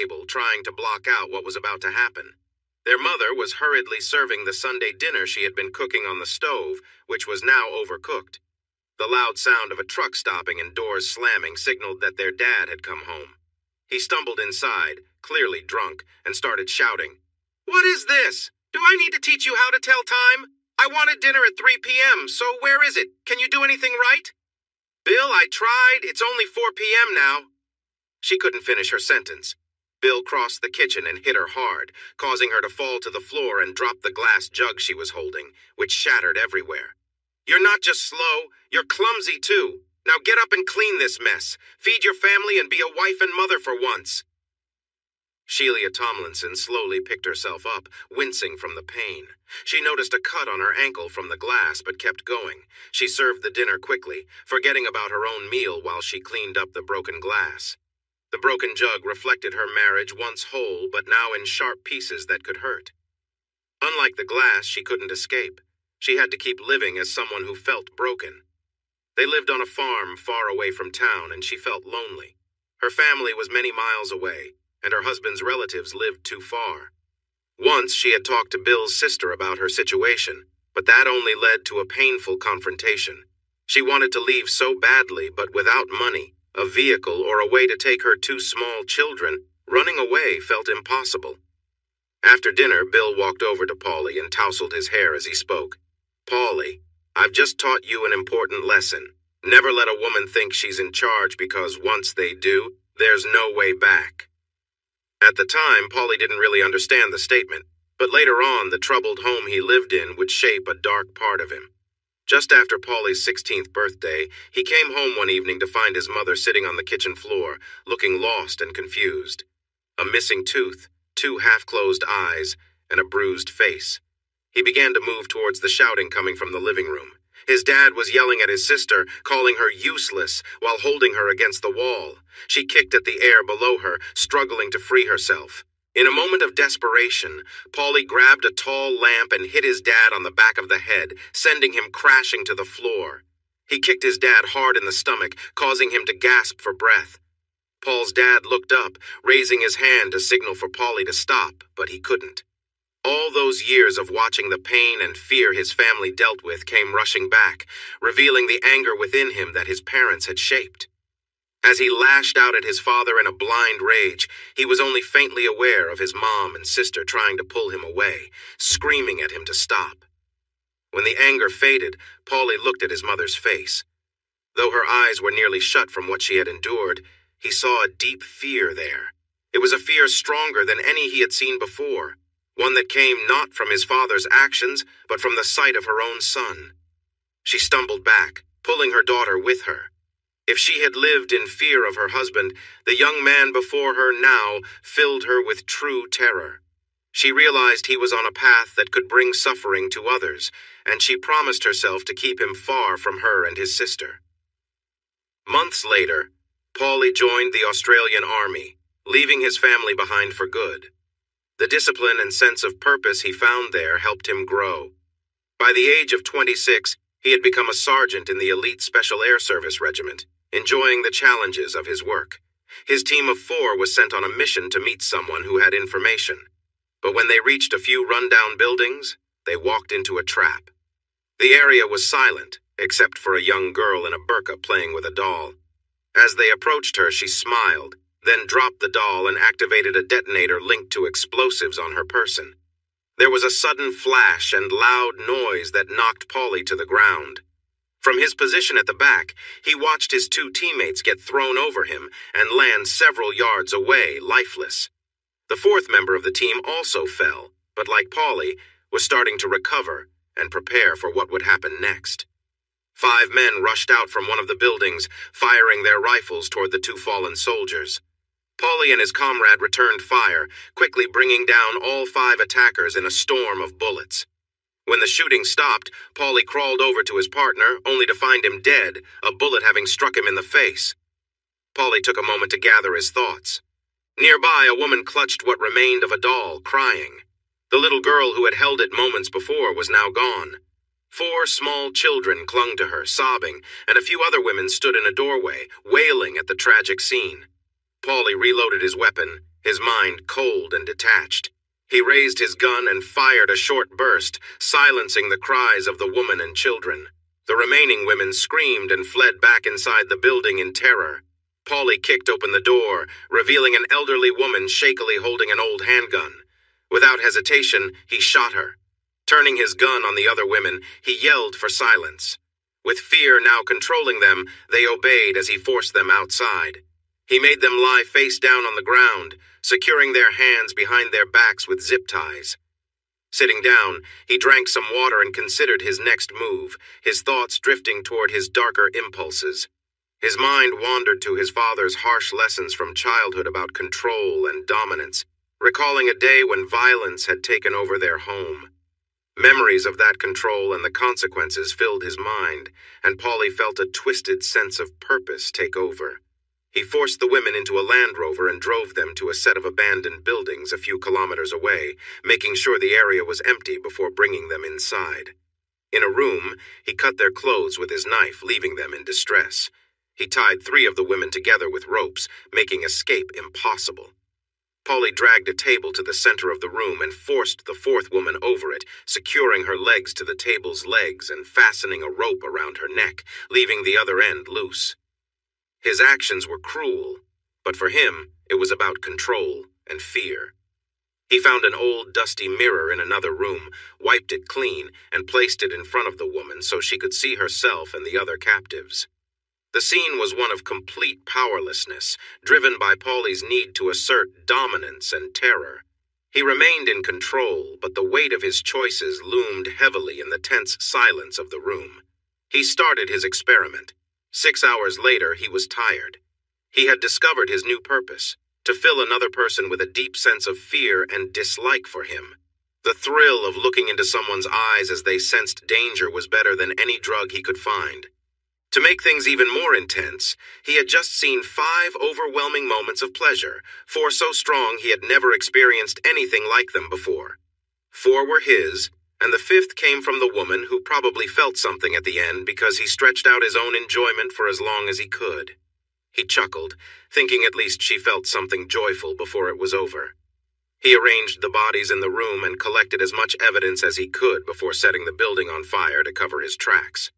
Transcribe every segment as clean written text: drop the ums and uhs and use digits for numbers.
table, trying to block out what was about to happen. Their mother was hurriedly serving the Sunday dinner she had been cooking on the stove, which was now overcooked. The loud sound of a truck stopping and doors slamming signaled that their dad had come home. He stumbled inside, clearly drunk, and started shouting, "What is this? Do I need to teach you how to tell time? I wanted dinner at 3 p.m., so where is it? Can you do anything right?" "Bill, I tried. It's only 4 p.m. now." She couldn't finish her sentence. Bill crossed the kitchen and hit her hard, causing her to fall to the floor and drop the glass jug she was holding, which shattered everywhere. "You're not just slow, you're clumsy too. Now get up and clean this mess. Feed your family and be a wife and mother for once." Sheila Tomlinson slowly picked herself up, wincing from the pain. She noticed a cut on her ankle from the glass, but kept going. She served the dinner quickly, forgetting about her own meal while she cleaned up the broken glass. The broken jug reflected her marriage, once whole, but now in sharp pieces that could hurt. Unlike the glass, she couldn't escape. She had to keep living as someone who felt broken. They lived on a farm far away from town, and she felt lonely. Her family was many miles away, and her husband's relatives lived too far. Once she had talked to Bill's sister about her situation, but that only led to a painful confrontation. She wanted to leave so badly, but without money, a vehicle, or a way to take her two small children, running away felt impossible. After dinner, Bill walked over to Paulie and tousled his hair as he spoke. "Paulie, I've just taught you an important lesson. Never let a woman think she's in charge, because once they do, there's no way back." At the time, Paulie didn't really understand the statement, but later on, the troubled home he lived in would shape a dark part of him. Just after Paulie's 16th birthday, he came home one evening to find his mother sitting on the kitchen floor, looking lost and confused. A missing tooth, two half-closed eyes, and a bruised face. He began to move towards the shouting coming from the living room. His dad was yelling at his sister, calling her useless, while holding her against the wall. She kicked at the air below her, struggling to free herself. In a moment of desperation, Paulie grabbed a tall lamp and hit his dad on the back of the head, sending him crashing to the floor. He kicked his dad hard in the stomach, causing him to gasp for breath. Paul's dad looked up, raising his hand to signal for Paulie to stop, but he couldn't. All those years of watching the pain and fear his family dealt with came rushing back, revealing the anger within him that his parents had shaped. As he lashed out at his father in a blind rage, he was only faintly aware of his mom and sister trying to pull him away, screaming at him to stop. When the anger faded, Paulie looked at his mother's face. Though her eyes were nearly shut from what she had endured, he saw a deep fear there. It was a fear stronger than any he had seen before, one that came not from his father's actions, but from the sight of her own son. She stumbled back, pulling her daughter with her. If she had lived in fear of her husband, the young man before her now filled her with true terror. She realized he was on a path that could bring suffering to others, and she promised herself to keep him far from her and his sister. Months later, Paulie joined the Australian Army, leaving his family behind for good. The discipline and sense of purpose he found there helped him grow. By the age of 26, he had become a sergeant in the elite Special Air Service Regiment, enjoying the challenges of his work. His team of 4 was sent on a mission to meet someone who had information. But when they reached a few rundown buildings, they walked into a trap. The area was silent, except for a young girl in a burqa playing with a doll. As they approached her, she smiled, then dropped the doll and activated a detonator linked to explosives on her person. There was a sudden flash and loud noise that knocked Paulie to the ground. From his position at the back, he watched his 2 teammates get thrown over him and land several yards away, lifeless. The 4th member of the team also fell, but like Paulie, was starting to recover and prepare for what would happen next. 5 men rushed out from one of the buildings, firing their rifles toward the 2 fallen soldiers. Paulie and his comrade returned fire, quickly bringing down all 5 attackers in a storm of bullets. When the shooting stopped, Paulie crawled over to his partner, only to find him dead, a bullet having struck him in the face. Paulie took a moment to gather his thoughts. Nearby, a woman clutched what remained of a doll, crying. The little girl who had held it moments before was now gone. 4 small children clung to her, sobbing, and a few other women stood in a doorway, wailing at the tragic scene. Paulie reloaded his weapon, his mind cold and detached. He raised his gun and fired a short burst, silencing the cries of the woman and children. The remaining women screamed and fled back inside the building in terror. Paulie kicked open the door, revealing an elderly woman shakily holding an old handgun. Without hesitation, he shot her. Turning his gun on the other women, he yelled for silence. With fear now controlling them, they obeyed as he forced them outside. He made them lie face down on the ground, securing their hands behind their backs with zip ties. Sitting down, he drank some water and considered his next move, his thoughts drifting toward his darker impulses. His mind wandered to his father's harsh lessons from childhood about control and dominance, recalling a day when violence had taken over their home. Memories of that control and the consequences filled his mind, and Paulie felt a twisted sense of purpose take over. He forced the women into a Land Rover and drove them to a set of abandoned buildings a few kilometers away, making sure the area was empty before bringing them inside. In a room, he cut their clothes with his knife, leaving them in distress. He tied 3 of the women together with ropes, making escape impossible. Paulie dragged a table to the center of the room and forced the 4th woman over it, securing her legs to the table's legs and fastening a rope around her neck, leaving the other end loose. His actions were cruel, but for him, it was about control and fear. He found an old, dusty mirror in another room, wiped it clean, and placed it in front of the woman so she could see herself and the other captives. The scene was one of complete powerlessness, driven by Paulie's need to assert dominance and terror. He remained in control, but the weight of his choices loomed heavily in the tense silence of the room. He started his experiment. 6 hours later, he was tired. He had discovered his new purpose, to fill another person with a deep sense of fear and dislike for him. The thrill of looking into someone's eyes as they sensed danger was better than any drug he could find. To make things even more intense, he had just seen 5 overwhelming moments of pleasure, 4 so strong he had never experienced anything like them before. 4 were his, and the 5th came from the woman who probably felt something at the end because he stretched out his own enjoyment for as long as he could. He chuckled, thinking at least she felt something joyful before it was over. He arranged the bodies in the room and collected as much evidence as he could before setting the building on fire to cover his tracks.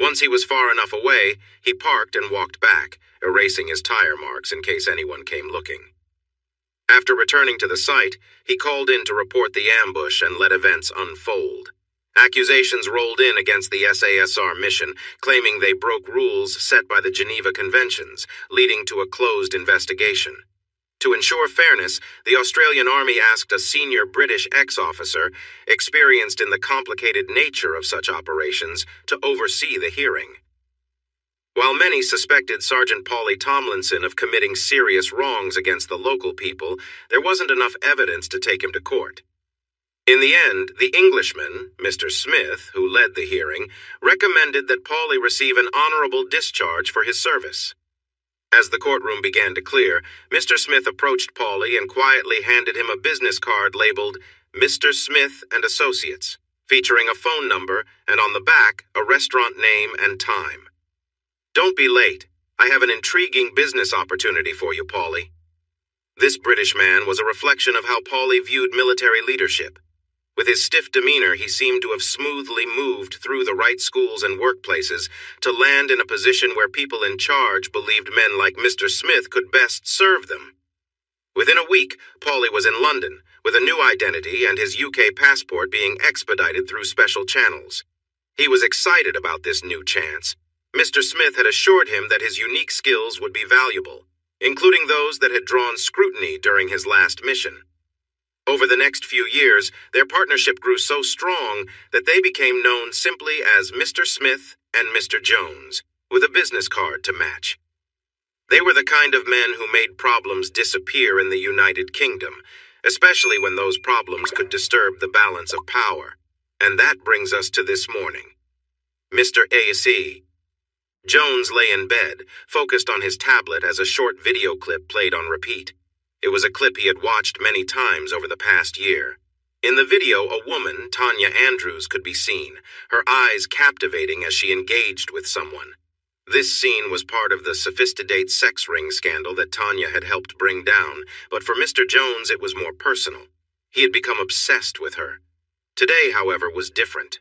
Once he was far enough away, he parked and walked back, erasing his tire marks in case anyone came looking. After returning to the site, he called in to report the ambush and let events unfold. Accusations rolled in against the SASR mission, claiming they broke rules set by the Geneva Conventions, leading to a closed investigation. To ensure fairness, the Australian Army asked a senior British ex-officer, experienced in the complicated nature of such operations, to oversee the hearing. While many suspected Sergeant Paulie Tomlinson of committing serious wrongs against the local people, there wasn't enough evidence to take him to court. In the end, the Englishman, Mr. Smith, who led the hearing, recommended that Paulie receive an honorable discharge for his service. As the courtroom began to clear, Mr. Smith approached Paulie and quietly handed him a business card labeled Mr. Smith and Associates, featuring a phone number and on the back a restaurant name and time. "Don't be late. I have an intriguing business opportunity for you, Paulie." This British man was a reflection of how Paulie viewed military leadership. With his stiff demeanor, he seemed to have smoothly moved through the right schools and workplaces to land in a position where people in charge believed men like Mr. Smith could best serve them. Within a week, Paulie was in London, with a new identity and his UK passport being expedited through special channels. He was excited about this new chance. Mr. Smith had assured him that his unique skills would be valuable, including those that had drawn scrutiny during his last mission. Over the next few years, their partnership grew so strong that they became known simply as Mr. Smith and Mr. Jones, with a business card to match. They were the kind of men who made problems disappear in the United Kingdom, especially when those problems could disturb the balance of power. And that brings us to this morning. Mr. A.C. Jones lay in bed, focused on his tablet as a short video clip played on repeat. It was a clip he had watched many times over the past year. In the video, a woman, Tanya Andrews, could be seen, her eyes captivating as she engaged with someone. This scene was part of the sophisticated sex ring scandal that Tanya had helped bring down, but for Mr. Jones it was more personal. He had become obsessed with her. Today, however, was different.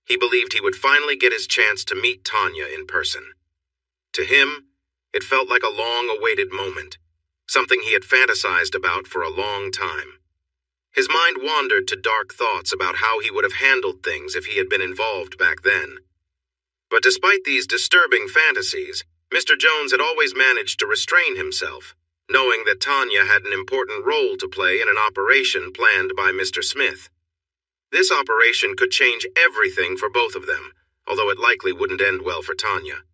He believed he would finally get his chance to meet Tanya in person. To him, it felt like a long-awaited moment, something he had fantasized about for a long time. His mind wandered to dark thoughts about how he would have handled things if he had been involved back then. But despite these disturbing fantasies, Mr. Jones had always managed to restrain himself, knowing that Tanya had an important role to play in an operation planned by Mr. Smith. This operation could change everything for both of them, although it likely wouldn't end well for Tanya.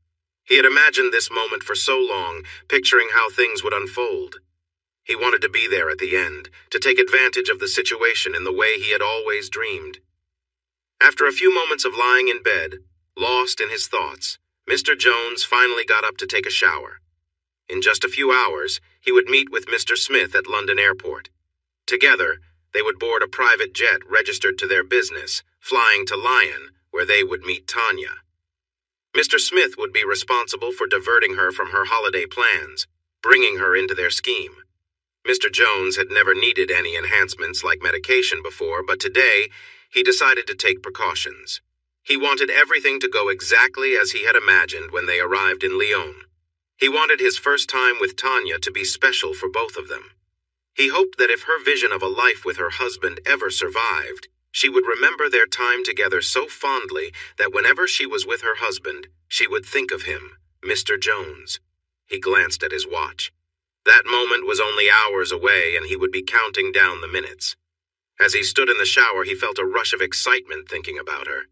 He had imagined this moment for so long, picturing how things would unfold. He wanted to be there at the end, to take advantage of the situation in the way he had always dreamed. After a few moments of lying in bed, lost in his thoughts, Mr. Jones finally got up to take a shower. In just a few hours, he would meet with Mr. Smith at London Airport. Together, they would board a private jet registered to their business, flying to Lyon, where they would meet Tanya. Mr. Smith would be responsible for diverting her from her holiday plans, bringing her into their scheme. Mr. Jones had never needed any enhancements like medication before, but today, he decided to take precautions. He wanted everything to go exactly as he had imagined when they arrived in Lyon. He wanted his first time with Tanya to be special for both of them. He hoped that if her vision of a life with her husband ever survived, she would remember their time together so fondly that whenever she was with her husband, she would think of him, Mr. Jones. He glanced at his watch. That moment was only hours away, and he would be counting down the minutes. As he stood in the shower, he felt a rush of excitement thinking about her.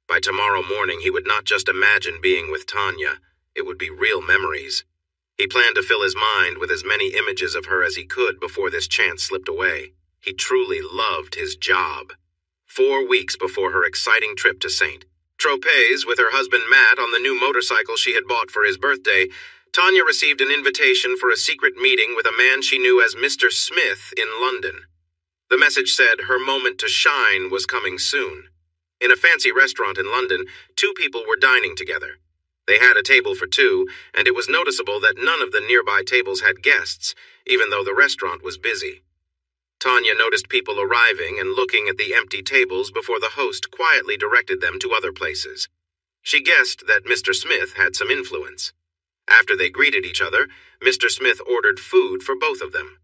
By tomorrow morning, he would not just imagine being with Tanya. It would be real memories. He planned to fill his mind with as many images of her as he could before this chance slipped away. He truly loved his job. 4 weeks before her exciting trip to St. Tropez with her husband Matt on the new motorcycle she had bought for his birthday, Tanya received an invitation for a secret meeting with a man she knew as Mr. Smith in London. The message said her moment to shine was coming soon. In a fancy restaurant in London, 2 people were dining together. They had a table for 2, and it was noticeable that none of the nearby tables had guests, even though the restaurant was busy. Tanya noticed people arriving and looking at the empty tables before the host quietly directed them to other places. She guessed that Mr. Smith had some influence. After they greeted each other, Mr. Smith ordered food for both of them.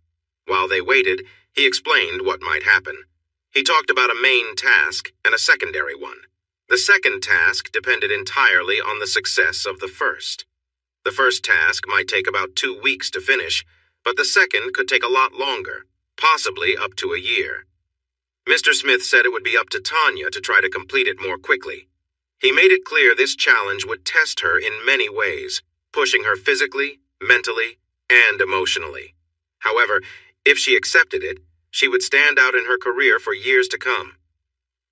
While they waited, he explained what might happen. He talked about a main task and a secondary one. The second task depended entirely on the success of the first. The first task might take about 2 weeks to finish, but the second could take a lot longer, possibly up to a year. Mr. Smith said it would be up to Tanya to try to complete it more quickly. He made it clear this challenge would test her in many ways, pushing her physically, mentally, and emotionally. However, if she accepted it, she would stand out in her career for years to come.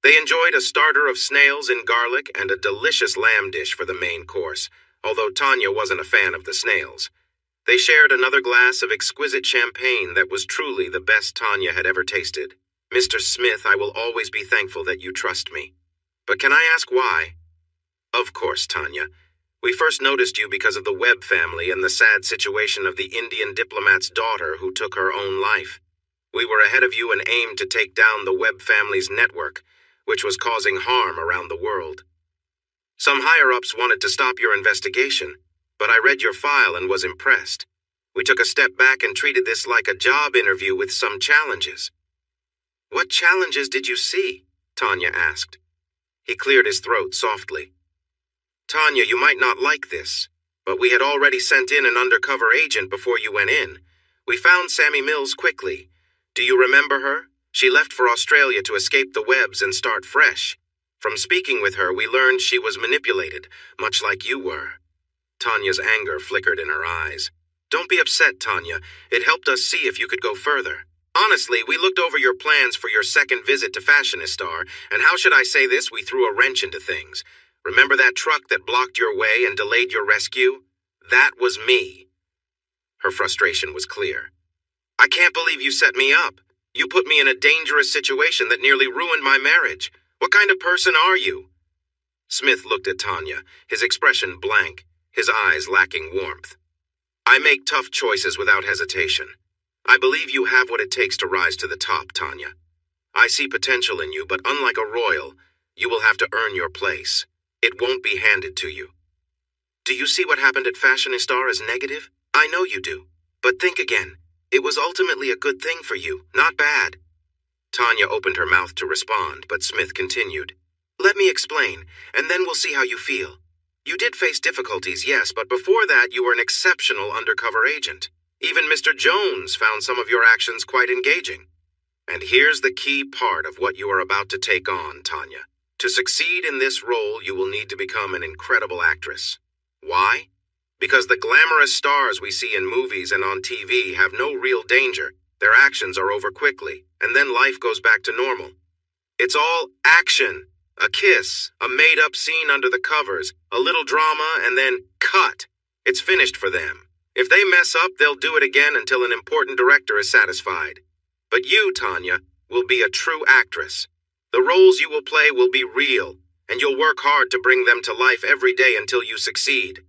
They enjoyed a starter of snails in garlic and a delicious lamb dish for the main course, although Tanya wasn't a fan of the snails. They shared another glass of exquisite champagne that was truly the best Tanya had ever tasted. Mr. Smith, I will always be thankful that you trust me. But can I ask why? Of course, Tanya. We first noticed you because of the Webb family and the sad situation of the Indian diplomat's daughter who took her own life. We were ahead of you and aimed to take down the Webb family's network, which was causing harm around the world. Some higher-ups wanted to stop your investigation, but I read your file and was impressed. We took a step back and treated this like a job interview with some challenges. What challenges did you see? Tanya asked. He cleared his throat softly. Tanya, you might not like this, but we had already sent in an undercover agent before you went in. We found Sammy Mills quickly. Do you remember her? She left for Australia to escape the Webbs and start fresh. From speaking with her, we learned she was manipulated, much like you were. Tanya's anger flickered in her eyes. Don't be upset, Tanya. It helped us see if you could go further. Honestly, we looked over your plans for your second visit to Fashionistar, and how should I say this? We threw a wrench into things. Remember that truck that blocked your way and delayed your rescue? That was me. Her frustration was clear. I can't believe you set me up. You put me in a dangerous situation that nearly ruined my marriage. What kind of person are you? Smith looked at Tanya, his expression blank. his eyes lacking warmth. I make tough choices without hesitation. I believe you have what it takes to rise to the top, Tanya. I see potential in you, but unlike a royal, you will have to earn your place. It won't be handed to you. Do you see what happened at Fashionista as negative? I know you do. But think again. It was ultimately a good thing for you, not bad. Tanya opened her mouth to respond, but Smith continued. Let me explain, and then we'll see how you feel. You did face difficulties, yes, but before that you were an exceptional undercover agent. Even Mr. Jones found some of your actions quite engaging. And here's the key part of what you are about to take on, Tanya. To succeed in this role, you will need to become an incredible actress. Why? Because the glamorous stars we see in movies and on TV have no real danger. Their actions are over quickly, and then life goes back to normal. It's all action. A kiss, a made-up scene under the covers, a little drama, and then cut. It's finished for them. If they mess up, they'll do it again until an important director is satisfied. But you, Tanya, will be a true actress. The roles you will play will be real, and you'll work hard to bring them to life every day until you succeed.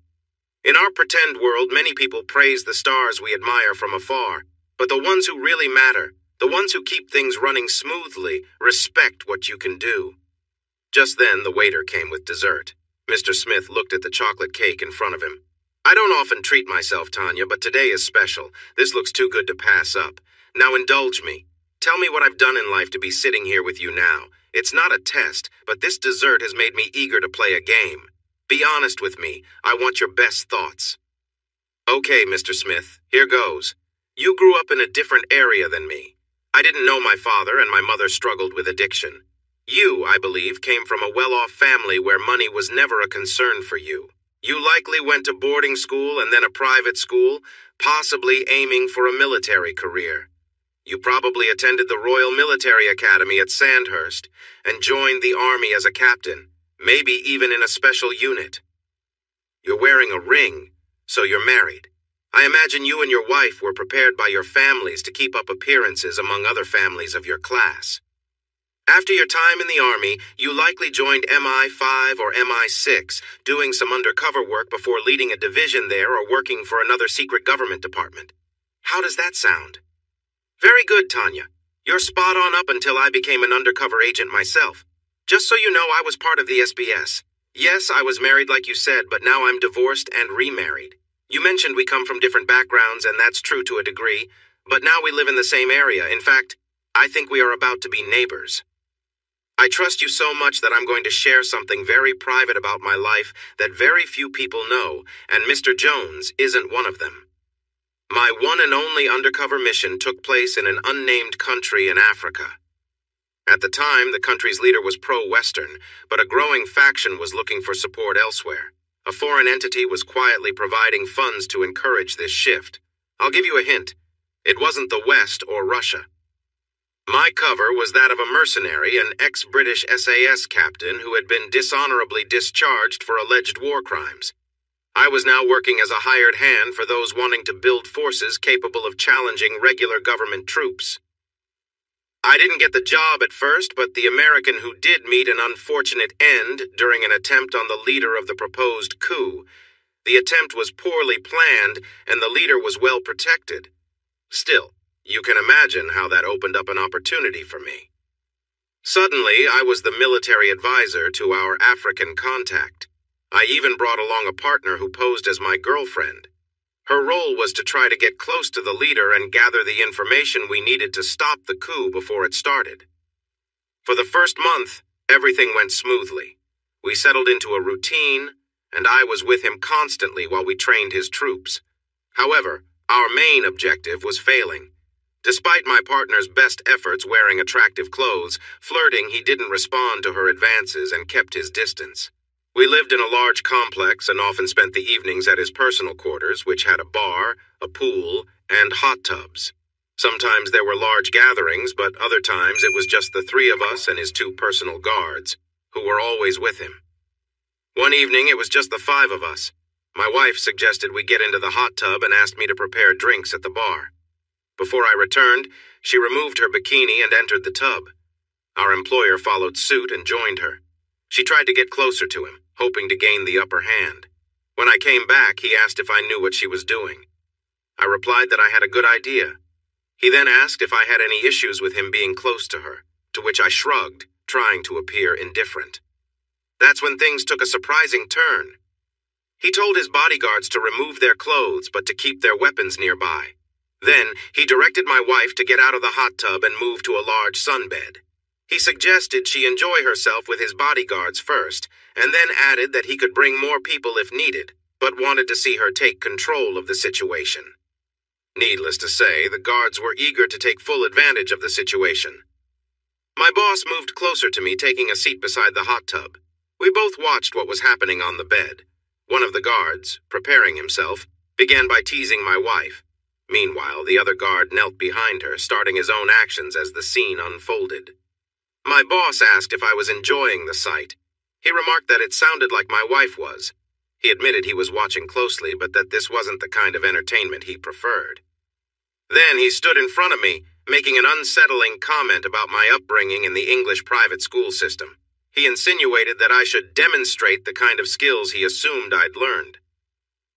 In our pretend world, many people praise the stars we admire from afar, but the ones who really matter, the ones who keep things running smoothly, respect what you can do. Just then, the waiter came with dessert. Mr. Smith looked at the chocolate cake in front of him. I don't often treat myself, Tanya, but today is special. This looks too good to pass up. Now indulge me. Tell me what I've done in life to be sitting here with you now. It's not a test, but this dessert has made me eager to play a game. Be honest with me. I want your best thoughts. Okay, Mr. Smith, here goes. You grew up in a different area than me. I didn't know my father, and my mother struggled with addiction. You, I believe, came from a well-off family where money was never a concern for you. You likely went to boarding school and then a private school, possibly aiming for a military career. You probably attended the Royal Military Academy at Sandhurst and joined the Army as a captain, maybe even in a special unit. You're wearing a ring, so you're married. I imagine you and your wife were prepared by your families to keep up appearances among other families of your class. After your time in the Army, you likely joined MI5 or MI6, doing some undercover work before leading a division there or working for another secret government department. How does that sound? Very good, Tanya. You're spot on up until I became an undercover agent myself. Just so you know, I was part of the SBS. Yes, I was married like you said, but now I'm divorced and remarried. You mentioned we come from different backgrounds, and that's true to a degree, but now we live in the same area. In fact, I think we are about to be neighbors. I trust you so much that I'm going to share something very private about my life that very few people know, and Mr. Jones isn't one of them. My one and only undercover mission took place in an unnamed country in Africa. At the time, the country's leader was pro-Western, but a growing faction was looking for support elsewhere. A foreign entity was quietly providing funds to encourage this shift. I'll give you a hint. It wasn't the West or Russia. My cover was that of a mercenary, an ex-British SAS captain who had been dishonorably discharged for alleged war crimes. I was now working as a hired hand for those wanting to build forces capable of challenging regular government troops. I didn't get the job at first, but the American who did meet an unfortunate end during an attempt on the leader of the proposed coup. The attempt was poorly planned, and the leader was well protected. Still, you can imagine how that opened up an opportunity for me. Suddenly, I was the military advisor to our African contact. I even brought along a partner who posed as my girlfriend. Her role was to try to get close to the leader and gather the information we needed to stop the coup before it started. For the first month, everything went smoothly. We settled into a routine, and I was with him constantly while we trained his troops. However, our main objective was failing. Despite my partner's best efforts wearing attractive clothes, flirting, he didn't respond to her advances and kept his distance. We lived in a large complex and often spent the evenings at his personal quarters, which had a bar, a pool, and hot tubs. Sometimes there were large gatherings, but other times it was just the three of us and his two personal guards, who were always with him. One evening, it was just the five of us. My wife suggested we get into the hot tub and asked me to prepare drinks at the bar. Before I returned, she removed her bikini and entered the tub. Our employer followed suit and joined her. She tried to get closer to him, hoping to gain the upper hand. When I came back, he asked if I knew what she was doing. I replied that I had a good idea. He then asked if I had any issues with him being close to her, to which I shrugged, trying to appear indifferent. That's when things took a surprising turn. He told his bodyguards to remove their clothes but to keep their weapons nearby. Then, he directed my wife to get out of the hot tub and move to a large sunbed. He suggested she enjoy herself with his bodyguards first, and then added that he could bring more people if needed, but wanted to see her take control of the situation. Needless to say, the guards were eager to take full advantage of the situation. My boss moved closer to me, taking a seat beside the hot tub. We both watched what was happening on the bed. One of the guards, preparing himself, began by teasing my wife. Meanwhile, the other guard knelt behind her, starting his own actions as the scene unfolded. My boss asked if I was enjoying the sight. He remarked that it sounded like my wife was. He admitted he was watching closely, but that this wasn't the kind of entertainment he preferred. Then he stood in front of me, making an unsettling comment about my upbringing in the English private school system. He insinuated that I should demonstrate the kind of skills he assumed I'd learned.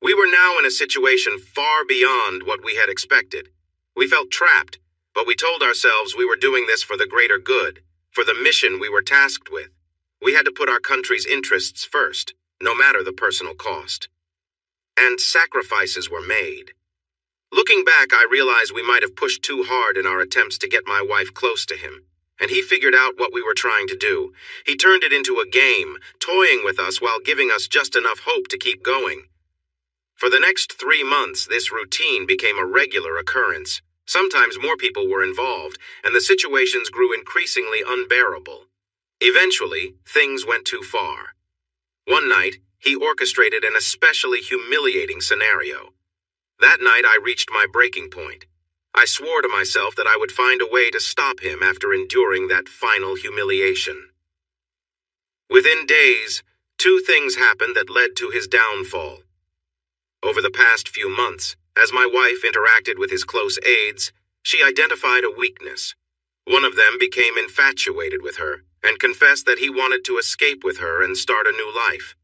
We were now in a situation far beyond what we had expected. We felt trapped, but we told ourselves we were doing this for the greater good, for the mission we were tasked with. We had to put our country's interests first, no matter the personal cost. And sacrifices were made. Looking back, I realized we might have pushed too hard in our attempts to get my wife close to him, and he figured out what we were trying to do. He turned it into a game, toying with us while giving us just enough hope to keep going. For the next 3 months, this routine became a regular occurrence. Sometimes more people were involved, and the situations grew increasingly unbearable. Eventually, things went too far. One night, he orchestrated an especially humiliating scenario. That night, I reached my breaking point. I swore to myself that I would find a way to stop him after enduring that final humiliation. Within days, 2 things happened that led to his downfall. Over the past few months, as my wife interacted with his close aides, she identified a weakness. One of them became infatuated with her and confessed that he wanted to escape with her and start a new life.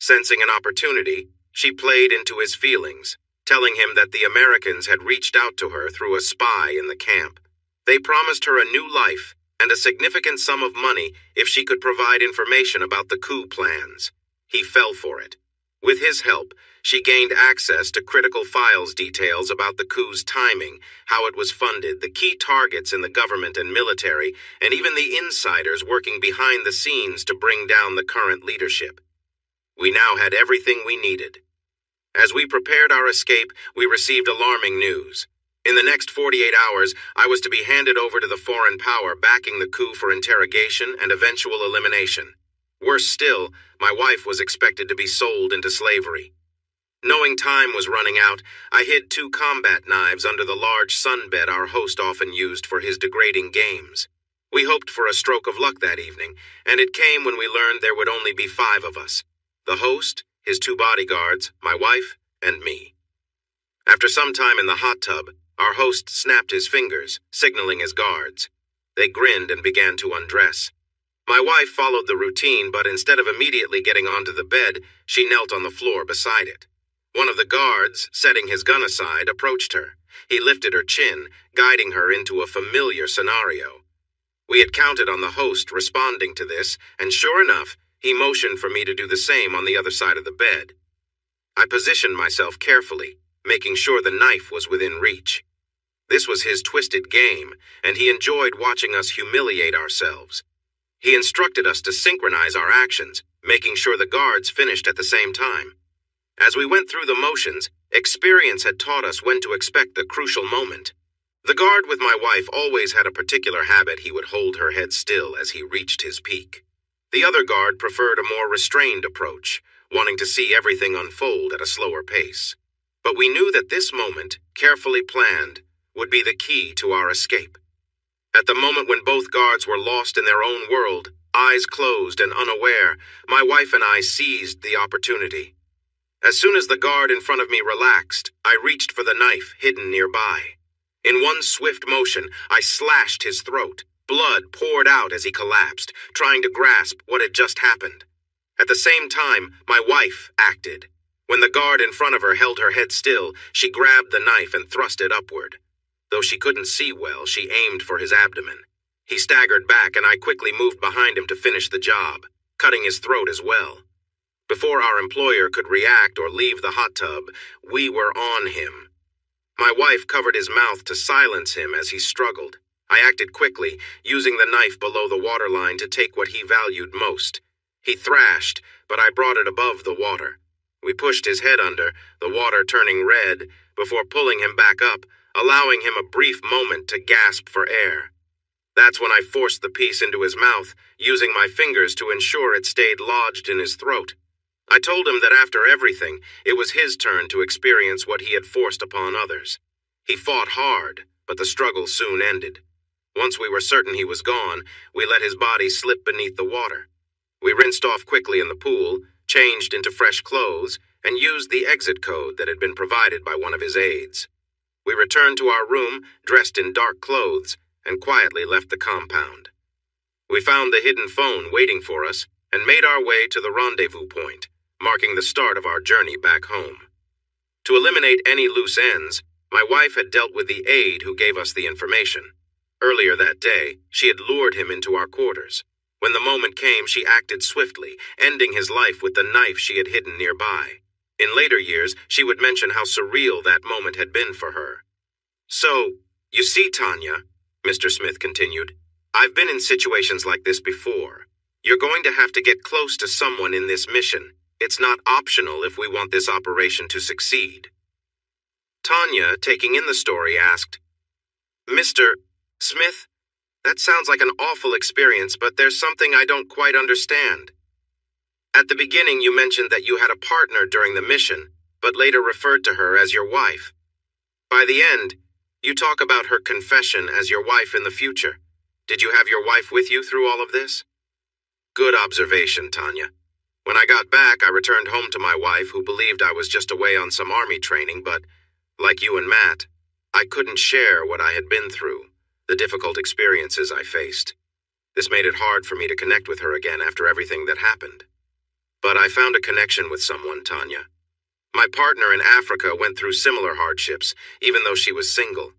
Sensing an opportunity, she played into his feelings, telling him that the Americans had reached out to her through a spy in the camp. They promised her a new life and a significant sum of money if she could provide information about the coup plans. He fell for it. With his help, she gained access to critical files details about the coup's timing, how it was funded, the key targets in the government and military, and even the insiders working behind the scenes to bring down the current leadership. We now had everything we needed. As we prepared our escape, we received alarming news. In the next 48 hours, I was to be handed over to the foreign power backing the coup for interrogation and eventual elimination. Worse still, my wife was expected to be sold into slavery. Knowing time was running out, I hid 2 combat knives under the large sunbed our host often used for his degrading games. We hoped for a stroke of luck that evening, and it came when we learned there would only be 5 of us: the host, his 2 bodyguards, my wife, and me. After some time in the hot tub, our host snapped his fingers, signaling his guards. They grinned and began to undress. My wife followed the routine, but instead of immediately getting onto the bed, she knelt on the floor beside it. One of the guards, setting his gun aside, approached her. He lifted her chin, guiding her into a familiar scenario. We had counted on the host responding to this, and sure enough, he motioned for me to do the same on the other side of the bed. I positioned myself carefully, making sure the knife was within reach. This was his twisted game, and he enjoyed watching us humiliate ourselves. He instructed us to synchronize our actions, making sure the guards finished at the same time. As we went through the motions, experience had taught us when to expect the crucial moment. The guard with my wife always had a particular habit: he would hold her head still as he reached his peak. The other guard preferred a more restrained approach, wanting to see everything unfold at a slower pace. But we knew that this moment, carefully planned, would be the key to our escape. At the moment when both guards were lost in their own world, eyes closed and unaware, my wife and I seized the opportunity. As soon as the guard in front of me relaxed, I reached for the knife hidden nearby. In one swift motion, I slashed his throat. Blood poured out as he collapsed, trying to grasp what had just happened. At the same time, my wife acted. When the guard in front of her held her head still, she grabbed the knife and thrust it upward. Though she couldn't see well, she aimed for his abdomen. He staggered back, and I quickly moved behind him to finish the job, cutting his throat as well. Before our employer could react or leave the hot tub, we were on him. My wife covered his mouth to silence him as he struggled. I acted quickly, using the knife below the waterline to take what he valued most. He thrashed, but I brought it above the water. We pushed his head under, the water turning red, before pulling him back up, allowing him a brief moment to gasp for air. That's when I forced the piece into his mouth, using my fingers to ensure it stayed lodged in his throat. I told him that after everything, it was his turn to experience what he had forced upon others. He fought hard, but the struggle soon ended. Once we were certain he was gone, we let his body slip beneath the water. We rinsed off quickly in the pool, changed into fresh clothes, and used the exit code that had been provided by one of his aides. We returned to our room, dressed in dark clothes, and quietly left the compound. We found the hidden phone waiting for us and made our way to the rendezvous point, marking the start of our journey back home. To eliminate any loose ends, my wife had dealt with the aide who gave us the information. Earlier that day, she had lured him into our quarters. When the moment came, she acted swiftly, ending his life with the knife she had hidden nearby. In later years, she would mention how surreal that moment had been for her. "So, you see, Tanya," Mr. Smith continued, "I've been in situations like this before. You're going to have to get close to someone in this mission. It's not optional if we want this operation to succeed." Tanya, taking in the story, asked, "Mr. Smith, that sounds like an awful experience, but there's something I don't quite understand. At the beginning, you mentioned that you had a partner during the mission, but later referred to her as your wife. By the end, you talk about her confession as your wife in the future. Did you have your wife with you through all of this?" "Good observation, Tanya. When I got back, I returned home to my wife, who believed I was just away on some army training, but, like you and Matt, I couldn't share what I had been through, the difficult experiences I faced. This made it hard for me to connect with her again after everything that happened. But I found a connection with someone, Tanya. My partner in Africa went through similar hardships, even though she was single.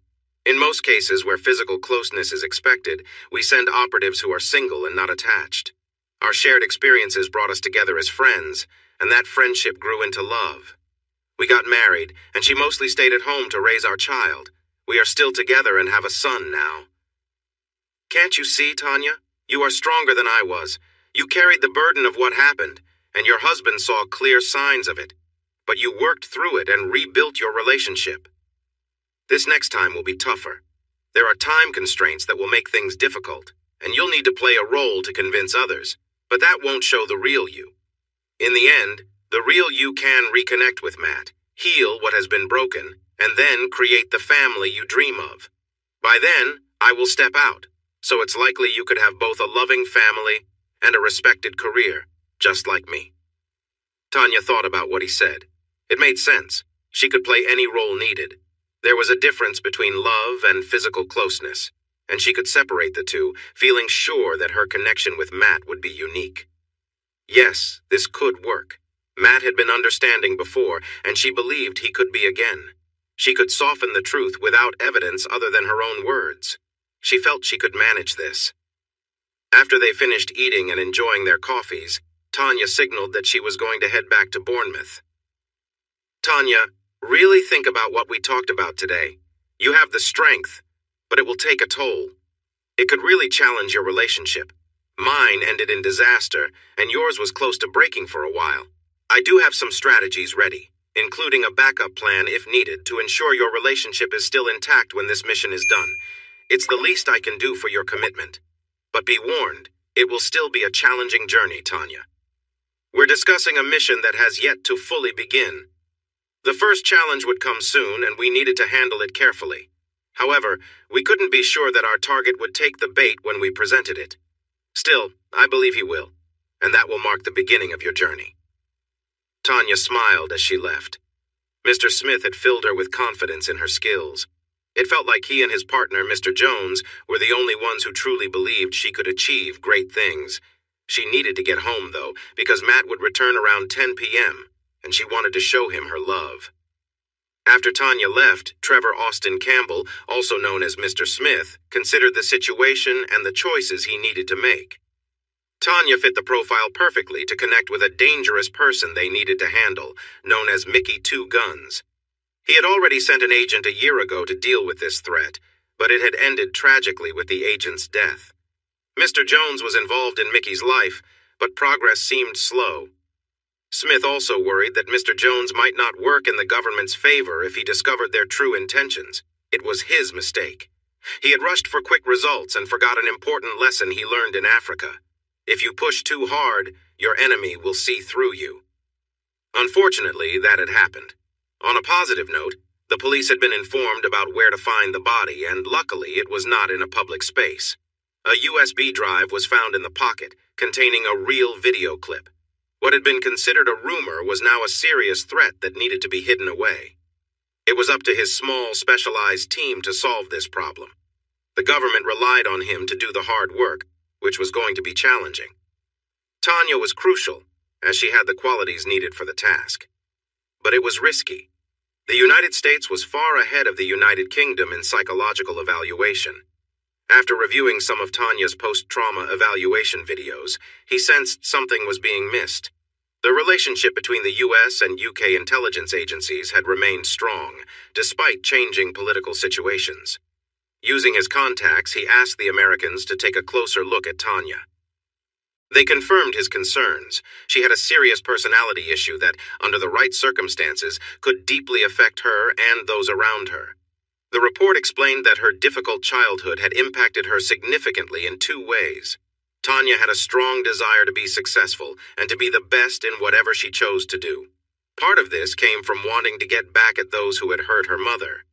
In most cases where physical closeness is expected, we send operatives who are single and not attached. Our shared experiences brought us together as friends, and that friendship grew into love. We got married, and she mostly stayed at home to raise our child. We are still together and have a son now. Can't you see, Tanya? You are stronger than I was. You carried the burden of what happened, and your husband saw clear signs of it. But you worked through it and rebuilt your relationship. This next time will be tougher. There are time constraints that will make things difficult, and you'll need to play a role to convince others, but that won't show the real you. In the end, the real you can reconnect with Matt, heal what has been broken, and then create the family you dream of. By then, I will step out, so it's likely you could have both a loving family and a respected career, just like me." Tanya thought about what he said. It made sense. She could play any role needed. There was a difference between love and physical closeness, and she could separate the two, feeling sure that her connection with Matt would be unique. Yes, this could work. Matt had been understanding before, and she believed he could be again. She could soften the truth without evidence other than her own words. She felt she could manage this. After they finished eating and enjoying their coffees, Tanya signaled that she was going to head back to Bournemouth. "Tanya, really think about what we talked about today. You have the strength, but it will take a toll. It could really challenge your relationship. Mine ended in disaster, and yours was close to breaking for a while. I do have some strategies ready, including a backup plan if needed to ensure your relationship is still intact when this mission is done. It's the least I can do for your commitment. But be warned, it will still be a challenging journey, Tanya. We're discussing a mission that has yet to fully begin. The first challenge would come soon, and we needed to handle it carefully. However, we couldn't be sure that our target would take the bait when we presented it. Still, I believe he will, and that will mark the beginning of your journey." Tanya smiled as she left. Mr. Smith had filled her with confidence in her skills. It felt like he and his partner, Mr. Jones, were the only ones who truly believed she could achieve great things. She needed to get home, though, because Matt would return around 10 p.m. and she wanted to show him her love. After Tanya left, Trevor Austin Campbell, also known as Mr. Smith, considered the situation and the choices he needed to make. Tanya fit the profile perfectly to connect with a dangerous person they needed to handle, known as Mickey Two Guns. He had already sent an agent a year ago to deal with this threat, but it had ended tragically with the agent's death. Mr. Jones was involved in Mickey's life, but progress seemed slow. Smith also worried that Mr. Jones might not work in the government's favor if he discovered their true intentions. It was his mistake. He had rushed for quick results and forgot an important lesson he learned in Africa. If you push too hard, your enemy will see through you. Unfortunately, that had happened. On a positive note, the police had been informed about where to find the body, and luckily it was not in a public space. A USB drive was found in the pocket, containing a real video clip. What had been considered a rumor was now a serious threat that needed to be hidden away. It was up to his small, specialized team to solve this problem. The government relied on him to do the hard work, which was going to be challenging. Tanya was crucial, as she had the qualities needed for the task. But it was risky. The United States was far ahead of the United Kingdom in psychological evaluation. After reviewing some of Tanya's post-trauma evaluation videos, he sensed something was being missed. The relationship between the US and UK intelligence agencies had remained strong, despite changing political situations. Using his contacts, he asked the Americans to take a closer look at Tanya. They confirmed his concerns. She had a serious personality issue that, under the right circumstances, could deeply affect her and those around her. The report explained that her difficult childhood had impacted her significantly in two ways. Tanya had a strong desire to be successful and to be the best in whatever she chose to do. Part of this came from wanting to get back at those who had hurt her mother.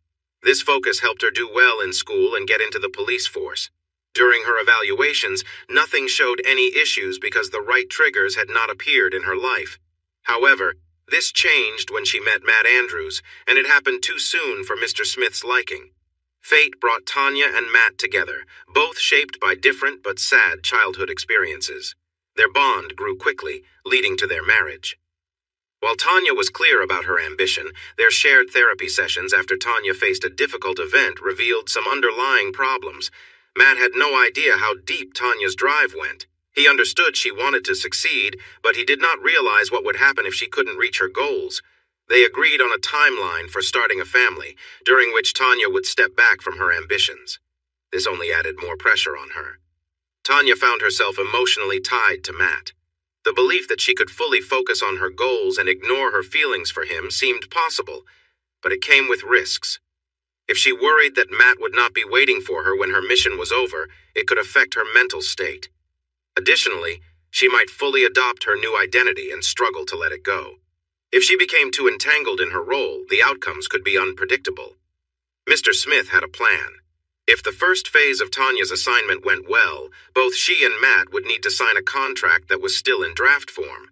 This focus helped her do well in school and get into the police force. During her evaluations, nothing showed any issues because the right triggers had not appeared in her life. However, this changed when she met Matt Andrews, and it happened too soon for Mr. Smith's liking. Fate brought Tanya and Matt together, both shaped by different but sad childhood experiences. Their bond grew quickly, leading to their marriage. While Tanya was clear about her ambition, their shared therapy sessions after Tanya faced a difficult event revealed some underlying problems. Matt had no idea how deep Tanya's drive went. He understood she wanted to succeed, but he did not realize what would happen if she couldn't reach her goals. They agreed on a timeline for starting a family, during which Tanya would step back from her ambitions. This only added more pressure on her. Tanya found herself emotionally tied to Matt. The belief that she could fully focus on her goals and ignore her feelings for him seemed possible, but it came with risks. If she worried that Matt would not be waiting for her when her mission was over, it could affect her mental state. Additionally, she might fully adopt her new identity and struggle to let it go. If she became too entangled in her role, the outcomes could be unpredictable. Mr. Smith had a plan. If the first phase of Tanya's assignment went well, both she and Matt would need to sign a contract that was still in draft form.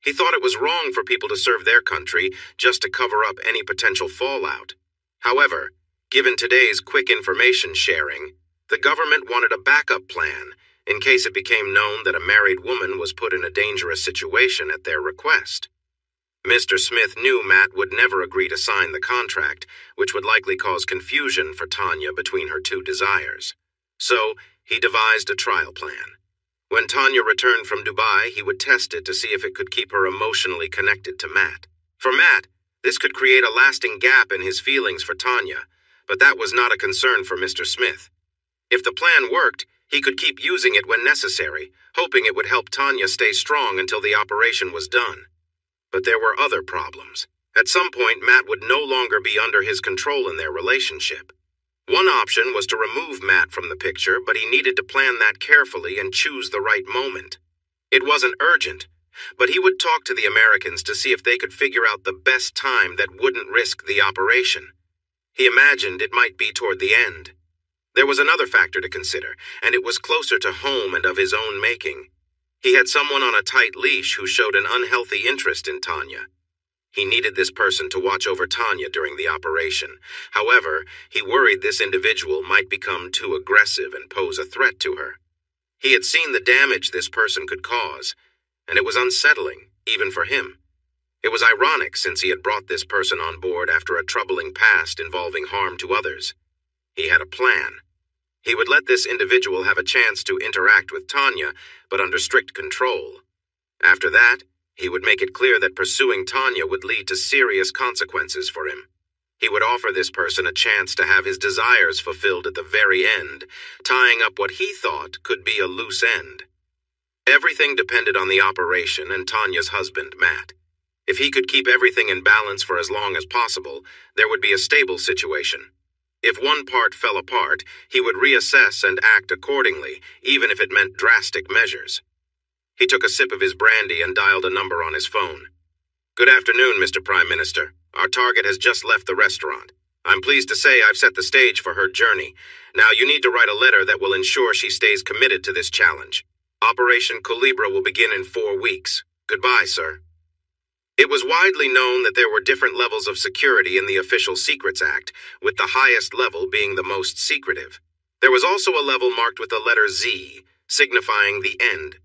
He thought it was wrong for people to serve their country just to cover up any potential fallout. However, given today's quick information sharing, the government wanted a backup plan in case it became known that a married woman was put in a dangerous situation at their request. Mr. Smith knew Matt would never agree to sign the contract, which would likely cause confusion for Tanya between her two desires. So, he devised a trial plan. When Tanya returned from Dubai, he would test it to see if it could keep her emotionally connected to Matt. For Matt, this could create a lasting gap in his feelings for Tanya, but that was not a concern for Mr. Smith. If the plan worked, he could keep using it when necessary, hoping it would help Tanya stay strong until the operation was done. But there were other problems. At some point, Matt would no longer be under his control in their relationship. One option was to remove Matt from the picture, but he needed to plan that carefully and choose the right moment. It wasn't urgent, but he would talk to the Americans to see if they could figure out the best time that wouldn't risk the operation. He imagined it might be toward the end. There was another factor to consider, and it was closer to home and of his own making. He had someone on a tight leash who showed an unhealthy interest in Tanya. He needed this person to watch over Tanya during the operation. However, he worried this individual might become too aggressive and pose a threat to her. He had seen the damage this person could cause, and it was unsettling, even for him. It was ironic since he had brought this person on board after a troubling past involving harm to others. He had a plan. He would let this individual have a chance to interact with Tanya, but under strict control. After that, he would make it clear that pursuing Tanya would lead to serious consequences for him. He would offer this person a chance to have his desires fulfilled at the very end, tying up what he thought could be a loose end. Everything depended on the operation and Tanya's husband, Matt. If he could keep everything in balance for as long as possible, there would be a stable situation. If one part fell apart, he would reassess and act accordingly, even if it meant drastic measures. He took a sip of his brandy and dialed a number on his phone. "Good afternoon, Mr. Prime Minister. Our target has just left the restaurant. I'm pleased to say I've set the stage for her journey. Now you need to write a letter that will ensure she stays committed to this challenge. Operation Culebra will begin in 4 weeks. Goodbye, sir." It was widely known that there were different levels of security in the Official Secrets Act, with the highest level being the most secretive. There was also a level marked with the letter Z, signifying the end.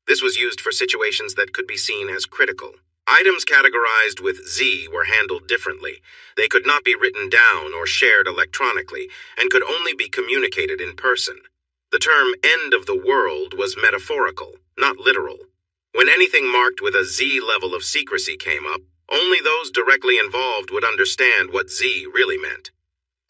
This was used for situations that could be seen as critical. Items categorized with Z were handled differently. They could not be written down or shared electronically, and could only be communicated in person. The term end of the world was metaphorical, not literal. When anything marked with a Z level of secrecy came up, only those directly involved would understand what Z really meant.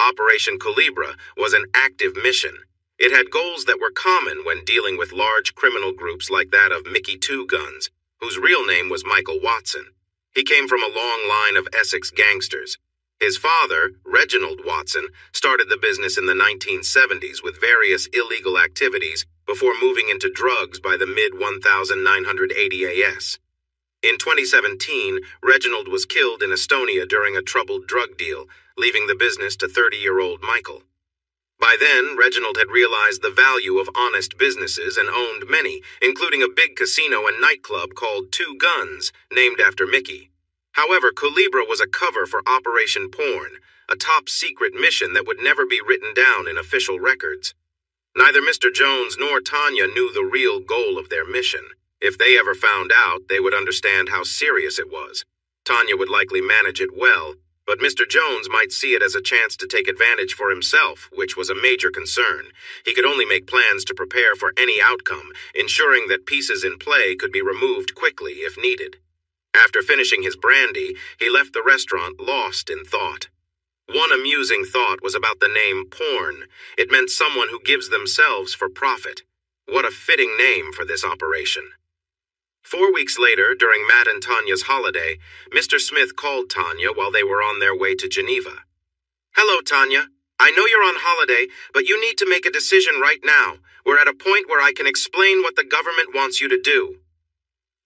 Operation Culebra was an active mission. It had goals that were common when dealing with large criminal groups like that of Mickey Two Guns, whose real name was Michael Watson. He came from a long line of Essex gangsters. His father, Reginald Watson, started the business in the 1970s with various illegal activities before moving into drugs by the mid-1980 AS. In 2017, Reginald was killed in Estonia during a troubled drug deal, leaving the business to 30-year-old Michael. By then, Reginald had realized the value of honest businesses and owned many, including a big casino and nightclub called Two Guns, named after Mickey. However, Culebra was a cover for Operation Porn, a top-secret mission that would never be written down in official records. Neither Mr. Jones nor Tanya knew the real goal of their mission. If they ever found out, they would understand how serious it was. Tanya would likely manage it well, but Mr. Jones might see it as a chance to take advantage for himself, which was a major concern. He could only make plans to prepare for any outcome, ensuring that pieces in play could be removed quickly if needed. After finishing his brandy, he left the restaurant lost in thought. One amusing thought was about the name porn. It meant someone who gives themselves for profit. What a fitting name for this operation. 4 weeks later, during Matt and Tanya's holiday, Mr. Smith called Tanya while they were on their way to Geneva. "Hello, Tanya. I know you're on holiday, but you need to make a decision right now. We're at a point where I can explain what the government wants you to do."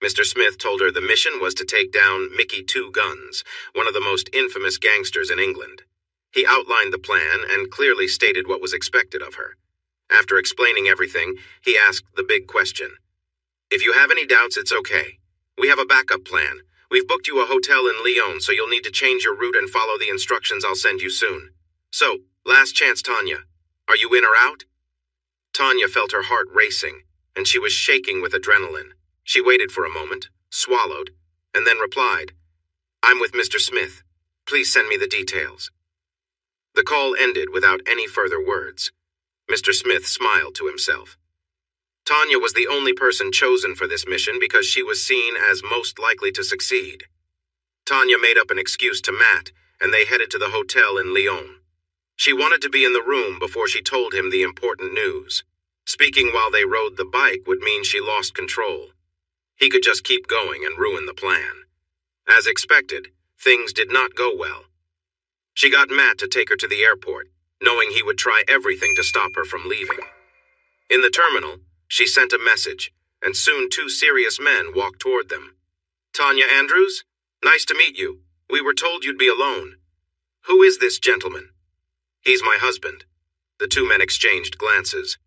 Mr. Smith told her the mission was to take down Mickey Two Guns, one of the most infamous gangsters in England. He outlined the plan and clearly stated what was expected of her. After explaining everything, he asked the big question. "If you have any doubts, it's okay. We have a backup plan. We've booked you a hotel in Lyon, so you'll need to change your route and follow the instructions I'll send you soon. So, last chance, Tanya. Are you in or out?" Tanya felt her heart racing, and she was shaking with adrenaline. She waited for a moment, swallowed, and then replied, "I'm with Mr. Smith. Please send me the details." The call ended without any further words. Mr. Smith smiled to himself. Tanya was the only person chosen for this mission because she was seen as most likely to succeed. Tanya made up an excuse to Matt, and they headed to the hotel in Lyon. She wanted to be in the room before she told him the important news. Speaking while they rode the bike would mean she lost control. He could just keep going and ruin the plan. As expected, things did not go well. She got Matt to take her to the airport, knowing he would try everything to stop her from leaving. In the terminal, she sent a message, and soon 2 serious men walked toward them. "Tanya Andrews? Nice to meet you. We were told you'd be alone. Who is this gentleman?" "He's my husband." The 2 men exchanged glances.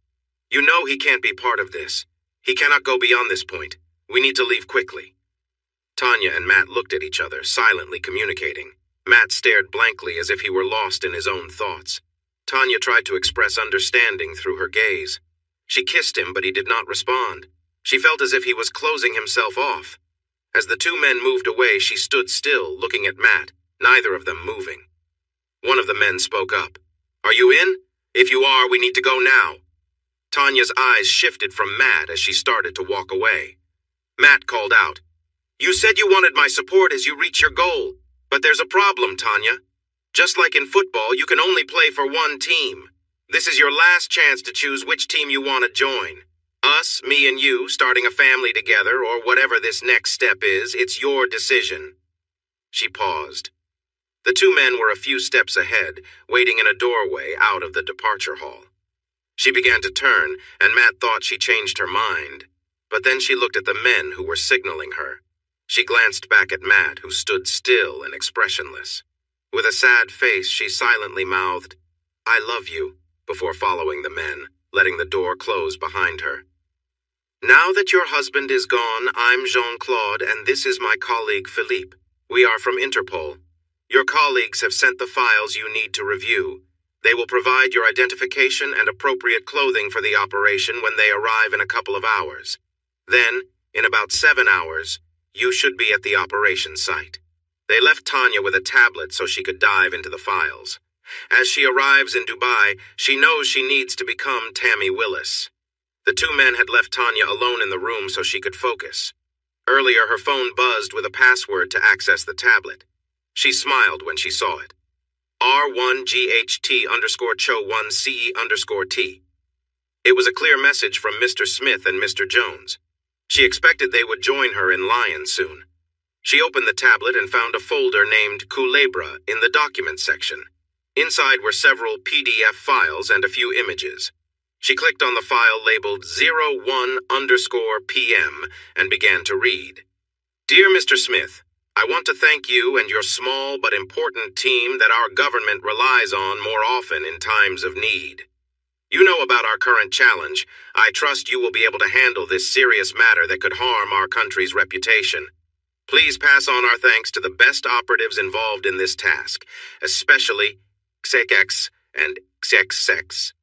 "You know he can't be part of this. He cannot go beyond this point. We need to leave quickly." Tanya and Matt looked at each other, silently communicating. Matt stared blankly as if he were lost in his own thoughts. Tanya tried to express understanding through her gaze. She kissed him, but he did not respond. She felt as if he was closing himself off. As the two men moved away, she stood still, looking at Matt, neither of them moving. One of the men spoke up. "Are you in? If you are, we need to go now." Tanya's eyes shifted from Matt as she started to walk away. Matt called out, "You said you wanted my support as you reach your goal, but there's a problem, Tanya. Just like in football, you can only play for one team. This is your last chance to choose which team you want to join. Us, me and you, starting a family together, or whatever this next step is, it's your decision." She paused. The two men were a few steps ahead, waiting in a doorway out of the departure hall. She began to turn, and Matt thought she changed her mind. But then she looked at the men who were signaling her. She glanced back at Matt, who stood still and expressionless. With a sad face, she silently mouthed, "I love you," before following the men, letting the door close behind her. "Now that your husband is gone, I'm Jean-Claude, and this is my colleague Philippe. We are from Interpol. Your colleagues have sent the files you need to review. They will provide your identification and appropriate clothing for the operation when they arrive in a couple of hours. Then, in about 7 hours, you should be at the operation site." They left Tanya with a tablet so she could dive into the files. As she arrives in Dubai, she knows she needs to become Tammy Willis. The two men had left Tanya alone in the room so she could focus. Earlier, her phone buzzed with a password to access the tablet. She smiled when she saw it. R1GHT_Cho1CE_T. It was a clear message from Mr. Smith and Mr. Jones. She expected they would join her in Lyon soon. She opened the tablet and found a folder named Culebra in the Documents section. Inside were several PDF files and a few images. She clicked on the file labeled 01_PM and began to read. "Dear Mr. Smith, I want to thank you and your small but important team that our government relies on more often in times of need. You know about our current challenge. I trust you will be able to handle this serious matter that could harm our country's reputation. Please pass on our thanks to the best operatives involved in this task, especially XX and XX.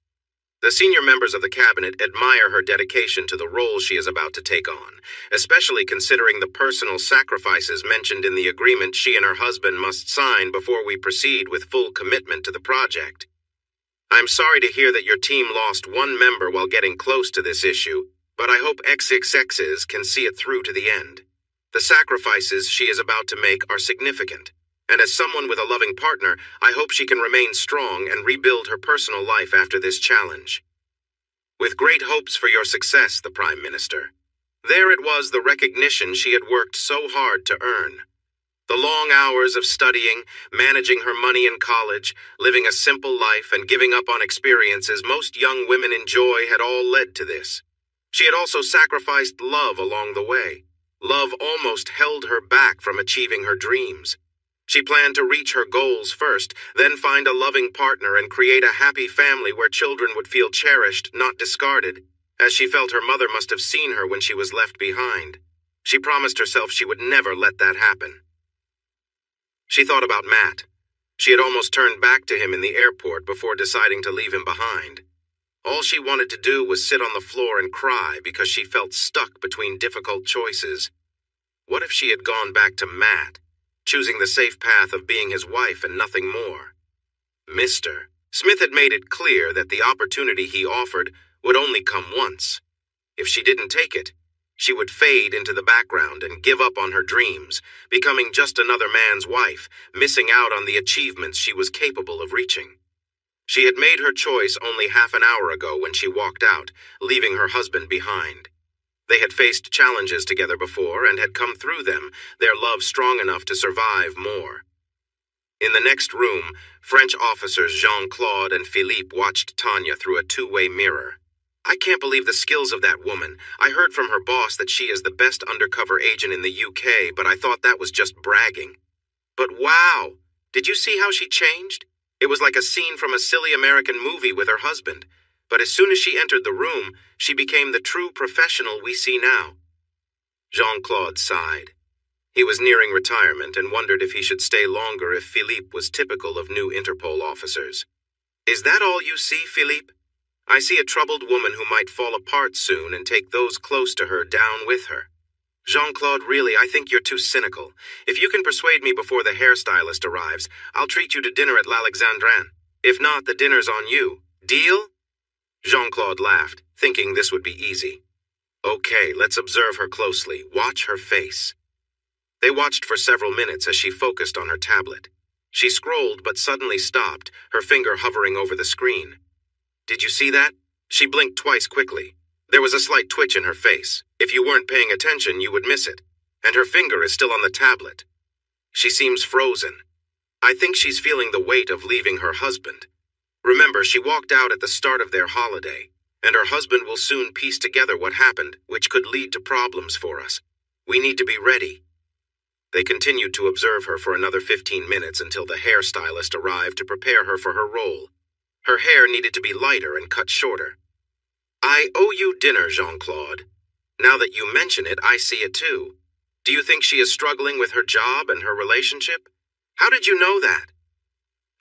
The senior members of the cabinet admire her dedication to the role she is about to take on, especially considering the personal sacrifices mentioned in the agreement she and her husband must sign before we proceed with full commitment to the project. I'm sorry to hear that your team lost one member while getting close to this issue, but I hope XXXs can see it through to the end. The sacrifices she is about to make are significant, and as someone with a loving partner, I hope she can remain strong and rebuild her personal life after this challenge. With great hopes for your success, the Prime Minister." There it was, the recognition she had worked so hard to earn. The long hours of studying, managing her money in college, living a simple life, and giving up on experiences most young women enjoy had all led to this. She had also sacrificed love along the way. Love almost held her back from achieving her dreams. She planned to reach her goals first, then find a loving partner and create a happy family where children would feel cherished, not discarded, as she felt her mother must have seen her when she was left behind. She promised herself she would never let that happen. She thought about Matt. She had almost turned back to him in the airport before deciding to leave him behind. All she wanted to do was sit on the floor and cry because she felt stuck between difficult choices. What if she had gone back to Matt, choosing the safe path of being his wife and nothing more? Mr. Smith had made it clear that the opportunity he offered would only come once. If she didn't take it, she would fade into the background and give up on her dreams, becoming just another man's wife, missing out on the achievements she was capable of reaching. She had made her choice only half an hour ago when she walked out, leaving her husband behind. They had faced challenges together before and had come through them, their love strong enough to survive more. In the next room, French officers Jean-Claude and Philippe watched Tanya through a two-way mirror. "I can't believe the skills of that woman. I heard from her boss that she is the best undercover agent in the UK, but I thought that was just bragging. But wow! Did you see how she changed? It was like a scene from a silly American movie with her husband. But as soon as she entered the room, she became the true professional we see now." Jean-Claude sighed. He was nearing retirement and wondered if he should stay longer if Philippe was typical of new Interpol officers. "Is that all you see, Philippe? I see a troubled woman who might fall apart soon and take those close to her down with her." Jean-Claude, really, I think you're too cynical. If you can persuade me before the hairstylist arrives, I'll treat you to dinner at l'Alexandrin. If not, the dinner's on you. Deal? Jean-Claude laughed, thinking this would be easy. Okay, let's observe her closely. Watch her face. They watched for several minutes as she focused on her tablet. She scrolled but suddenly stopped, her finger hovering over the screen. Did you see that? She blinked twice quickly. There was a slight twitch in her face. If you weren't paying attention, you would miss it. And her finger is still on the tablet. She seems frozen. I think she's feeling the weight of leaving her husband. Remember, she walked out at the start of their holiday, and her husband will soon piece together what happened, which could lead to problems for us. We need to be ready. They continued to observe her for another 15 minutes until the hairstylist arrived to prepare her for her role. Her hair needed to be lighter and cut shorter. I owe you dinner, Jean-Claude. Now that you mention it, I see it too. Do you think she is struggling with her job and her relationship? How did you know that?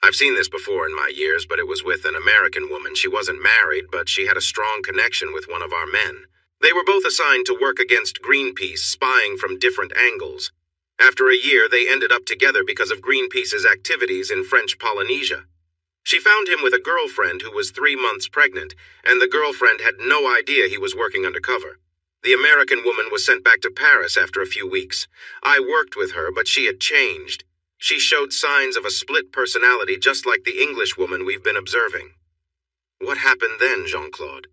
I've seen this before in my years, but it was with an American woman. She wasn't married, but she had a strong connection with one of our men. They were both assigned to work against Greenpeace, spying from different angles. After a year, they ended up together because of Greenpeace's activities in French Polynesia. She found him with a girlfriend who was 3 months pregnant, and the girlfriend had no idea he was working undercover. The American woman was sent back to Paris after a few weeks. I worked with her, but she had changed. She showed signs of a split personality just like the English woman we've been observing. What happened then, Jean-Claude?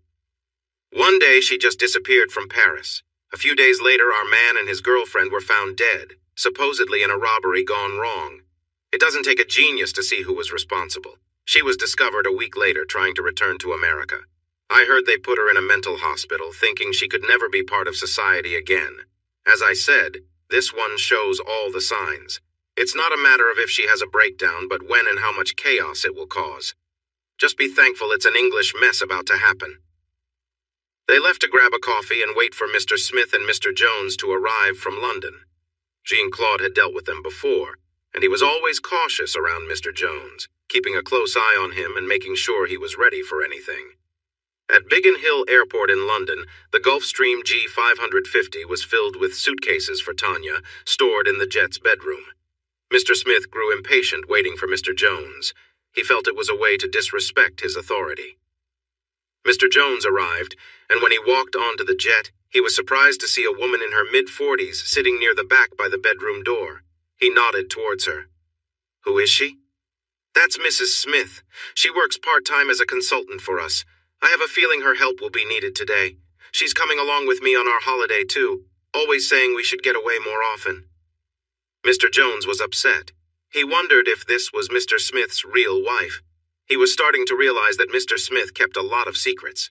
One day she just disappeared from Paris. A few days later, our man and his girlfriend were found dead, supposedly in a robbery gone wrong. It doesn't take a genius to see who was responsible. She was discovered a week later trying to return to America. I heard they put her in a mental hospital, thinking she could never be part of society again. As I said, this one shows all the signs. It's not a matter of if she has a breakdown, but when and how much chaos it will cause. Just be thankful it's an English mess about to happen. They left to grab a coffee and wait for Mr. Smith and Mr. Jones to arrive from London. Jean-Claude had dealt with them before, and he was always cautious around Mr. Jones, keeping a close eye on him and making sure he was ready for anything. At Biggin Hill Airport in London, the Gulfstream G550 was filled with suitcases for Tanya, stored in the jet's bedroom. Mr. Smith grew impatient waiting for Mr. Jones. He felt it was a way to disrespect his authority. Mr. Jones arrived, and when he walked onto the jet, he was surprised to see a woman in her mid-40s sitting near the back by the bedroom door. He nodded towards her. Who is she? That's Mrs. Smith. She works part-time as a consultant for us. I have a feeling her help will be needed today. She's coming along with me on our holiday, too, always saying we should get away more often. Mr. Jones was upset. He wondered if this was Mr. Smith's real wife. He was starting to realize that Mr. Smith kept a lot of secrets.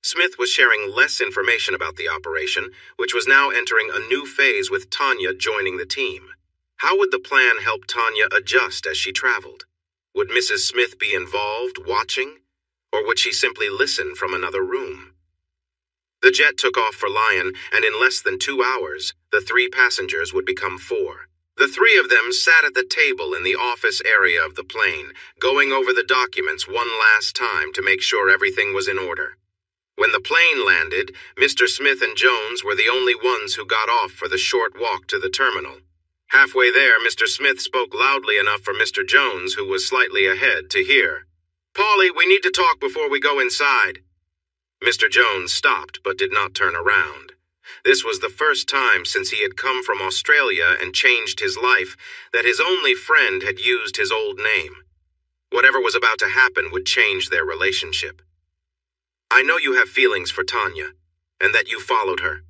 Smith was sharing less information about the operation, which was now entering a new phase with Tanya joining the team. How would the plan help Tanya adjust as she traveled? Would Mrs. Smith be involved, watching? Or would she simply listen from another room? The jet took off for Lyon, and in less than 2 hours, the 3 passengers would become 4. The 3 of them sat at the table in the office area of the plane, going over the documents one last time to make sure everything was in order. When the plane landed, Mr. Smith and Jones were the only ones who got off for the short walk to the terminal. Halfway there, Mr. Smith spoke loudly enough for Mr. Jones, who was slightly ahead, to hear. "Polly, we need to talk before we go inside." Mr. Jones stopped but did not turn around. This was the first time since he had come from Australia and changed his life that his only friend had used his old name. Whatever was about to happen would change their relationship. I know you have feelings for Tanya, and that you followed her.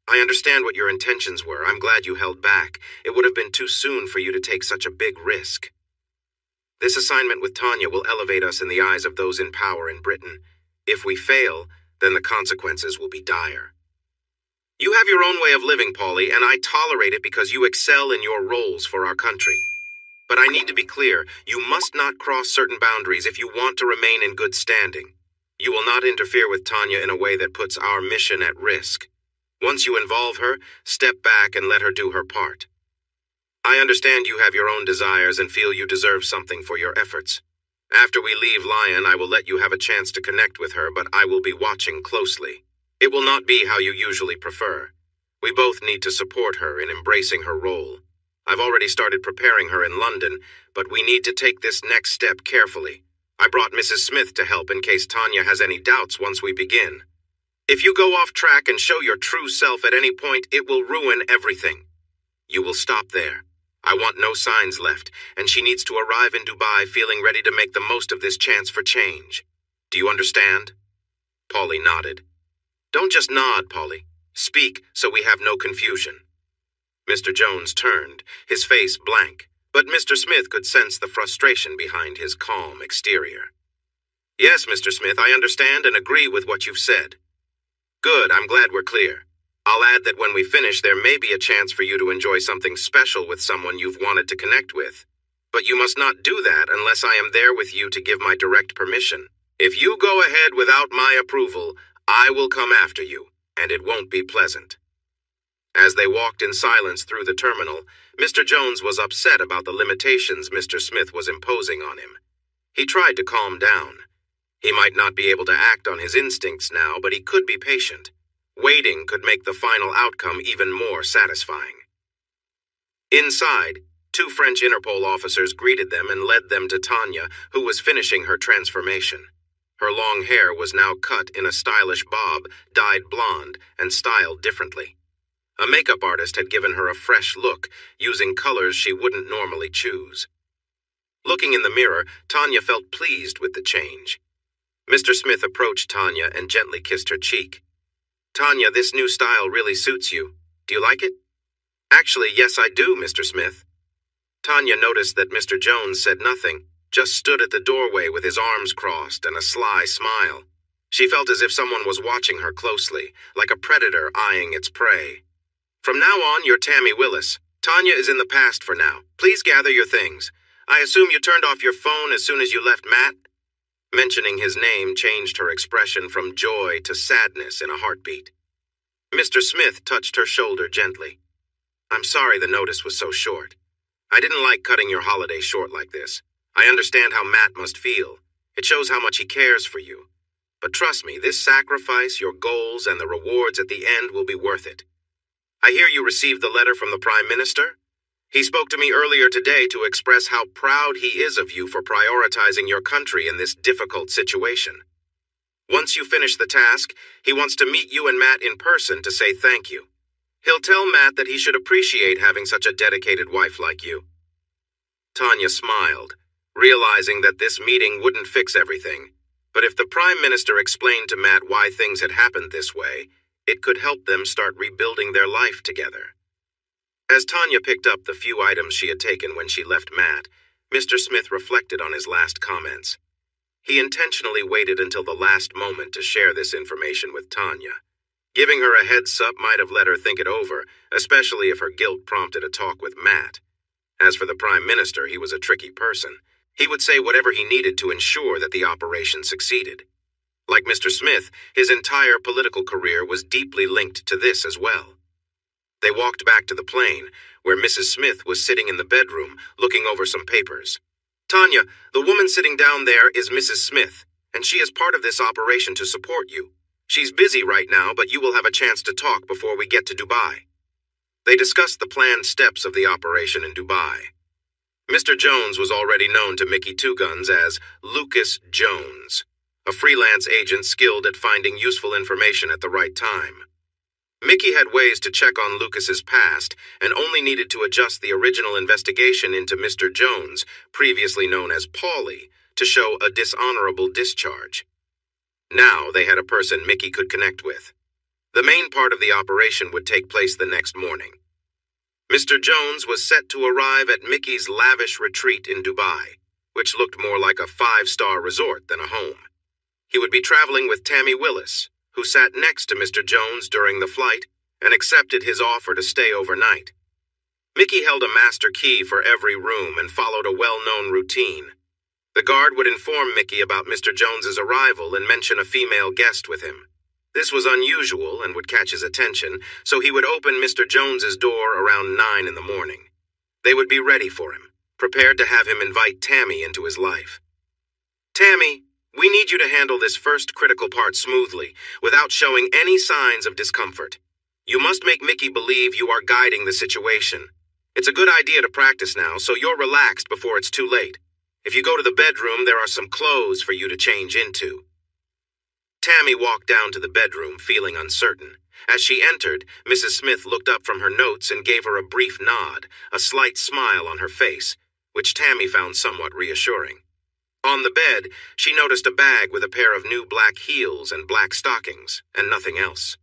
I understand what your intentions were. I'm glad you held back. It would have been too soon for you to take such a big risk. This assignment with Tanya will elevate us in the eyes of those in power in Britain. If we fail, then the consequences will be dire. You have your own way of living, Polly, and I tolerate it because you excel in your roles for our country. But I need to be clear, you must not cross certain boundaries if you want to remain in good standing. You will not interfere with Tanya in a way that puts our mission at risk. Once you involve her, step back and let her do her part. I understand you have your own desires and feel you deserve something for your efforts. After we leave Lyon, I will let you have a chance to connect with her, but I will be watching closely. It will not be how you usually prefer. We both need to support her in embracing her role. I've already started preparing her in London, but we need to take this next step carefully. I brought Mrs. Smith to help in case Tanya has any doubts once we begin. If you go off track and show your true self at any point, it will ruin everything. You will stop there. I want no signs left, and she needs to arrive in Dubai feeling ready to make the most of this chance for change. Do you understand? Polly nodded. Don't just nod, Polly. Speak so we have no confusion. Mr. Jones turned, his face blank, but Mr. Smith could sense the frustration behind his calm exterior. Yes, Mr. Smith, I understand and agree with what you've said. Good, I'm glad we're clear. I'll add that when we finish, there may be a chance for you to enjoy something special with someone you've wanted to connect with. But you must not do that unless I am there with you to give my direct permission. If you go ahead without my approval, I will come after you, and it won't be pleasant. As they walked in silence through the terminal, Mr. Jones was upset about the limitations Mr. Smith was imposing on him. He tried to calm down. He might not be able to act on his instincts now, but he could be patient. Waiting could make the final outcome even more satisfying. Inside, 2 French Interpol officers greeted them and led them to Tanya, who was finishing her transformation. Her long hair was now cut in a stylish bob, dyed blonde, and styled differently. A makeup artist had given her a fresh look, using colors she wouldn't normally choose. Looking in the mirror, Tanya felt pleased with the change. Mr. Smith approached Tanya and gently kissed her cheek. Tanya, this new style really suits you. Do you like it? Actually, yes, I do, Mr. Smith. Tanya noticed that Mr. Jones said nothing, just stood at the doorway with his arms crossed and a sly smile. She felt as if someone was watching her closely, like a predator eyeing its prey. From now on, you're Tammy Willis. Tanya is in the past for now. Please gather your things. I assume you turned off your phone as soon as you left Matt? Mentioning his name changed her expression from joy to sadness in a heartbeat. Mr. Smith touched her shoulder gently. I'm sorry the notice was so short. I didn't like cutting your holiday short like this. I understand how Matt must feel. It shows how much he cares for you. But trust me, this sacrifice, your goals, and the rewards at the end will be worth it. I hear you received the letter from the Prime Minister? He spoke to me earlier today to express how proud he is of you for prioritizing your country in this difficult situation. Once you finish the task, he wants to meet you and Matt in person to say thank you. He'll tell Matt that he should appreciate having such a dedicated wife like you. Tanya smiled, realizing that this meeting wouldn't fix everything, but if the Prime Minister explained to Matt why things had happened this way, it could help them start rebuilding their life together. As Tanya picked up the few items she had taken when she left Matt, Mr. Smith reflected on his last comments. He intentionally waited until the last moment to share this information with Tanya. Giving her a heads-up might have let her think it over, especially if her guilt prompted a talk with Matt. As for the Prime Minister, he was a tricky person. He would say whatever he needed to ensure that the operation succeeded. Like Mr. Smith, his entire political career was deeply linked to this as well. They walked back to the plane, where Mrs. Smith was sitting in the bedroom, looking over some papers. Tanya, the woman sitting down there is Mrs. Smith, and she is part of this operation to support you. She's busy right now, but you will have a chance to talk before we get to Dubai. They discussed the planned steps of the operation in Dubai. Mr. Jones was already known to Mickey Two Guns as Lucas Jones, a freelance agent skilled at finding useful information at the right time. Mickey had ways to check on Lucas's past and only needed to adjust the original investigation into Mr. Jones, previously known as Paulie, to show a dishonorable discharge. Now they had a person Mickey could connect with. The main part of the operation would take place the next morning. Mr. Jones was set to arrive at Mickey's lavish retreat in Dubai, which looked more like a 5-star resort than a home. He would be traveling with Tammy Willis, who sat next to Mr. Jones during the flight and accepted his offer to stay overnight. Mickey held a master key for every room and followed a well-known routine. The guard would inform Mickey about Mr. Jones's arrival and mention a female guest with him. This was unusual and would catch his attention, so he would open Mr. Jones's door around 9 in the morning. They would be ready for him, prepared to have him invite Tammy into his life. Tammy, we need you to handle this first critical part smoothly, without showing any signs of discomfort. You must make Mickey believe you are guiding the situation. It's a good idea to practice now, so you're relaxed before it's too late. If you go to the bedroom, there are some clothes for you to change into." Tammy walked down to the bedroom, feeling uncertain. As she entered, Mrs. Smith looked up from her notes and gave her a brief nod, a slight smile on her face, which Tammy found somewhat reassuring. On the bed, she noticed a bag with a pair of new black heels and black stockings, and nothing else.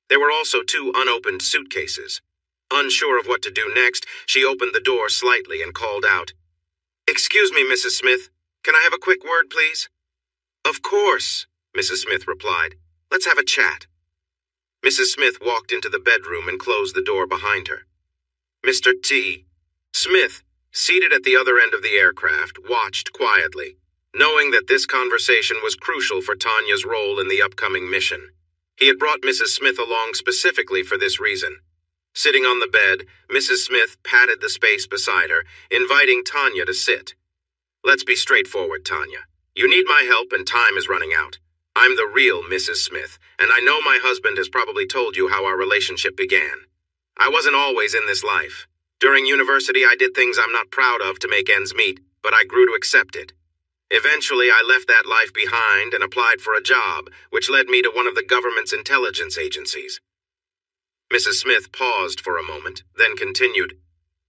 There were also 2 unopened suitcases. Unsure of what to do next, she opened the door slightly and called out, "Excuse me, Mrs. Smith. Can I have a quick word, please?" "Of course," Mrs. Smith replied. "Let's have a chat." Mrs. Smith walked into the bedroom and closed the door behind her. Mr. T. Smith, seated at the other end of the aircraft, watched quietly, knowing that this conversation was crucial for Tanya's role in the upcoming mission. He had brought Mrs. Smith along specifically for this reason. Sitting on the bed, Mrs. Smith patted the space beside her, inviting Tanya to sit. "Let's be straightforward, Tanya. You need my help and time is running out. I'm the real Mrs. Smith, and I know my husband has probably told you how our relationship began. I wasn't always in this life. During university, I did things I'm not proud of to make ends meet, but I grew to accept it. Eventually, I left that life behind and applied for a job, which led me to one of the government's intelligence agencies." Mrs. Smith paused for a moment, then continued.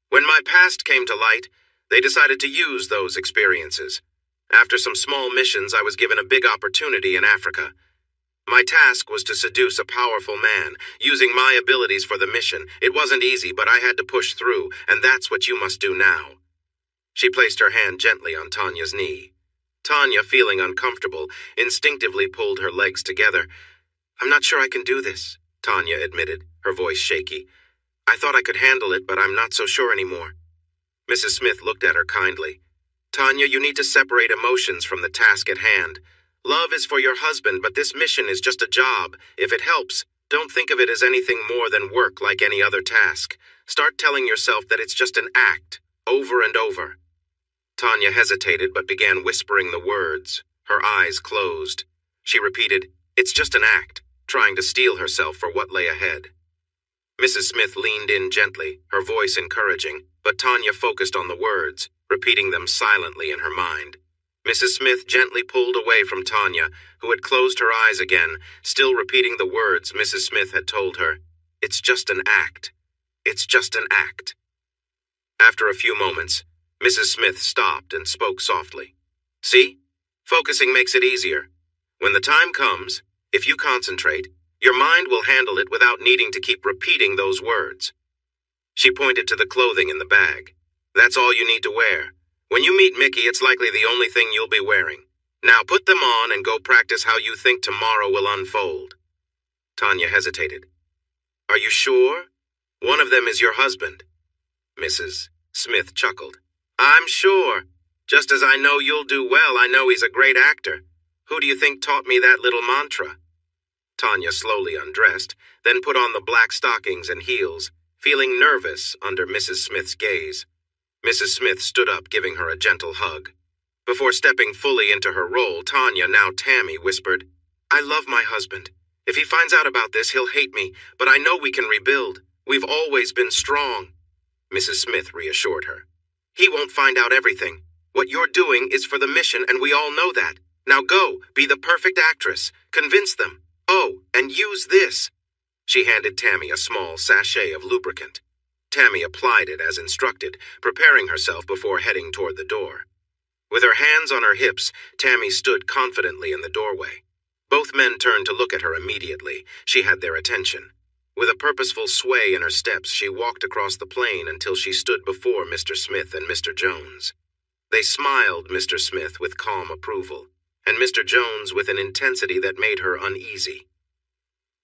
"When my past came to light, they decided to use those experiences. After some small missions, I was given a big opportunity in Africa. My task was to seduce a powerful man, using my abilities for the mission. It wasn't easy, but I had to push through, and that's what you must do now." She placed her hand gently on Tanya's knee. Tanya, feeling uncomfortable, instinctively pulled her legs together. "I'm not sure I can do this," Tanya admitted, her voice shaky. "I thought I could handle it, but I'm not so sure anymore." Mrs. Smith looked at her kindly. "Tanya, you need to separate emotions from the task at hand. Love is for your husband, but this mission is just a job. If it helps, don't think of it as anything more than work like any other task. Start telling yourself that it's just an act, over and over." Tanya hesitated but began whispering the words, her eyes closed. She repeated, "It's just an act," trying to steel herself for what lay ahead. Mrs. Smith leaned in gently, her voice encouraging, but Tanya focused on the words, repeating them silently in her mind. Mrs. Smith gently pulled away from Tanya, who had closed her eyes again, still repeating the words Mrs. Smith had told her. "It's just an act. It's just an act." After a few moments, Mrs. Smith stopped and spoke softly. "See? Focusing makes it easier. When the time comes, if you concentrate, your mind will handle it without needing to keep repeating those words." She pointed to the clothing in the bag. "That's all you need to wear. When you meet Mickey, it's likely the only thing you'll be wearing. Now put them on and go practice how you think tomorrow will unfold." Tanya hesitated. "Are you sure? One of them is your husband." Mrs. Smith chuckled. "I'm sure. Just as I know you'll do well, I know he's a great actor. Who do you think taught me that little mantra?" Tanya slowly undressed, then put on the black stockings and heels, feeling nervous under Mrs. Smith's gaze. Mrs. Smith stood up, giving her a gentle hug. Before stepping fully into her role, Tanya, now Tammy, whispered, "I love my husband. If he finds out about this, he'll hate me, but I know we can rebuild. We've always been strong." Mrs. Smith reassured her. "He won't find out everything. What you're doing is for the mission, and we all know that. Now go, be the perfect actress. Convince them. Oh, and use this." She handed Tammy a small sachet of lubricant. Tammy applied it as instructed, preparing herself before heading toward the door. With her hands on her hips, Tammy stood confidently in the doorway. Both men turned to look at her immediately. She had their attention. With a purposeful sway in her steps, she walked across the plain until she stood before Mr. Smith and Mr. Jones. They smiled, Mr. Smith with calm approval, and Mr. Jones with an intensity that made her uneasy.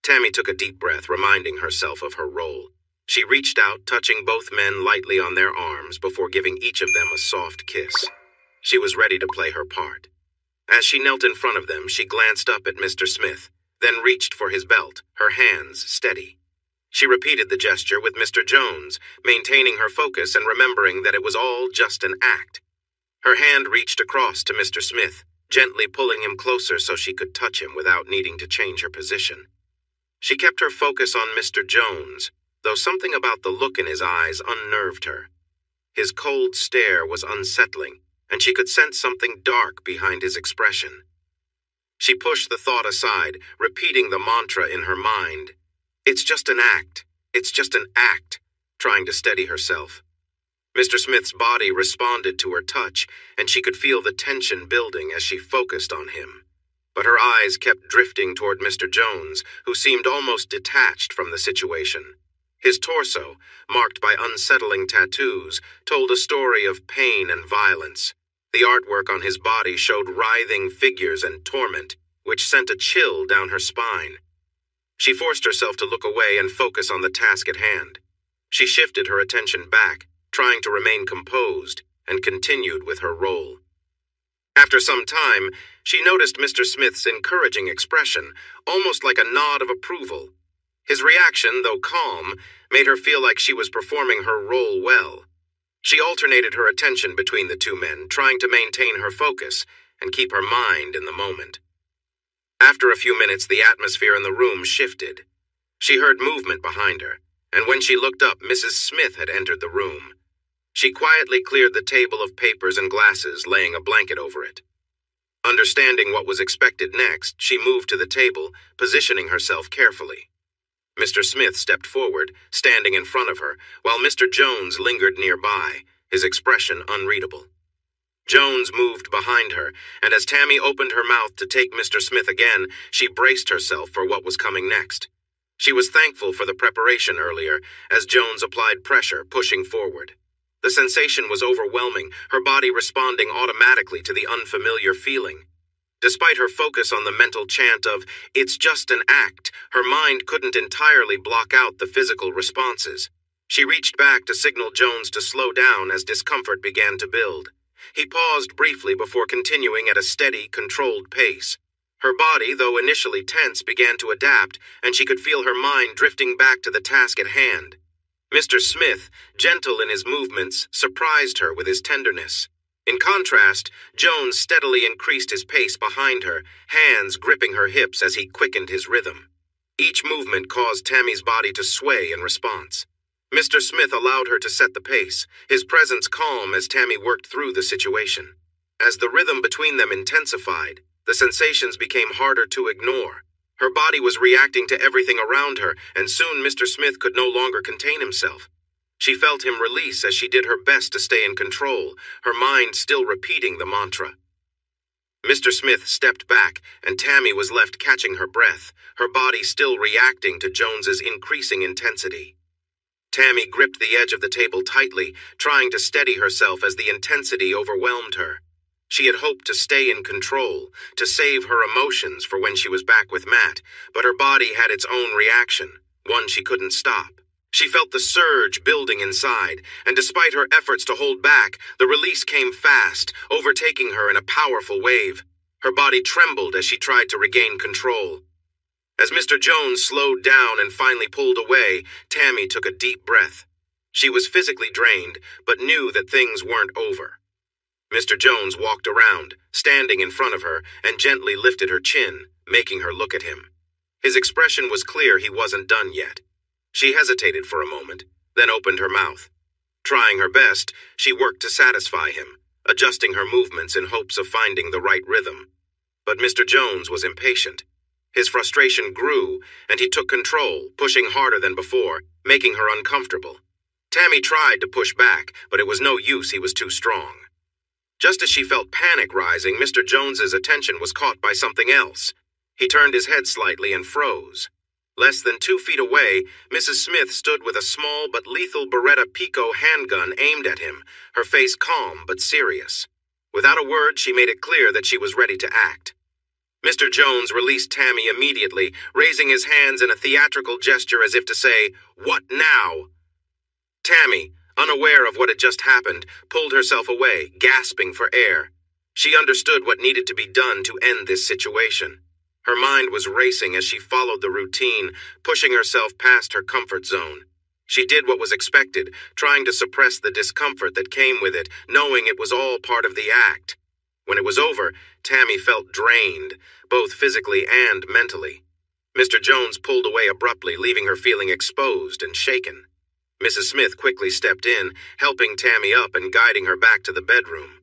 Tammy took a deep breath, reminding herself of her role. She reached out, touching both men lightly on their arms before giving each of them a soft kiss. She was ready to play her part. As she knelt in front of them, she glanced up at Mr. Smith, then reached for his belt, her hands steady. She repeated the gesture with Mr. Jones, maintaining her focus and remembering that it was all just an act. Her hand reached across to Mr. Smith, gently pulling him closer so she could touch him without needing to change her position. She kept her focus on Mr. Jones, though something about the look in his eyes unnerved her. His cold stare was unsettling, and she could sense something dark behind his expression. She pushed the thought aside, repeating the mantra in her mind. It's just an act. It's just an act, trying to steady herself. Mr. Smith's body responded to her touch, and she could feel the tension building as she focused on him. But her eyes kept drifting toward Mr. Jones, who seemed almost detached from the situation. His torso, marked by unsettling tattoos, told a story of pain and violence. The artwork on his body showed writhing figures and torment, which sent a chill down her spine. She forced herself to look away and focus on the task at hand. She shifted her attention back, trying to remain composed, and continued with her role. After some time, she noticed Mr. Smith's encouraging expression, almost like a nod of approval. His reaction, though calm, made her feel like she was performing her role well. She alternated her attention between the two men, trying to maintain her focus and keep her mind in the moment. After a few minutes, the atmosphere in the room shifted. She heard movement behind her, and when she looked up, Mrs. Smith had entered the room. She quietly cleared the table of papers and glasses, laying a blanket over it. Understanding what was expected next, she moved to the table, positioning herself carefully. Mr. Smith stepped forward, standing in front of her, while Mr. Jones lingered nearby, his expression unreadable. Jones moved behind her, and as Tammy opened her mouth to take Mr. Smith again, she braced herself for what was coming next. She was thankful for the preparation earlier, as Jones applied pressure, pushing forward. The sensation was overwhelming, her body responding automatically to the unfamiliar feeling. Despite her focus on the mental chant of, "It's just an act," her mind couldn't entirely block out the physical responses. She reached back to signal Jones to slow down as discomfort began to build. He paused briefly before continuing at a steady, controlled pace. Her body, though initially tense, began to adapt, and she could feel her mind drifting back to the task at hand. Mr. Smith, gentle in his movements, surprised her with his tenderness. In contrast, Jones steadily increased his pace behind her, hands gripping her hips as he quickened his rhythm. Each movement caused Tammy's body to sway in response. Mr. Smith allowed her to set the pace, his presence calm as Tammy worked through the situation. As the rhythm between them intensified, the sensations became harder to ignore. Her body was reacting to everything around her, and soon Mr. Smith could no longer contain himself. She felt him release as she did her best to stay in control, her mind still repeating the mantra. Mr. Smith stepped back, and Tammy was left catching her breath, her body still reacting to Jones's increasing intensity. Tammy gripped the edge of the table tightly, trying to steady herself as the intensity overwhelmed her. She had hoped to stay in control, to save her emotions for when she was back with Matt, but her body had its own reaction, one she couldn't stop. She felt the surge building inside, and despite her efforts to hold back, the release came fast, overtaking her in a powerful wave. Her body trembled as she tried to regain control. As Mr. Jones slowed down and finally pulled away, Tammy took a deep breath. She was physically drained, but knew that things weren't over. Mr. Jones walked around, standing in front of her, and gently lifted her chin, making her look at him. His expression was clear he wasn't done yet. She hesitated for a moment, then opened her mouth. Trying her best, she worked to satisfy him, adjusting her movements in hopes of finding the right rhythm. But Mr. Jones was impatient. His frustration grew, and he took control, pushing harder than before, making her uncomfortable. Tammy tried to push back, but it was no use, he was too strong. Just as she felt panic rising, Mr. Jones's attention was caught by something else. He turned his head slightly and froze. Less than 2 feet away, Mrs. Smith stood with a small but lethal Beretta Pico handgun aimed at him, her face calm but serious. Without a word, she made it clear that she was ready to act. Mr. Jones released Tammy immediately, raising his hands in a theatrical gesture as if to say, "What now?" Tammy, unaware of what had just happened, pulled herself away, gasping for air. She understood what needed to be done to end this situation. Her mind was racing as she followed the routine, pushing herself past her comfort zone. She did what was expected, trying to suppress the discomfort that came with it, knowing it was all part of the act. When it was over, Tammy felt drained, both physically and mentally. Mr. Jones pulled away abruptly, leaving her feeling exposed and shaken. Mrs. Smith quickly stepped in, helping Tammy up and guiding her back to the bedroom.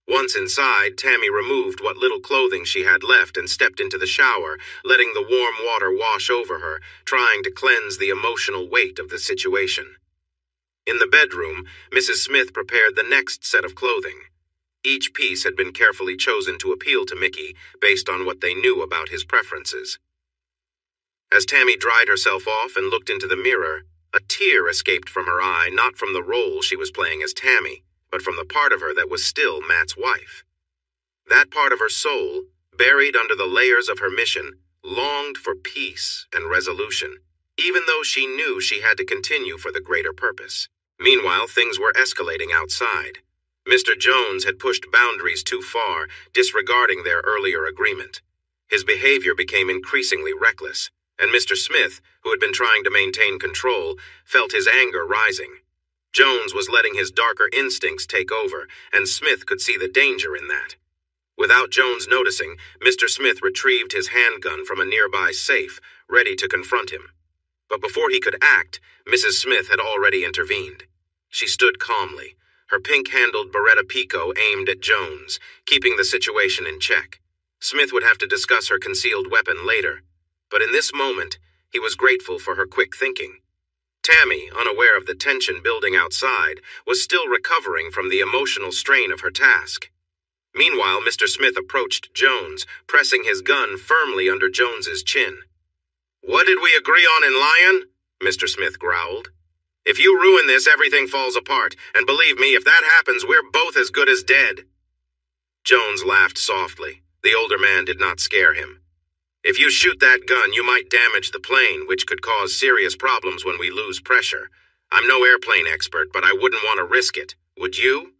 Once inside, Tammy removed what little clothing she had left and stepped into the shower, letting the warm water wash over her, trying to cleanse the emotional weight of the situation. In the bedroom, Mrs. Smith prepared the next set of clothing. Each piece had been carefully chosen to appeal to Mickey, based on what they knew about his preferences. As Tammy dried herself off and looked into the mirror, a tear escaped from her eye, not from the role she was playing as Tammy, but from the part of her that was still Matt's wife. That part of her soul, buried under the layers of her mission, longed for peace and resolution, even though she knew she had to continue for the greater purpose. Meanwhile, things were escalating outside. Mr. Jones had pushed boundaries too far, disregarding their earlier agreement. His behavior became increasingly reckless, and Mr. Smith, who had been trying to maintain control, felt his anger rising. Jones was letting his darker instincts take over, and Smith could see the danger in that. Without Jones noticing, Mr. Smith retrieved his handgun from a nearby safe, ready to confront him. But before he could act, Mrs. Smith had already intervened. She stood calmly, her pink-handled Beretta Pico aimed at Jones, keeping the situation in check. Smith would have to discuss her concealed weapon later, but in this moment, he was grateful for her quick thinking. Tammy, unaware of the tension building outside, was still recovering from the emotional strain of her task. Meanwhile, Mr. Smith approached Jones, pressing his gun firmly under Jones's chin. "What did we agree on in Lyon?" Mr. Smith growled. "If you ruin this, everything falls apart, and believe me, if that happens, we're both as good as dead." Jones laughed softly. The older man did not scare him. "If you shoot that gun, you might damage the plane, which could cause serious problems when we lose pressure. I'm no airplane expert, but I wouldn't want to risk it. Would you?"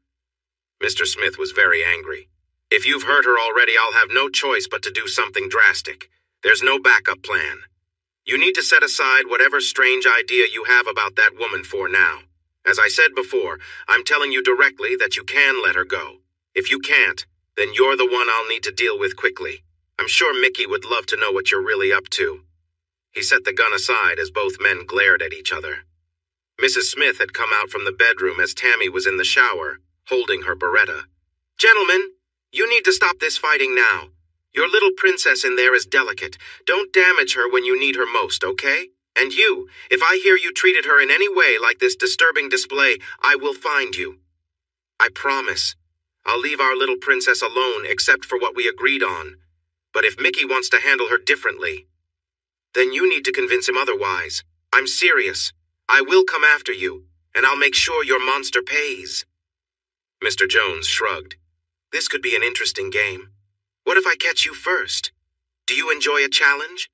Mr. Smith was very angry. "If you've hurt her already, I'll have no choice but to do something drastic. There's no backup plan. You need to set aside whatever strange idea you have about that woman for now. As I said before, I'm telling you directly that you can let her go. If you can't, then you're the one I'll need to deal with quickly. I'm sure Mickey would love to know what you're really up to." He set the gun aside as both men glared at each other. Mrs. Smith had come out from the bedroom as Tammy was in the shower, holding her Beretta. "Gentlemen, you need to stop this fighting now. Your little princess in there is delicate. Don't damage her when you need her most, okay? And you, if I hear you treated her in any way like this disturbing display, I will find you. I promise. I'll leave our little princess alone except for what we agreed on. But if Mickey wants to handle her differently, then you need to convince him otherwise. I'm serious. I will come after you, and I'll make sure your monster pays." Mr. Jones shrugged. "This could be an interesting game. What if I catch you first? Do you enjoy a challenge?"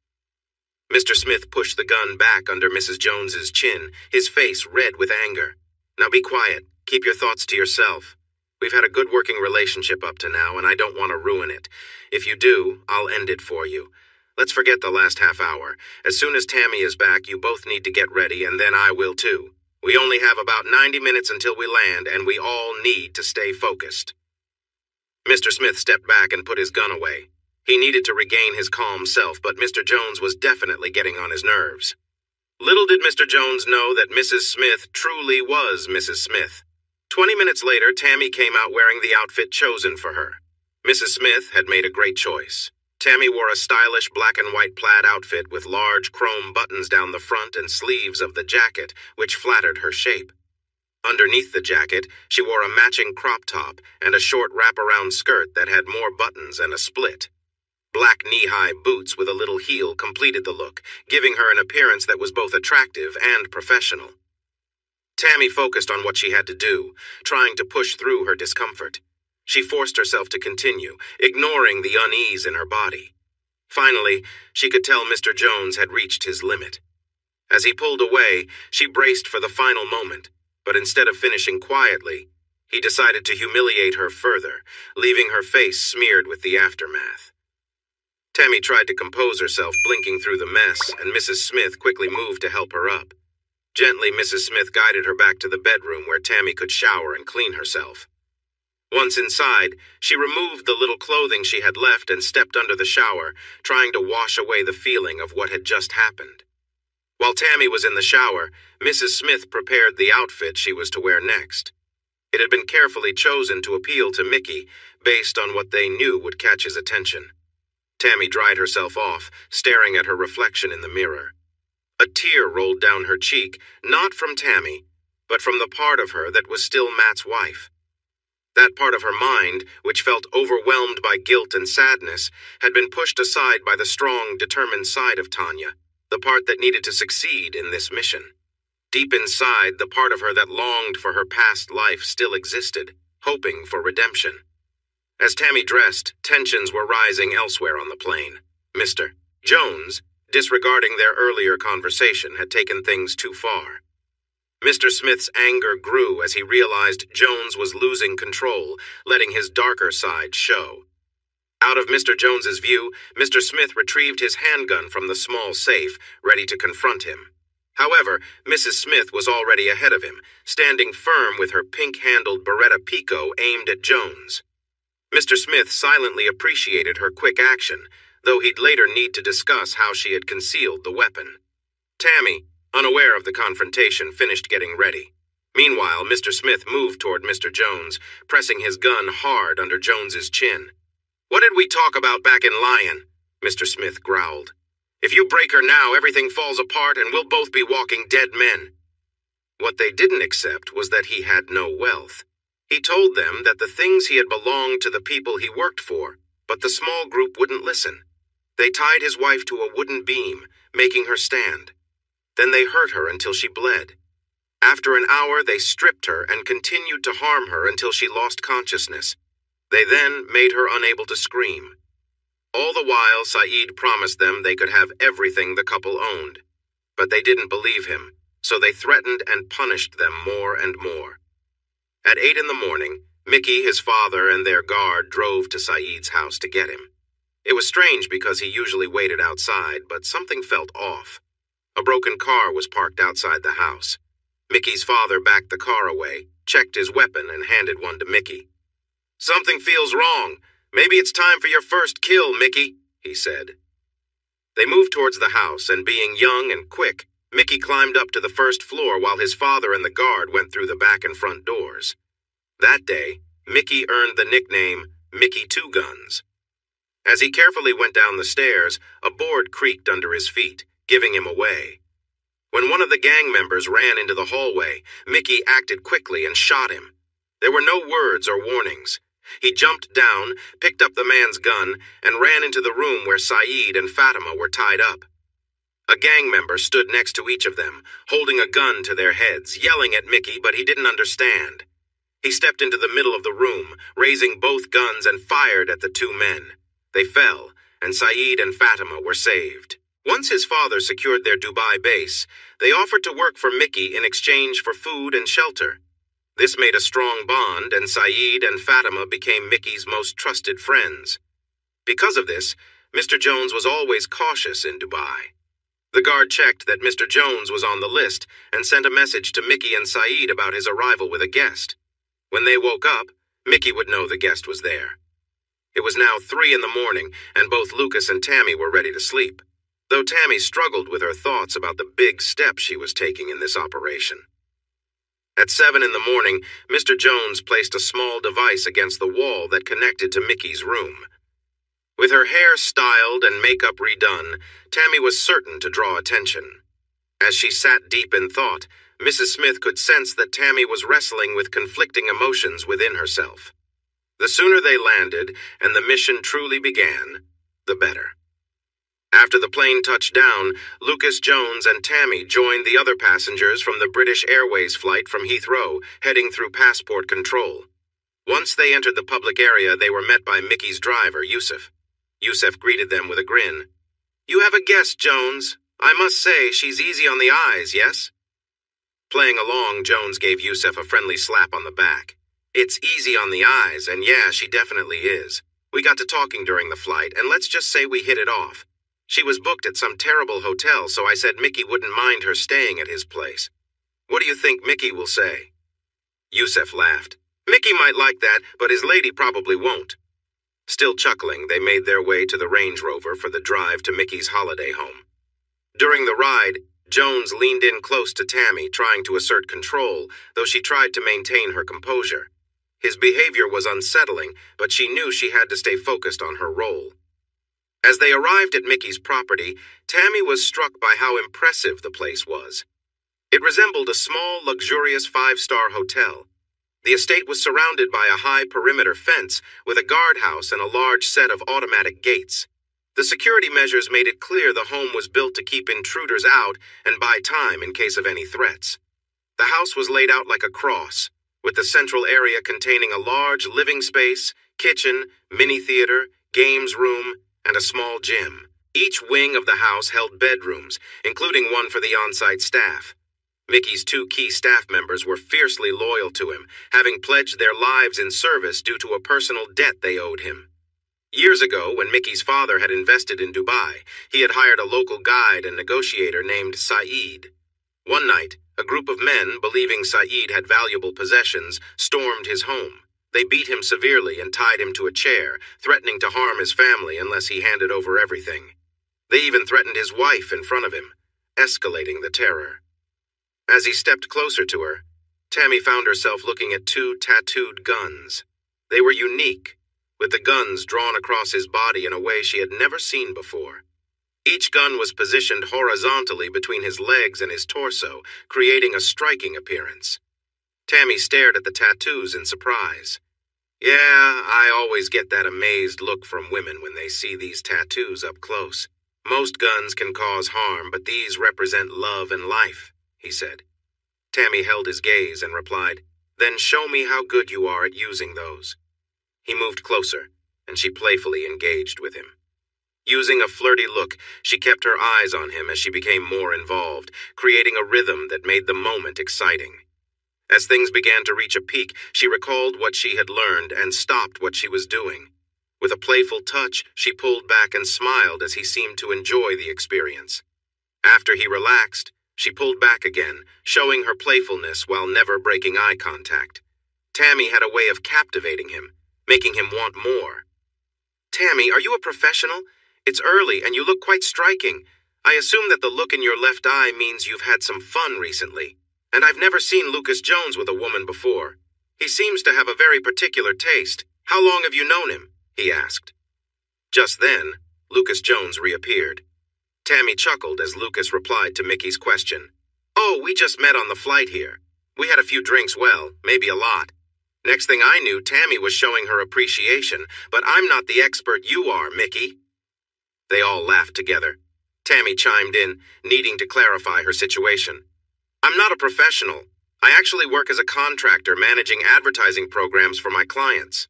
Mr. Smith pushed the gun back under Mrs. Jones's chin, his face red with anger. "Now be quiet. Keep your thoughts to yourself. We've had a good working relationship up to now, and I don't want to ruin it. If you do, I'll end it for you. Let's forget the last half hour. As soon as Tammy is back, you both need to get ready, and then I will too. We only have about 90 minutes until we land, and we all need to stay focused." Mr. Smith stepped back and put his gun away. He needed to regain his calm self, but Mr. Jones was definitely getting on his nerves. Little did Mr. Jones know that Mrs. Smith truly was Mrs. Smith. 20 minutes later, Tammy came out wearing the outfit chosen for her. Mrs. Smith had made a great choice. Tammy wore a stylish black and white plaid outfit with large chrome buttons down the front and sleeves of the jacket, which flattered her shape. Underneath the jacket, she wore a matching crop top and a short wraparound skirt that had more buttons and a split. Black knee-high boots with a little heel completed the look, giving her an appearance that was both attractive and professional. Tammy focused on what she had to do, trying to push through her discomfort. She forced herself to continue, ignoring the unease in her body. Finally, she could tell Mr. Jones had reached his limit. As he pulled away, she braced for the final moment, but instead of finishing quietly, he decided to humiliate her further, leaving her face smeared with the aftermath. Tammy tried to compose herself, blinking through the mess, and Mrs. Smith quickly moved to help her up. Gently, Mrs. Smith guided her back to the bedroom where Tammy could shower and clean herself. Once inside, she removed the little clothing she had left and stepped under the shower, trying to wash away the feeling of what had just happened. While Tammy was in the shower, Mrs. Smith prepared the outfit she was to wear next. It had been carefully chosen to appeal to Mickey, based on what they knew would catch his attention. Tammy dried herself off, staring at her reflection in the mirror. A tear rolled down her cheek, not from Tammy, but from the part of her that was still Matt's wife. That part of her mind, which felt overwhelmed by guilt and sadness, had been pushed aside by the strong, determined side of Tanya, the part that needed to succeed in this mission. Deep inside, the part of her that longed for her past life still existed, hoping for redemption. As Tammy dressed, tensions were rising elsewhere on the plane. Mr. Jones, disregarding their earlier conversation, had taken things too far. Mr. Smith's anger grew as he realized Jones was losing control, letting his darker side show. Out of Mr. Jones's view, Mr. Smith retrieved his handgun from the small safe, ready to confront him. However, Mrs. Smith was already ahead of him, standing firm with her pink-handled Beretta Pico aimed at Jones. Mr. Smith silently appreciated her quick action, though he'd later need to discuss how she had concealed the weapon. Tammy, unaware of the confrontation, finished getting ready. Meanwhile, Mr. Smith moved toward Mr. Jones, pressing his gun hard under Jones's chin. "What did we talk about back in Lyon?" Mr. Smith growled. "If you break her now, everything falls apart and we'll both be walking dead men." What they didn't accept was that he had no wealth. He told them that the things he had belonged to the people he worked for, but the small group wouldn't listen. They tied his wife to a wooden beam, making her stand. Then they hurt her until she bled. After an hour, they stripped her and continued to harm her until she lost consciousness. They then made her unable to scream. All the while, Saeed promised them they could have everything the couple owned. But they didn't believe him, so they threatened and punished them more and more. At 8 in the morning, Mickey, his father, and their guard drove to Saeed's house to get him. It was strange because he usually waited outside, but something felt off. A broken car was parked outside the house. Mickey's father backed the car away, checked his weapon, and handed one to Mickey. "Something feels wrong. Maybe it's time for your first kill, Mickey," he said. They moved towards the house, and being young and quick, Mickey climbed up to the first floor while his father and the guard went through the back and front doors. That day, Mickey earned the nickname Mickey Two Guns. As he carefully went down the stairs, a board creaked under his feet, giving him away. When one of the gang members ran into the hallway, Mickey acted quickly and shot him. There were no words or warnings. He jumped down, picked up the man's gun, and ran into the room where Saeed and Fatima were tied up. A gang member stood next to each of them, holding a gun to their heads, yelling at Mickey, but he didn't understand. He stepped into the middle of the room, raising both guns, and fired at the two men. They fell, and Saeed and Fatima were saved. Once his father secured their Dubai base, they offered to work for Mickey in exchange for food and shelter. This made a strong bond, and Saeed and Fatima became Mickey's most trusted friends. Because of this, Mr. Jones was always cautious in Dubai. The guard checked that Mr. Jones was on the list and sent a message to Mickey and Saeed about his arrival with a guest. When they woke up, Mickey would know the guest was there. It was now 3 in the morning, and both Lucas and Tammy were ready to sleep, though Tammy struggled with her thoughts about the big step she was taking in this operation. At 7 in the morning, Mr. Jones placed a small device against the wall that connected to Mickey's room. With her hair styled and makeup redone, Tammy was certain to draw attention. As she sat deep in thought, Mrs. Smith could sense that Tammy was wrestling with conflicting emotions within herself. The sooner they landed and the mission truly began, the better. After the plane touched down, Lucas Jones and Tammy joined the other passengers from the British Airways flight from Heathrow, heading through passport control. Once they entered the public area, they were met by Mickey's driver, Yusuf. Yusuf greeted them with a grin. "You have a guest, Jones. I must say, she's easy on the eyes, yes?" Playing along, Jones gave Yusuf a friendly slap on the back. "It's easy on the eyes, and yeah, she definitely is. We got to talking during the flight, and let's just say we hit it off. She was booked at some terrible hotel, so I said Mickey wouldn't mind her staying at his place. What do you think Mickey will say?" Yusuf laughed. Mickey might like that, but his lady probably won't. Still chuckling, they made their way to the Range Rover for the drive to Mickey's holiday home. During the ride, Jones leaned in close to Tammy, trying to assert control, though she tried to maintain her composure. His behavior was unsettling, but she knew she had to stay focused on her role. As they arrived at Mickey's property, Tammy was struck by how impressive the place was. It resembled a small, luxurious five-star hotel. The estate was surrounded by a high perimeter fence with a guardhouse and a large set of automatic gates. The security measures made it clear the home was built to keep intruders out and buy time in case of any threats. The house was laid out like a cross, with the central area containing a large living space, kitchen, mini theater, games room, and a small gym. Each wing of the house held bedrooms, including one for the on-site staff. Mickey's two key staff members were fiercely loyal to him, having pledged their lives in service due to a personal debt they owed him. Years ago, when Mickey's father had invested in Dubai, he had hired a local guide and negotiator named Saeed. One night, a group of men, believing Saeed had valuable possessions, stormed his home. They beat him severely and tied him to a chair, threatening to harm his family unless he handed over everything. They even threatened his wife in front of him, escalating the terror. As he stepped closer to her, Tammy found herself looking at two tattooed guns. They were unique, with the guns drawn across his body in a way she had never seen before. Each gun was positioned horizontally between his legs and his torso, creating a striking appearance. Tammy stared at the tattoos in surprise. Yeah, I always get that amazed look from women when they see these tattoos up close. Most guns can cause harm, but these represent love and life, he said. Tammy held his gaze and replied, "Then show me how good you are at using those." He moved closer, and she playfully engaged with him. Using a flirty look, she kept her eyes on him as she became more involved, creating a rhythm that made the moment exciting. As things began to reach a peak, she recalled what she had learned and stopped what she was doing. With a playful touch, she pulled back and smiled as he seemed to enjoy the experience. After he relaxed, she pulled back again, showing her playfulness while never breaking eye contact. Tammy had a way of captivating him, making him want more. "Tammy, are you a professional? It's early and you look quite striking. I assume that the look in your left eye means you've had some fun recently. And I've never seen Lucas Jones with a woman before. He seems to have a very particular taste. How long have you known him?" he asked. Just then, Lucas Jones reappeared. Tammy chuckled as Lucas replied to Mickey's question. "Oh, we just met on the flight here. We had a few drinks, well, maybe a lot. Next thing I knew, Tammy was showing her appreciation, but I'm not the expert you are, Mickey." They all laughed together. Tammy chimed in, needing to clarify her situation. "I'm not a professional. I actually work as a contractor managing advertising programs for my clients.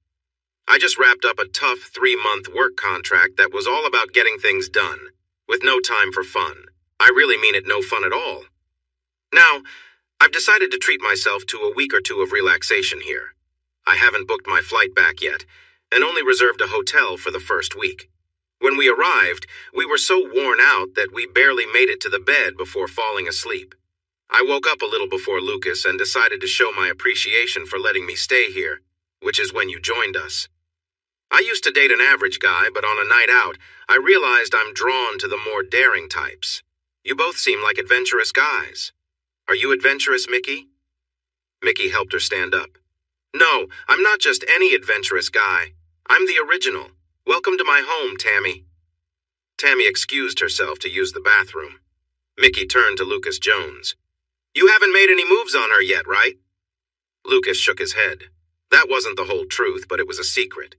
I just wrapped up a tough 3-month work contract that was all about getting things done, with no time for fun. I really mean it, no fun at all. Now, I've decided to treat myself to a week or two of relaxation here. I haven't booked my flight back yet, and only reserved a hotel for the first week. When we arrived, we were so worn out that we barely made it to the bed before falling asleep. I woke up a little before Lucas and decided to show my appreciation for letting me stay here, which is when you joined us. I used to date an average guy, but on a night out, I realized I'm drawn to the more daring types. You both seem like adventurous guys. Are you adventurous, Mickey?" Mickey helped her stand up. "No, I'm not just any adventurous guy. I'm the original. Welcome to my home, Tammy." Tammy excused herself to use the bathroom. Mickey turned to Lucas Jones. "You haven't made any moves on her yet, right?" Lucas shook his head. That wasn't the whole truth, but it was a secret.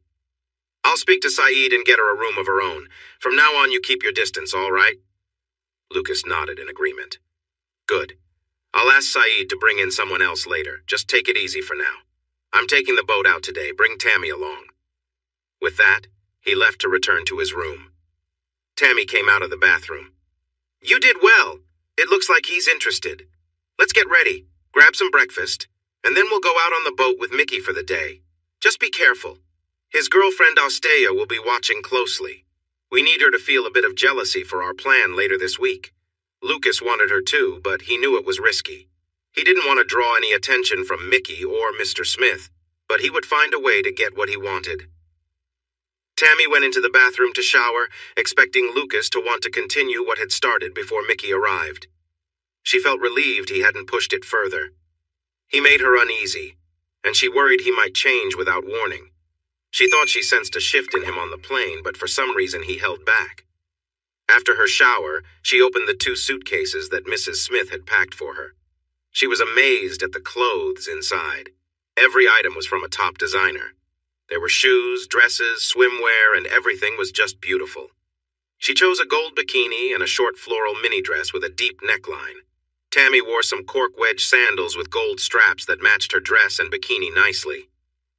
"I'll speak to Saeed and get her a room of her own. From now on, you keep your distance, all right?" Lucas nodded in agreement. "Good. I'll ask Saeed to bring in someone else later. Just take it easy for now. I'm taking the boat out today. Bring Tammy along." With that, he left to return to his room. Tammy came out of the bathroom. "You did well. It looks like he's interested. Let's get ready, grab some breakfast, and then we'll go out on the boat with Mickey for the day. Just be careful. His girlfriend Ostea will be watching closely. We need her to feel a bit of jealousy for our plan later this week. Lucas wanted her too, but he knew it was risky. He didn't want to draw any attention from Mickey or Mr. Smith. but he would find a way to get what he wanted. Tammy went into the bathroom to shower, expecting Lucas to want to continue what had started before Mickey arrived. She felt relieved he hadn't pushed it further. He made her uneasy, and she worried he might change without warning. She thought she sensed a shift in him on the plane, but for some reason he held back. After her shower, she opened the 2 suitcases that Mrs. Smith had packed for her. She was amazed at the clothes inside. Every item was from a top designer. There were shoes, dresses, swimwear, and everything was just beautiful. She chose a gold bikini and a short floral mini dress with a deep neckline. Tammy wore some cork wedge sandals with gold straps that matched her dress and bikini nicely.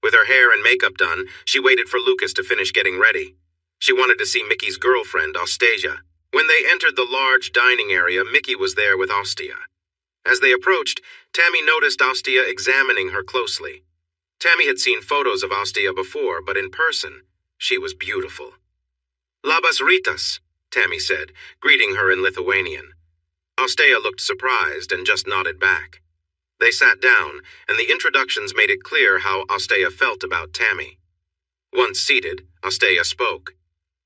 With her hair and makeup done, she waited for Lucas to finish getting ready. She wanted to see Mickey's girlfriend, Ostasia. When they entered the large dining area, Mickey was there with Ostia. As they approached, Tammy noticed Ostia examining her closely. Tammy had seen photos of Ostia before, but in person, she was beautiful. "Labas rytas," Tammy said, greeting her in Lithuanian. Ostia looked surprised and just nodded back. They sat down, and the introductions made it clear how Ostia felt about Tammy. Once seated, Ostia spoke.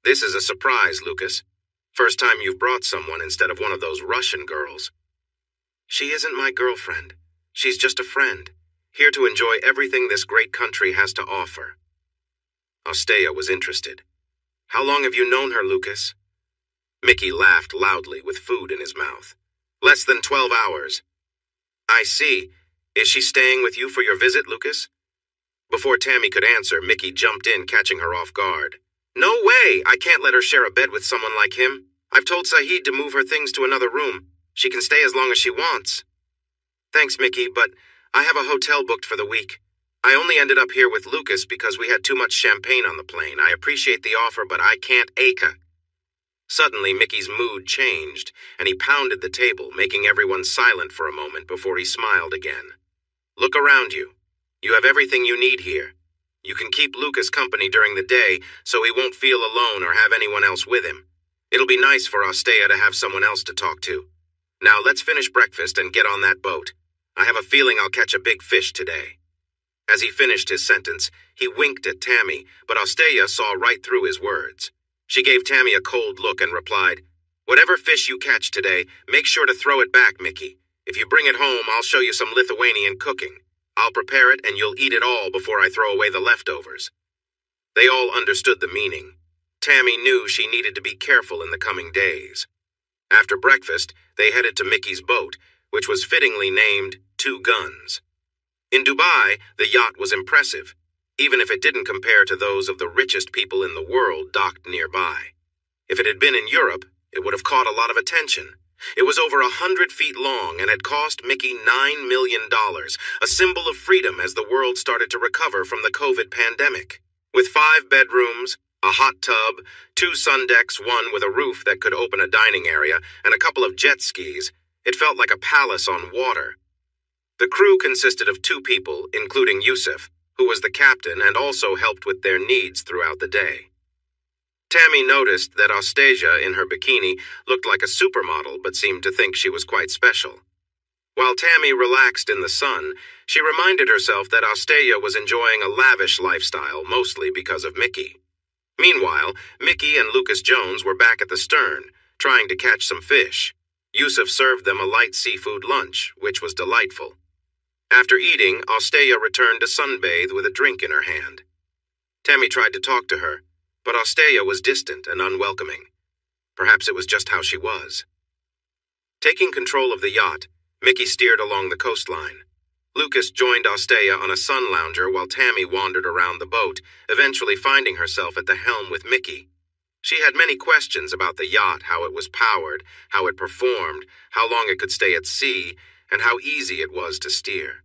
"This is a surprise, Lucas. First time you've brought someone instead of one of those Russian girls." "She isn't my girlfriend. She's just a friend, here to enjoy everything this great country has to offer." Ostia was interested. "How long have you known her, Lucas?" Mickey laughed loudly with food in his mouth. "Less than 12 hours. "I see. Is she staying with you for your visit, Lucas?" Before Tammy could answer, Mickey jumped in, catching her off guard. "No way! I can't let her share a bed with someone like him. I've told Saeed to move her things to another room. She can stay as long as she wants." "Thanks, Mickey, but I have a hotel booked for the week. I only ended up here with Lucas because we had too much champagne on the plane. I appreciate the offer, but I can't acre." Suddenly, Mickey's mood changed, and he pounded the table, making everyone silent for a moment before he smiled again. "Look around you. You have everything you need here. You can keep Lucas company during the day, so he won't feel alone or have anyone else with him. It'll be nice for Ostea to have someone else to talk to. Now let's finish breakfast and get on that boat. I have a feeling I'll catch a big fish today." As he finished his sentence, he winked at Tammy, but Ostea saw right through his words. She gave Tammy a cold look and replied, "Whatever fish you catch today, make sure to throw it back, Mickey. If you bring it home, I'll show you some Lithuanian cooking. I'll prepare it and you'll eat it all before I throw away the leftovers." They all understood the meaning. Tammy knew she needed to be careful in the coming days. After breakfast, they headed to Mickey's boat, which was fittingly named 2 Guns. In Dubai, the yacht was impressive, even if it didn't compare to those of the richest people in the world docked nearby. If it had been in Europe, it would have caught a lot of attention. It was over 100 feet long and had cost Mickey $9 million, a symbol of freedom as the world started to recover from the COVID pandemic. With 5 bedrooms, a hot tub, 2 sun decks, one with a roof that could open a dining area, and a couple of jet skis, it felt like a palace on water. The crew consisted of 2 people, including Yusuf, who was the captain and also helped with their needs throughout the day. Tammy noticed that Ostasia, in her bikini, looked like a supermodel but seemed to think she was quite special. While Tammy relaxed in the sun, she reminded herself that Ostasia was enjoying a lavish lifestyle, mostly because of Mickey. Meanwhile, Mickey and Lucas Jones were back at the stern, trying to catch some fish. Yusuf served them a light seafood lunch, which was delightful. After eating, Ostasia returned to sunbathe with a drink in her hand. Tammy tried to talk to her, but Ostasia was distant and unwelcoming. Perhaps it was just how she was. Taking control of the yacht, Mickey steered along the coastline. Lucas joined Ostasia on a sun lounger while Tammy wandered around the boat, eventually finding herself at the helm with Mickey. She had many questions about the yacht, how it was powered, how it performed, how long it could stay at sea, and how easy it was to steer.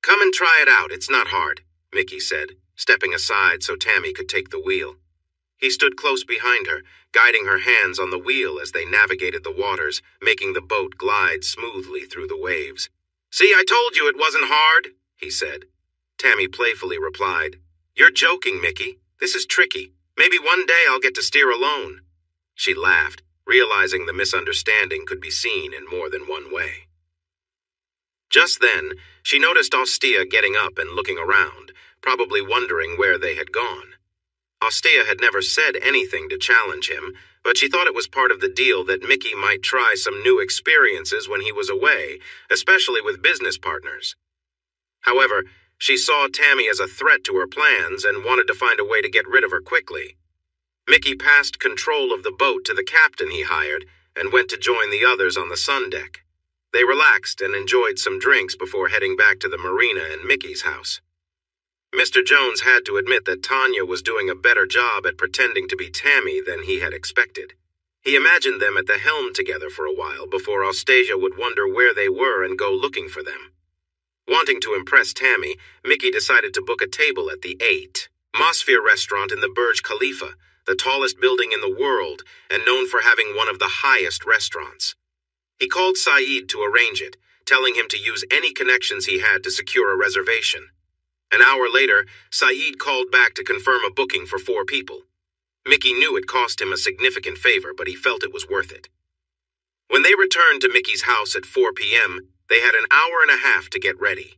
"Come and try it out, it's not hard," Mickey said, stepping aside so Tammy could take the wheel. He stood close behind her, guiding her hands on the wheel as they navigated the waters, making the boat glide smoothly through the waves. "See, I told you it wasn't hard," he said. Tammy playfully replied, "You're joking, Mickey. This is tricky. Maybe one day I'll get to steer alone." She laughed, realizing the misunderstanding could be seen in more than one way. Just then, she noticed Ostia getting up and looking around, probably wondering where they had gone. Ostea had never said anything to challenge him, but she thought it was part of the deal that Mickey might try some new experiences when he was away, especially with business partners. However, she saw Tammy as a threat to her plans and wanted to find a way to get rid of her quickly. Mickey passed control of the boat to the captain he hired and went to join the others on the sun deck. They relaxed and enjoyed some drinks before heading back to the marina and Mickey's house. Mr. Jones had to admit that Tanya was doing a better job at pretending to be Tammy than he had expected. He imagined them at the helm together for a while before Ostasia would wonder where they were and go looking for them. Wanting to impress Tammy, Mickey decided to book a table at the 8 Mosphere restaurant in the Burj Khalifa, the tallest building in the world and known for having one of the highest restaurants. He called Saeed to arrange it, telling him to use any connections he had to secure a reservation. An hour later, Saeed called back to confirm a booking for 4 people. Mickey knew it cost him a significant favor, but he felt it was worth it. When they returned to Mickey's house at 4 p.m., they had an hour and a half to get ready.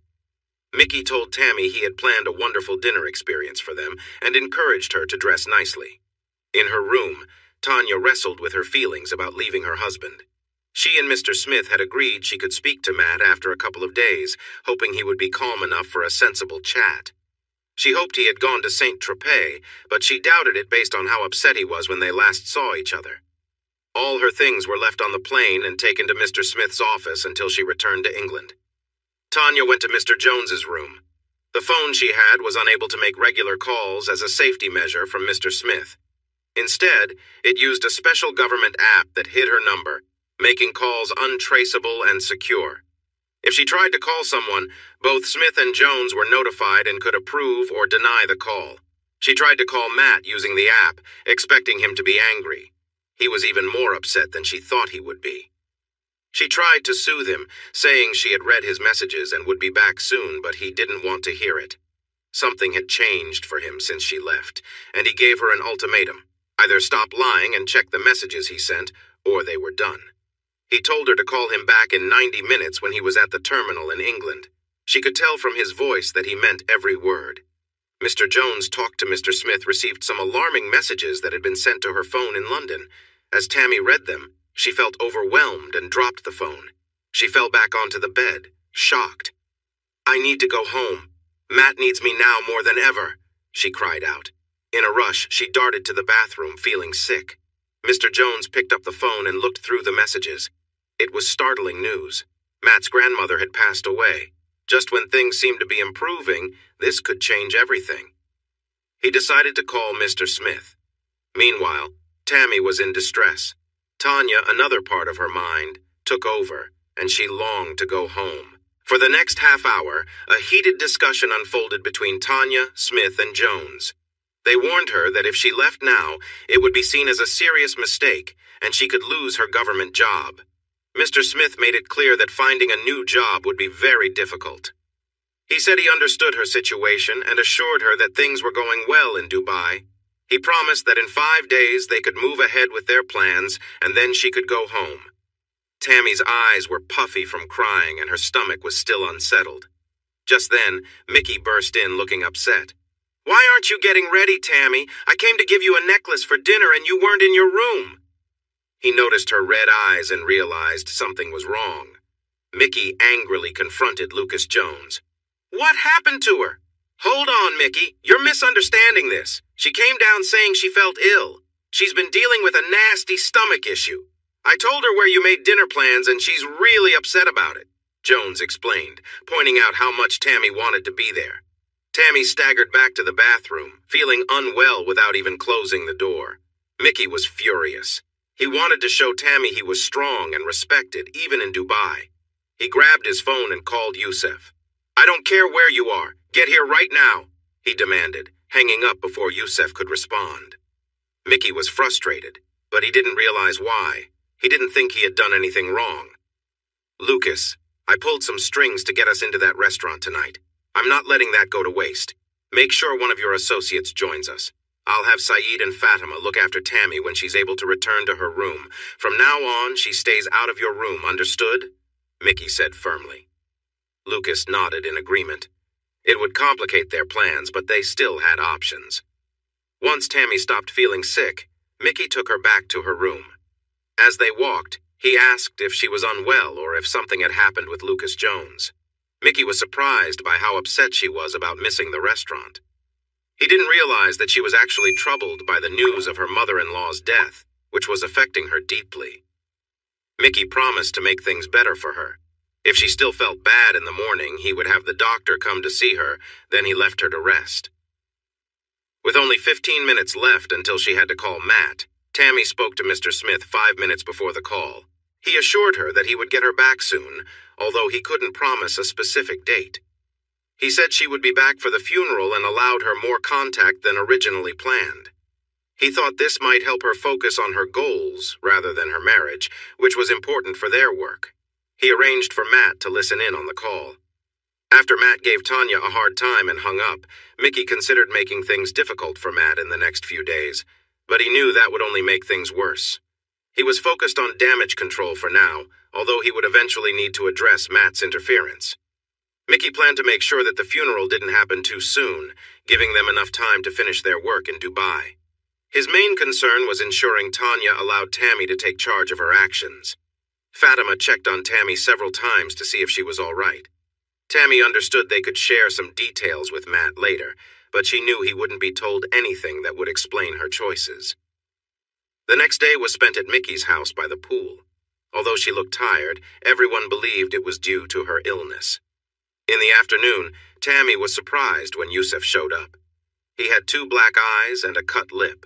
Mickey told Tammy he had planned a wonderful dinner experience for them and encouraged her to dress nicely. In her room, Tanya wrestled with her feelings about leaving her husband. She and Mr. Smith had agreed she could speak to Matt after a couple of days, hoping he would be calm enough for a sensible chat. She hoped he had gone to Saint-Tropez, but she doubted it based on how upset he was when they last saw each other. All her things were left on the plane and taken to Mr. Smith's office until she returned to England. Tanya went to Mr. Jones's room. The phone she had was unable to make regular calls as a safety measure from Mr. Smith. Instead, it used a special government app that hid her number, making calls untraceable and secure. If she tried to call someone, both Smith and Jones were notified and could approve or deny the call. She tried to call Matt using the app, expecting him to be angry. He was even more upset than she thought he would be. She tried to soothe him, saying she had read his messages and would be back soon, but he didn't want to hear it. Something had changed for him since she left, and he gave her an ultimatum. Either stop lying and check the messages he sent, or they were done. He told her to call him back in 90 minutes when he was at the terminal in England. She could tell from his voice that he meant every word. Mr. Jones talked to Mr. Smith received some alarming messages that had been sent to her phone in London. As Tammy read them, she felt overwhelmed and dropped the phone. She fell back onto the bed, shocked. "I need to go home. Matt needs me now more than ever," she cried out. In a rush, she darted to the bathroom, feeling sick. Mr. Jones picked up the phone and looked through the messages. It was startling news. Matt's grandmother had passed away. Just when things seemed to be improving, this could change everything. He decided to call Mr. Smith. Meanwhile, Tammy was in distress. Tanya, another part of her mind, took over, and she longed to go home. For the next half hour, a heated discussion unfolded between Tanya, Smith, and Jones. They warned her that if she left now, it would be seen as a serious mistake, and she could lose her government job. Mr. Smith made it clear that finding a new job would be very difficult. He said he understood her situation and assured her that things were going well in Dubai. He promised that in 5 days they could move ahead with their plans, and then she could go home. Tammy's eyes were puffy from crying, and her stomach was still unsettled. Just then, Mickey burst in looking upset. "Why aren't you getting ready, Tammy? I came to give you a necklace for dinner and you weren't in your room." He noticed her red eyes and realized something was wrong. Mickey angrily confronted Lucas Jones. "What happened to her?" "Hold on, Mickey. You're misunderstanding this. She came down saying she felt ill. She's been dealing with a nasty stomach issue. I told her where you made dinner plans and she's really upset about it," Jones explained, pointing out how much Tammy wanted to be there. Tammy staggered back to the bathroom, feeling unwell without even closing the door. Mickey was furious. He wanted to show Tammy he was strong and respected, even in Dubai. He grabbed his phone and called Youssef. "I don't care where you are. Get here right now," he demanded, hanging up before Youssef could respond. Mickey was frustrated, but he didn't realize why. He didn't think he had done anything wrong. "Lucas, I pulled some strings to get us into that restaurant tonight. I'm not letting that go to waste. Make sure one of your associates joins us. I'll have Saeed and Fatima look after Tammy when she's able to return to her room. From now on, she stays out of your room, understood?" Mickey said firmly. Lucas nodded in agreement. It would complicate their plans, but they still had options. Once Tammy stopped feeling sick, Mickey took her back to her room. As they walked, he asked if she was unwell or if something had happened with Lucas Jones. Mickey was surprised by how upset she was about missing the restaurant. He didn't realize that she was actually troubled by the news of her mother-in-law's death, which was affecting her deeply. Mickey promised to make things better for her. If she still felt bad in the morning, he would have the doctor come to see her, then he left her to rest. With only 15 minutes left until she had to call Matt, Tammy spoke to Mr. Smith 5 minutes before the call. He assured her that he would get her back soon, although he couldn't promise a specific date. He said she would be back for the funeral and allowed her more contact than originally planned. He thought this might help her focus on her goals rather than her marriage, which was important for their work. He arranged for Matt to listen in on the call. After Matt gave Tanya a hard time and hung up, Mickey considered making things difficult for Matt in the next few days, but he knew that would only make things worse. He was focused on damage control for now, although he would eventually need to address Matt's interference. Mickey planned to make sure that the funeral didn't happen too soon, giving them enough time to finish their work in Dubai. His main concern was ensuring Tanya allowed Tammy to take charge of her actions. Fatima checked on Tammy several times to see if she was all right. Tammy understood they could share some details with Matt later, but she knew he wouldn't be told anything that would explain her choices. The next day was spent at Mickey's house by the pool. Although she looked tired, everyone believed it was due to her illness. In the afternoon, Tammy was surprised when Yusuf showed up. He had 2 black eyes and a cut lip.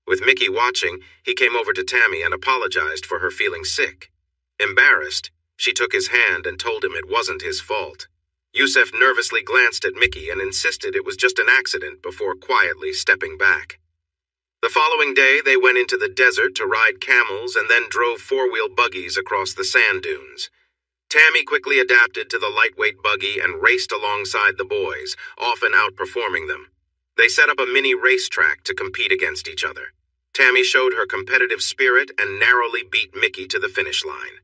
With Mickey watching, he came over to Tammy and apologized for her feeling sick. Embarrassed, she took his hand and told him it wasn't his fault. Yusuf nervously glanced at Mickey and insisted it was just an accident before quietly stepping back. The following day, they went into the desert to ride camels and then drove 4-wheel buggies across the sand dunes. Tammy quickly adapted to the lightweight buggy and raced alongside the boys, often outperforming them. They set up a mini racetrack to compete against each other. Tammy showed her competitive spirit and narrowly beat Mickey to the finish line.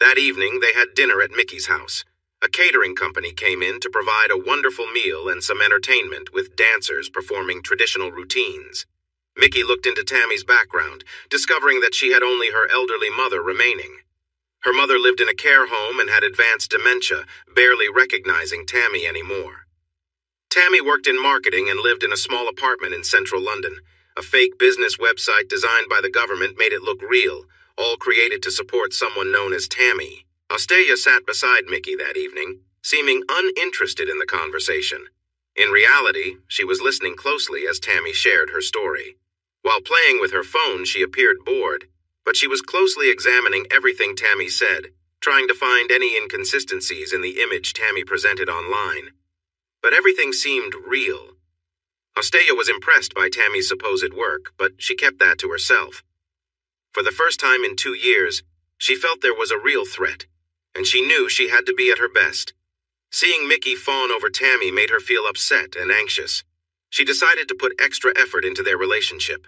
That evening, they had dinner at Mickey's house. A catering company came in to provide a wonderful meal and some entertainment with dancers performing traditional routines. Mickey looked into Tammy's background, discovering that she had only her elderly mother remaining. Her mother lived in a care home and had advanced dementia, barely recognizing Tammy anymore. Tammy worked in marketing and lived in a small apartment in central London. A fake business website designed by the government made it look real, all created to support someone known as Tammy. Austelia sat beside Mickey that evening, seeming uninterested in the conversation. In reality, she was listening closely as Tammy shared her story. While playing with her phone, she appeared bored, but she was closely examining everything Tammy said, trying to find any inconsistencies in the image Tammy presented online. But everything seemed real. Austelia was impressed by Tammy's supposed work, but she kept that to herself. For the first time in 2 years, she felt there was a real threat, and she knew she had to be at her best. Seeing Mickey fawn over Tammy made her feel upset and anxious. She decided to put extra effort into their relationship.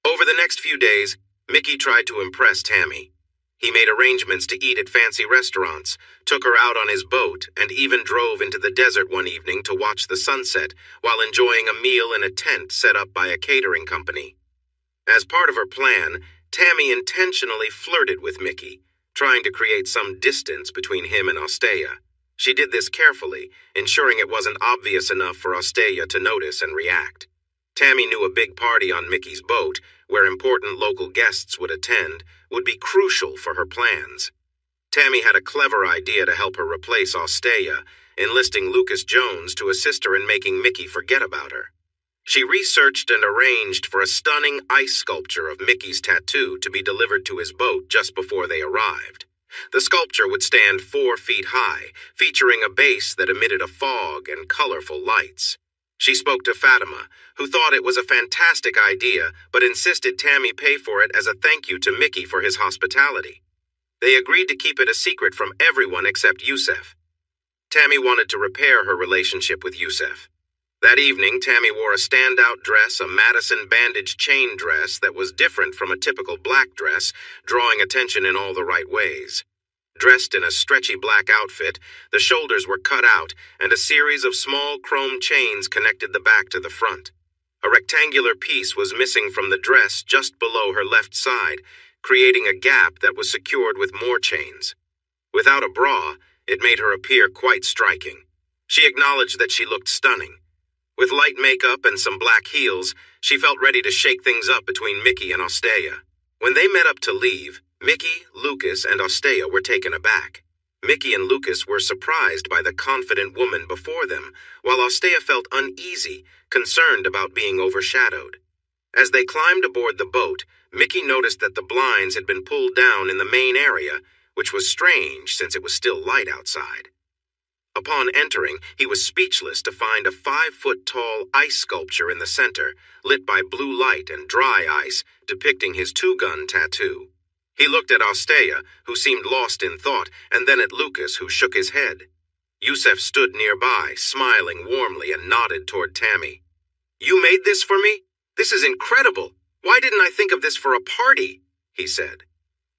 Over the next few days, Mickey tried to impress Tammy. He made arrangements to eat at fancy restaurants, took her out on his boat, and even drove into the desert one evening to watch the sunset while enjoying a meal in a tent set up by a catering company. As part of her plan, Tammy intentionally flirted with Mickey, trying to create some distance between him and Austelia. She did this carefully, ensuring it wasn't obvious enough for Austelia to notice and react. Tammy knew a big party on Mickey's boat, where important local guests would attend, would be crucial for her plans. Tammy had a clever idea to help her replace Austelia, enlisting Lucas Jones to assist her in making Mickey forget about her. She researched and arranged for a stunning ice sculpture of Mickey's tattoo to be delivered to his boat just before they arrived. The sculpture would stand 4 feet high, featuring a base that emitted a fog and colorful lights. She spoke to Fatima, who thought it was a fantastic idea, but insisted Tammy pay for it as a thank you to Mickey for his hospitality. They agreed to keep it a secret from everyone except Yusuf. Tammy wanted to repair her relationship with Yusuf. That evening, Tammy wore a standout dress, a Madison bandage chain dress that was different from a typical black dress, drawing attention in all the right ways. Dressed in a stretchy black outfit, the shoulders were cut out, and a series of small chrome chains connected the back to the front. A rectangular piece was missing from the dress just below her left side, creating a gap that was secured with more chains. Without a bra, it made her appear quite striking. She acknowledged that she looked stunning. With light makeup and some black heels, she felt ready to shake things up between Mickey and Ostea. When they met up to leave, Mickey, Lucas, and Ostea were taken aback. Mickey and Lucas were surprised by the confident woman before them, while Ostea felt uneasy, concerned about being overshadowed. As they climbed aboard the boat, Mickey noticed that the blinds had been pulled down in the main area, which was strange since it was still light outside. Upon entering, he was speechless to find a 5-foot-tall ice sculpture in the center, lit by blue light and dry ice, depicting his two-gun tattoo. He looked at Ostea, who seemed lost in thought, and then at Lucas, who shook his head. Yusef stood nearby, smiling warmly, and nodded toward Tammy. "You made this for me? This is incredible! Why didn't I think of this for a party?" he said.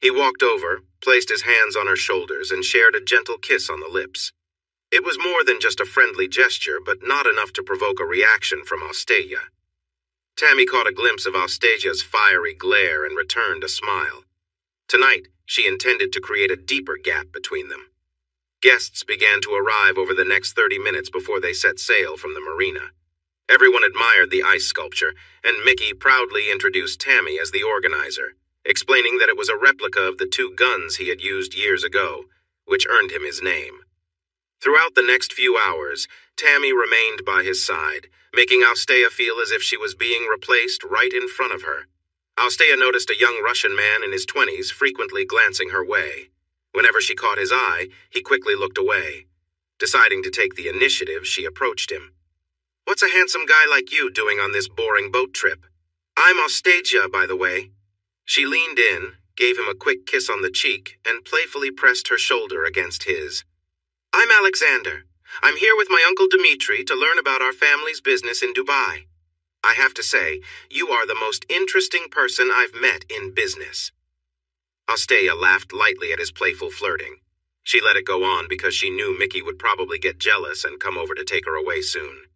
He walked over, placed his hands on her shoulders, and shared a gentle kiss on the lips. It was more than just a friendly gesture, but not enough to provoke a reaction from Ostea. Tammy caught a glimpse of Ostasia's fiery glare and returned a smile. Tonight, she intended to create a deeper gap between them. Guests began to arrive over the next 30 minutes before they set sail from the marina. Everyone admired the ice sculpture, and Mickey proudly introduced Tammy as the organizer, explaining that it was a replica of the two guns he had used years ago, which earned him his name. Throughout the next few hours, Tammy remained by his side, making Ostea feel as if she was being replaced right in front of her. Ostea noticed a young Russian man in his 20s frequently glancing her way. Whenever she caught his eye, he quickly looked away. Deciding to take the initiative, she approached him. "What's a handsome guy like you doing on this boring boat trip?" "I'm Ostasia, by the way." She leaned in, gave him a quick kiss on the cheek, and playfully pressed her shoulder against his. "I'm Alexander. I'm here with my Uncle Dmitri to learn about our family's business in Dubai. I have to say, you are the most interesting person I've met in business." Ostea laughed lightly at his playful flirting. She let it go on because she knew Mickey would probably get jealous and come over to take her away soon.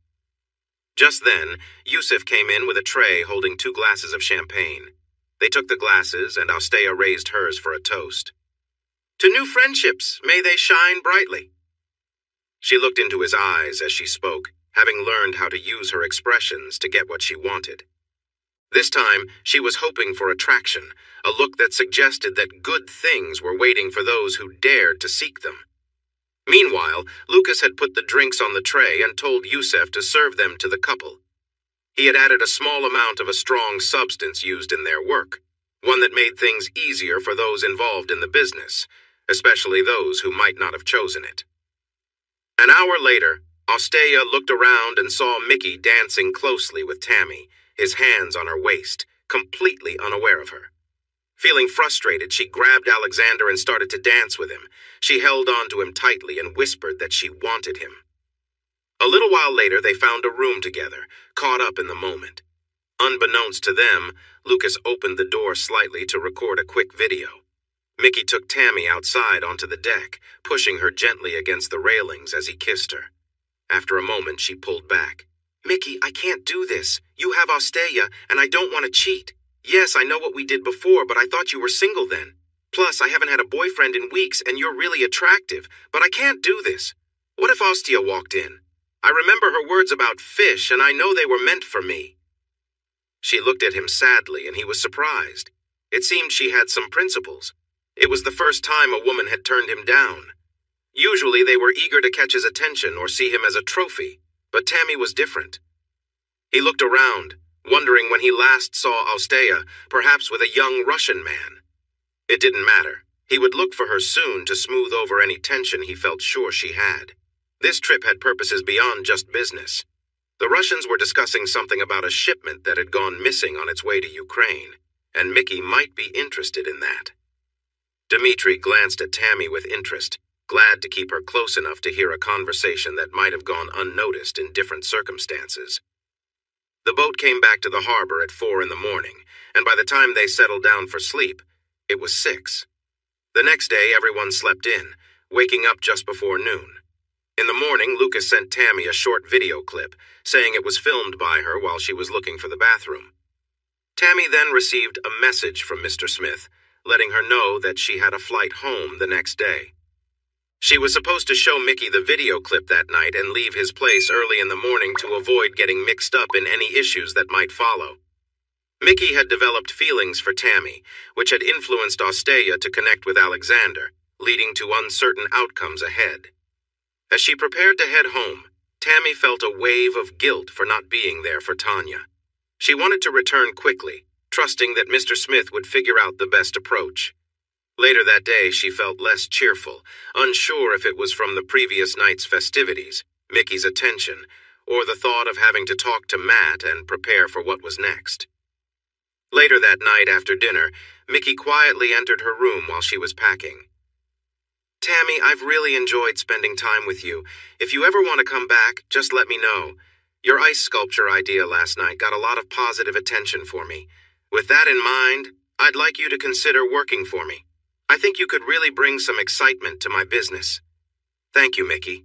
Just then, Yusuf came in with a tray holding 2 glasses of champagne. They took the glasses, and Ostea raised hers for a toast. "To new friendships, may they shine brightly." She looked into his eyes as she spoke, having learned how to use her expressions to get what she wanted. This time, she was hoping for attraction, a look that suggested that good things were waiting for those who dared to seek them. Meanwhile, Lucas had put the drinks on the tray and told Yusef to serve them to the couple. He had added a small amount of a strong substance used in their work, one that made things easier for those involved in the business, especially those who might not have chosen it. An hour later, Ostea looked around and saw Mickey dancing closely with Tammy, his hands on her waist, completely unaware of her. Feeling frustrated, she grabbed Alexander and started to dance with him. She held on to him tightly and whispered that she wanted him. A little while later, they found a room together, caught up in the moment. Unbeknownst to them, Lucas opened the door slightly to record a quick video. Mickey took Tammy outside onto the deck, pushing her gently against the railings as he kissed her. After a moment, she pulled back. "Mickey, I can't do this. You have Ostea, and I don't want to cheat. Yes, I know what we did before, but I thought you were single then. Plus, I haven't had a boyfriend in weeks, and you're really attractive, but I can't do this. What if Ostea walked in? I remember her words about fish, and I know they were meant for me." She looked at him sadly, and he was surprised. It seemed she had some principles. It was the first time a woman had turned him down. Usually they were eager to catch his attention or see him as a trophy, but Tammy was different. He looked around, wondering when he last saw Ostea, perhaps with a young Russian man. It didn't matter. He would look for her soon to smooth over any tension he felt sure she had. This trip had purposes beyond just business. The Russians were discussing something about a shipment that had gone missing on its way to Ukraine, and Mickey might be interested in that. Dmitri glanced at Tammy with interest, glad to keep her close enough to hear a conversation that might have gone unnoticed in different circumstances. The boat came back to the harbor at 4 in the morning, and by the time they settled down for sleep, it was 6. The next day, everyone slept in, waking up just before noon. In the morning, Lucas sent Tammy a short video clip, saying it was filmed by her while she was looking for the bathroom. Tammy then received a message from Mr. Smith, letting her know that she had a flight home the next day. She was supposed to show Mickey the video clip that night and leave his place early in the morning to avoid getting mixed up in any issues that might follow. Mickey had developed feelings for Tammy, which had influenced Osteya to connect with Alexander, leading to uncertain outcomes ahead. As she prepared to head home, Tammy felt a wave of guilt for not being there for Tanya. She wanted to return quickly, trusting that Mr. Smith would figure out the best approach. Later that day, she felt less cheerful, unsure if it was from the previous night's festivities, Mickey's attention, or the thought of having to talk to Matt and prepare for what was next. Later that night after dinner, Mickey quietly entered her room while she was packing. "Tammy, I've really enjoyed spending time with you. If you ever want to come back, just let me know. Your ice sculpture idea last night got a lot of positive attention for me. With that in mind, I'd like you to consider working for me. I think you could really bring some excitement to my business." "Thank you, Mickey.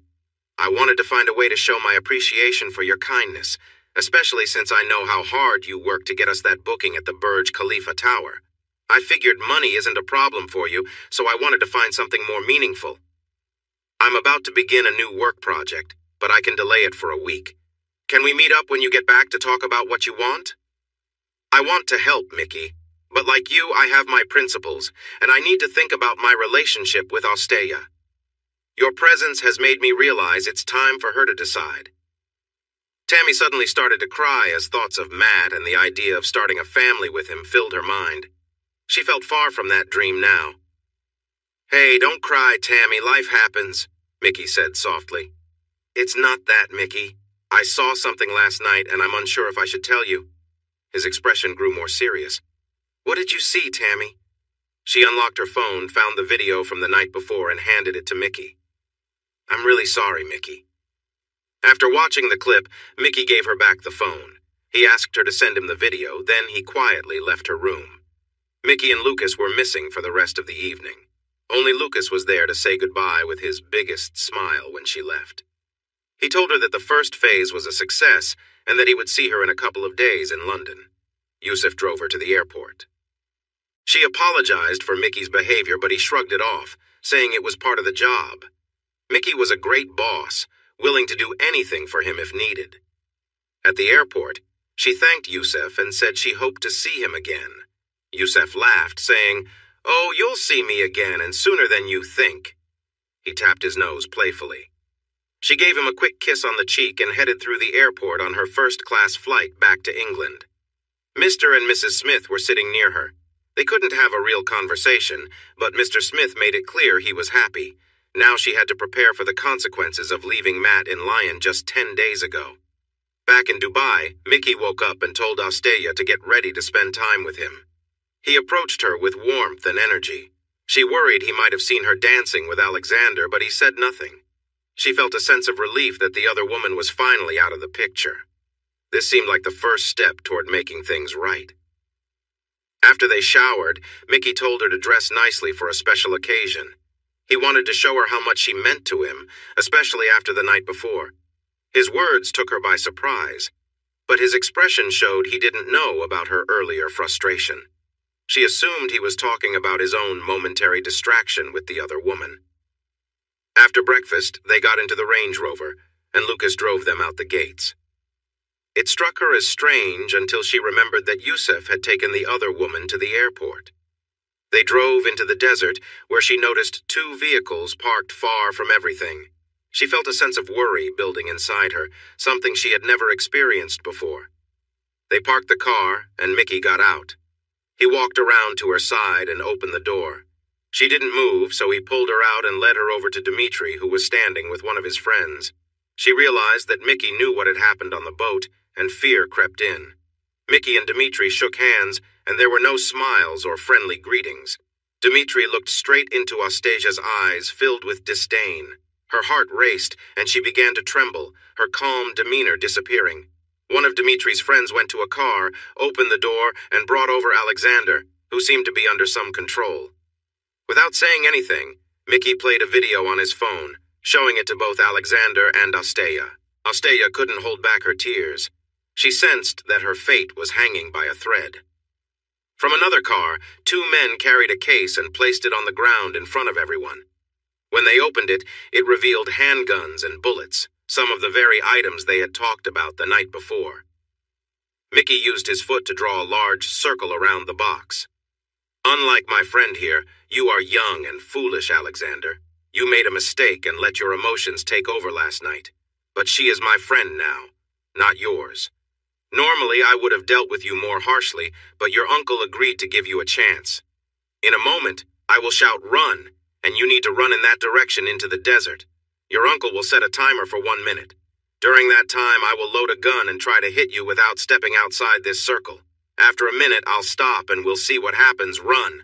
I wanted to find a way to show my appreciation for your kindness, especially since I know how hard you worked to get us that booking at the Burj Khalifa Tower. I figured money isn't a problem for you, so I wanted to find something more meaningful. I'm about to begin a new work project, but I can delay it for a week. Can we meet up when you get back to talk about what you want?" "I want to help, Mickey. But like you, I have my principles, and I need to think about my relationship with Osteya. Your presence has made me realize it's time for her to decide." Tammy suddenly started to cry as thoughts of Matt and the idea of starting a family with him filled her mind. She felt far from that dream now. "Hey, don't cry, Tammy. Life happens," Mickey said softly. "It's not that, Mickey. I saw something last night, and I'm unsure if I should tell you." His expression grew more serious. "What did you see, Tammy?" She unlocked her phone, found the video from the night before, and handed it to Mickey. "I'm really sorry, Mickey." After watching the clip, Mickey gave her back the phone. He asked her to send him the video, then he quietly left her room. Mickey and Lucas were missing for the rest of the evening. Only Lucas was there to say goodbye with his biggest smile when she left. He told her that the first phase was a success and that he would see her in a couple of days in London. Yusuf drove her to the airport. She apologized for Mickey's behavior, but he shrugged it off, saying it was part of the job. Mickey was a great boss, willing to do anything for him if needed. At the airport, she thanked Yusuf and said she hoped to see him again. Yusuf laughed, saying, "Oh, you'll see me again, and sooner than you think." He tapped his nose playfully. She gave him a quick kiss on the cheek and headed through the airport on her first-class flight back to England. Mr. and Mrs. Smith were sitting near her. They couldn't have a real conversation, but Mr. Smith made it clear he was happy. Now she had to prepare for the consequences of leaving Matt in Lyon just 10 days ago. Back in Dubai, Mickey woke up and told Osteya to get ready to spend time with him. He approached her with warmth and energy. She worried he might have seen her dancing with Alexander, but he said nothing. She felt a sense of relief that the other woman was finally out of the picture. This seemed like the first step toward making things right. After they showered, Mickey told her to dress nicely for a special occasion. He wanted to show her how much she meant to him, especially after the night before. His words took her by surprise, but his expression showed he didn't know about her earlier frustration. She assumed he was talking about his own momentary distraction with the other woman. After breakfast, they got into the Range Rover, and Lucas drove them out the gates. It struck her as strange until she remembered that Yusuf had taken the other woman to the airport. They drove into the desert, where she noticed 2 vehicles parked far from everything. She felt a sense of worry building inside her, something she had never experienced before. They parked the car, and Mickey got out. He walked around to her side and opened the door. She didn't move, so he pulled her out and led her over to Dimitri, who was standing with one of his friends. She realized that Mickey knew what had happened on the boat, and fear crept in. Mickey and Dimitri shook hands, and there were no smiles or friendly greetings. Dimitri looked straight into Osteja's eyes, filled with disdain. Her heart raced, and she began to tremble, her calm demeanor disappearing. One of Dimitri's friends went to a car, opened the door, and brought over Alexander, who seemed to be under some control. Without saying anything, Mickey played a video on his phone, showing it to both Alexander and Asteya. Asteya couldn't hold back her tears. She sensed that her fate was hanging by a thread. From another car, two men carried a case and placed it on the ground in front of everyone. When they opened it, it revealed handguns and bullets, some of the very items they had talked about the night before. Mickey used his foot to draw a large circle around the box. Unlike my friend here, you are young and foolish, Alexander. You made a mistake and let your emotions take over last night. But she is my friend now, not yours. Normally, I would have dealt with you more harshly, but your uncle agreed to give you a chance. In a moment, I will shout, "Run!" and you need to run in that direction into the desert. Your uncle will set a timer for 1 minute. During that time, I will load a gun and try to hit you without stepping outside this circle. After a minute, I'll stop and we'll see what happens. Run.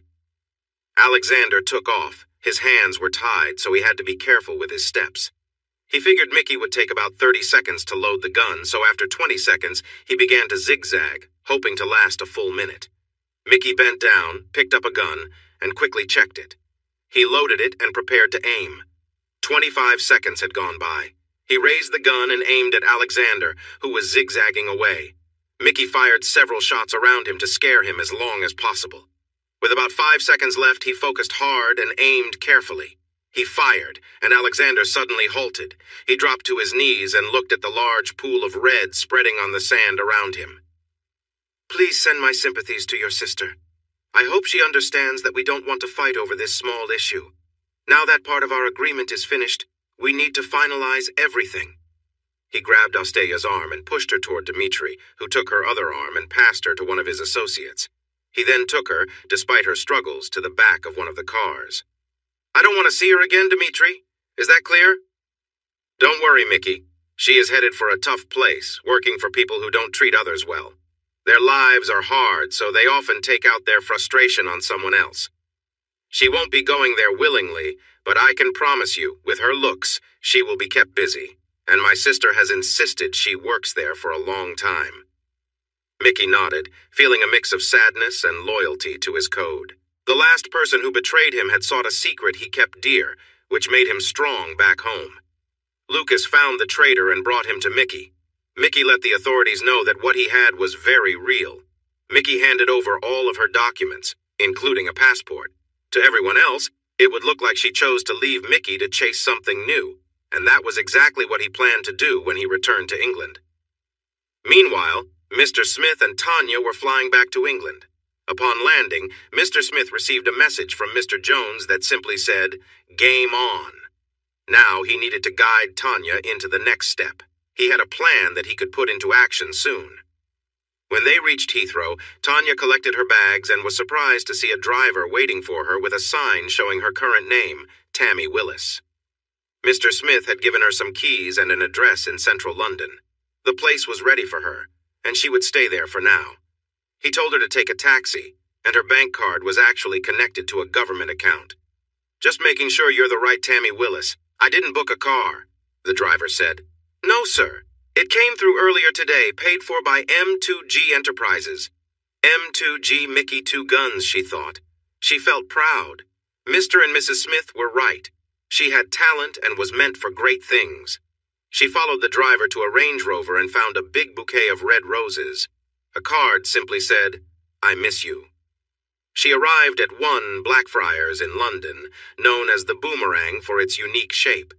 Alexander took off. His hands were tied, so he had to be careful with his steps. He figured Mickey would take about 30 seconds to load the gun, so after 20 seconds, he began to zigzag, hoping to last a full minute. Mickey bent down, picked up a gun, and quickly checked it. He loaded it and prepared to aim. 25 seconds had gone by. He raised the gun and aimed at Alexander, who was zigzagging away. Mickey fired several shots around him to scare him as long as possible. With about 5 seconds left, he focused hard and aimed carefully. He fired, and Alexander suddenly halted. He dropped to his knees and looked at the large pool of red spreading on the sand around him. Please send my sympathies to your sister. I hope she understands that we don't want to fight over this small issue. Now that part of our agreement is finished, we need to finalize everything. He grabbed Asteya's arm and pushed her toward Dmitri, who took her other arm and passed her to one of his associates. He then took her, despite her struggles, to the back of one of the cars. I don't want to see her again, Dmitri. Is that clear? Don't worry, Mickey. She is headed for a tough place, working for people who don't treat others well. Their lives are hard, so they often take out their frustration on someone else. She won't be going there willingly, but I can promise you, with her looks, she will be kept busy, and my sister has insisted she works there for a long time. Mickey nodded, feeling a mix of sadness and loyalty to his code. The last person who betrayed him had sought a secret he kept dear, which made him strong back home. Lucas found the traitor and brought him to Mickey. Mickey let the authorities know that what he had was very real. Mickey handed over all of her documents, including a passport. To everyone else, it would look like she chose to leave Mickey to chase something new, and that was exactly what he planned to do when he returned to England. Meanwhile, Mr. Smith and Tanya were flying back to England. Upon landing, Mr. Smith received a message from Mr. Jones that simply said, "Game on." Now he needed to guide Tanya into the next step. He had a plan that he could put into action soon. When they reached Heathrow, Tanya collected her bags and was surprised to see a driver waiting for her with a sign showing her current name, Tammy Willis. Mr. Smith had given her some keys and an address in central London. The place was ready for her, and she would stay there for now. He told her to take a taxi, and her bank card was actually connected to a government account. Just making sure you're the right Tammy Willis. I didn't book a car, the driver said. No, sir. It came through earlier today, paid for by M2G Enterprises. M2G Mickey Two Guns, she thought. She felt proud. Mr. and Mrs. Smith were right. She had talent and was meant for great things. She followed the driver to a Range Rover and found a big bouquet of red roses. A card simply said, "I miss you." She arrived at 1 Blackfriars in London, known as the Boomerang for its unique shape.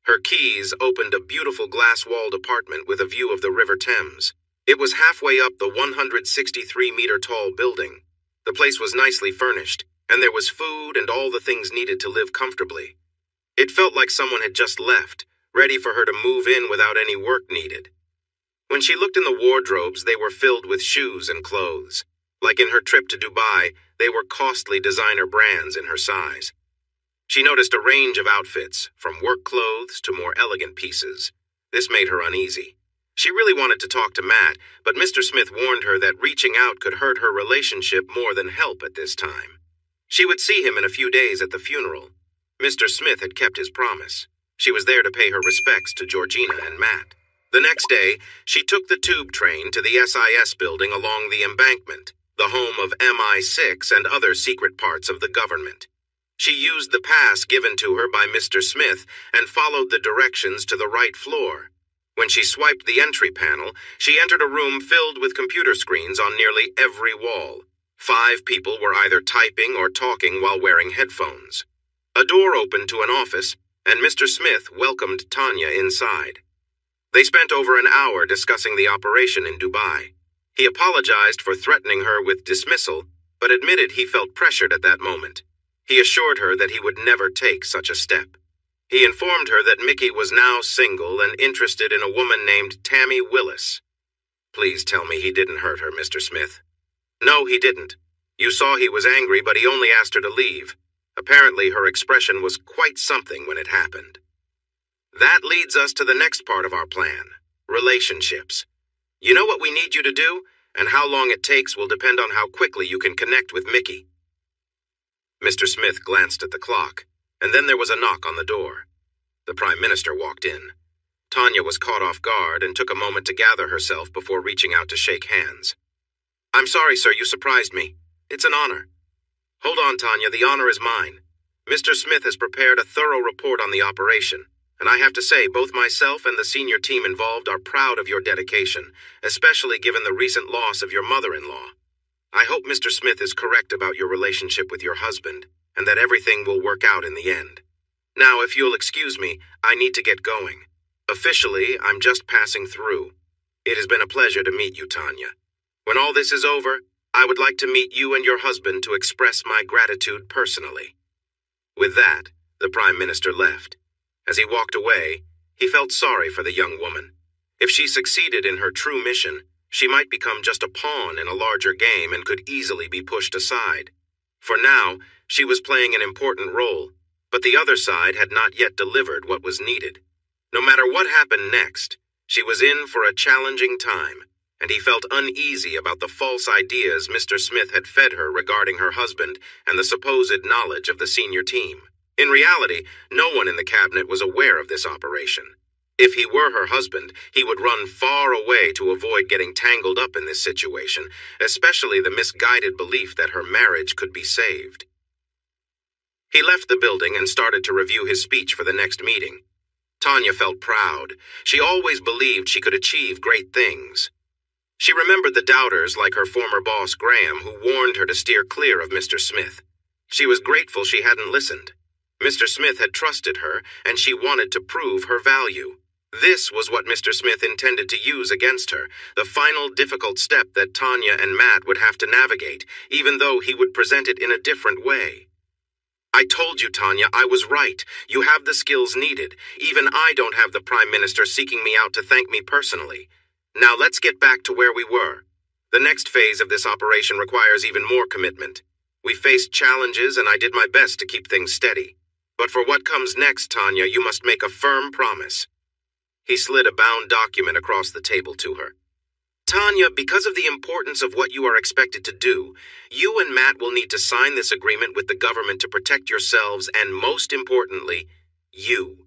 Her keys opened a beautiful glass-walled apartment with a view of the River Thames. It was halfway up the 163-meter-tall building. The place was nicely furnished, and there was food and all the things needed to live comfortably. It felt like someone had just left, ready for her to move in without any work needed. When she looked in the wardrobes, they were filled with shoes and clothes. Like in her trip to Dubai, they were costly designer brands in her size. She noticed a range of outfits, from work clothes to more elegant pieces. This made her uneasy. She really wanted to talk to Matt, but Mr. Smith warned her that reaching out could hurt her relationship more than help at this time. She would see him in a few days at the funeral. Mr. Smith had kept his promise. She was there to pay her respects to Georgina and Matt. The next day, she took the tube train to the SIS building along the embankment, the home of MI6 and other secret parts of the government. She used the pass given to her by Mr. Smith and followed the directions to the right floor. When she swiped the entry panel, she entered a room filled with computer screens on nearly every wall. 5 people were either typing or talking while wearing headphones. A door opened to an office, and Mr. Smith welcomed Tanya inside. They spent over an hour discussing the operation in Dubai. He apologized for threatening her with dismissal, but admitted he felt pressured at that moment. He assured her that he would never take such a step. He informed her that Mickey was now single and interested in a woman named Tammy Willis. Please tell me he didn't hurt her, Mr. Smith. No, he didn't. You saw he was angry, but he only asked her to leave. Apparently, her expression was quite something when it happened. That leads us to the next part of our plan, relationships. You know what we need you to do, and how long it takes will depend on how quickly you can connect with Mickey. Mr. Smith glanced at the clock, and then there was a knock on the door. The Prime Minister walked in. Tanya was caught off guard and took a moment to gather herself before reaching out to shake hands. I'm sorry, sir, you surprised me. It's an honor. Hold on, Tanya, the honor is mine. Mr. Smith has prepared a thorough report on the operation, and I have to say both myself and the senior team involved are proud of your dedication, especially given the recent loss of your mother-in-law. I hope Mr. Smith is correct about your relationship with your husband, and that everything will work out in the end. Now, if you'll excuse me, I need to get going. Officially, I'm just passing through. It has been a pleasure to meet you, Tanya. When all this is over, I would like to meet you and your husband to express my gratitude personally. With that, the Prime Minister left. As he walked away, he felt sorry for the young woman. If she succeeded in her true mission, she might become just a pawn in a larger game and could easily be pushed aside. For now, she was playing an important role, but the other side had not yet delivered what was needed. No matter what happened next, she was in for a challenging time, and he felt uneasy about the false ideas Mr. Smith had fed her regarding her husband and the supposed knowledge of the senior team. In reality, no one in the cabinet was aware of this operation. If he were her husband, he would run far away to avoid getting tangled up in this situation, especially the misguided belief that her marriage could be saved. He left the building and started to review his speech for the next meeting. Tanya felt proud. She always believed she could achieve great things. She remembered the doubters like her former boss Graham who warned her to steer clear of Mr. Smith. She was grateful she hadn't listened. Mr. Smith had trusted her, and she wanted to prove her value. This was what Mr. Smith intended to use against her, the final difficult step that Tanya and Matt would have to navigate, even though he would present it in a different way. I told you, Tanya, I was right. You have the skills needed. Even I don't have the Prime Minister seeking me out to thank me personally. Now let's get back to where we were. The next phase of this operation requires even more commitment. We faced challenges and I did my best to keep things steady. But for what comes next, Tanya, you must make a firm promise. He slid a bound document across the table to her. Tanya, because of the importance of what you are expected to do, you and Matt will need to sign this agreement with the government to protect yourselves and, most importantly, you.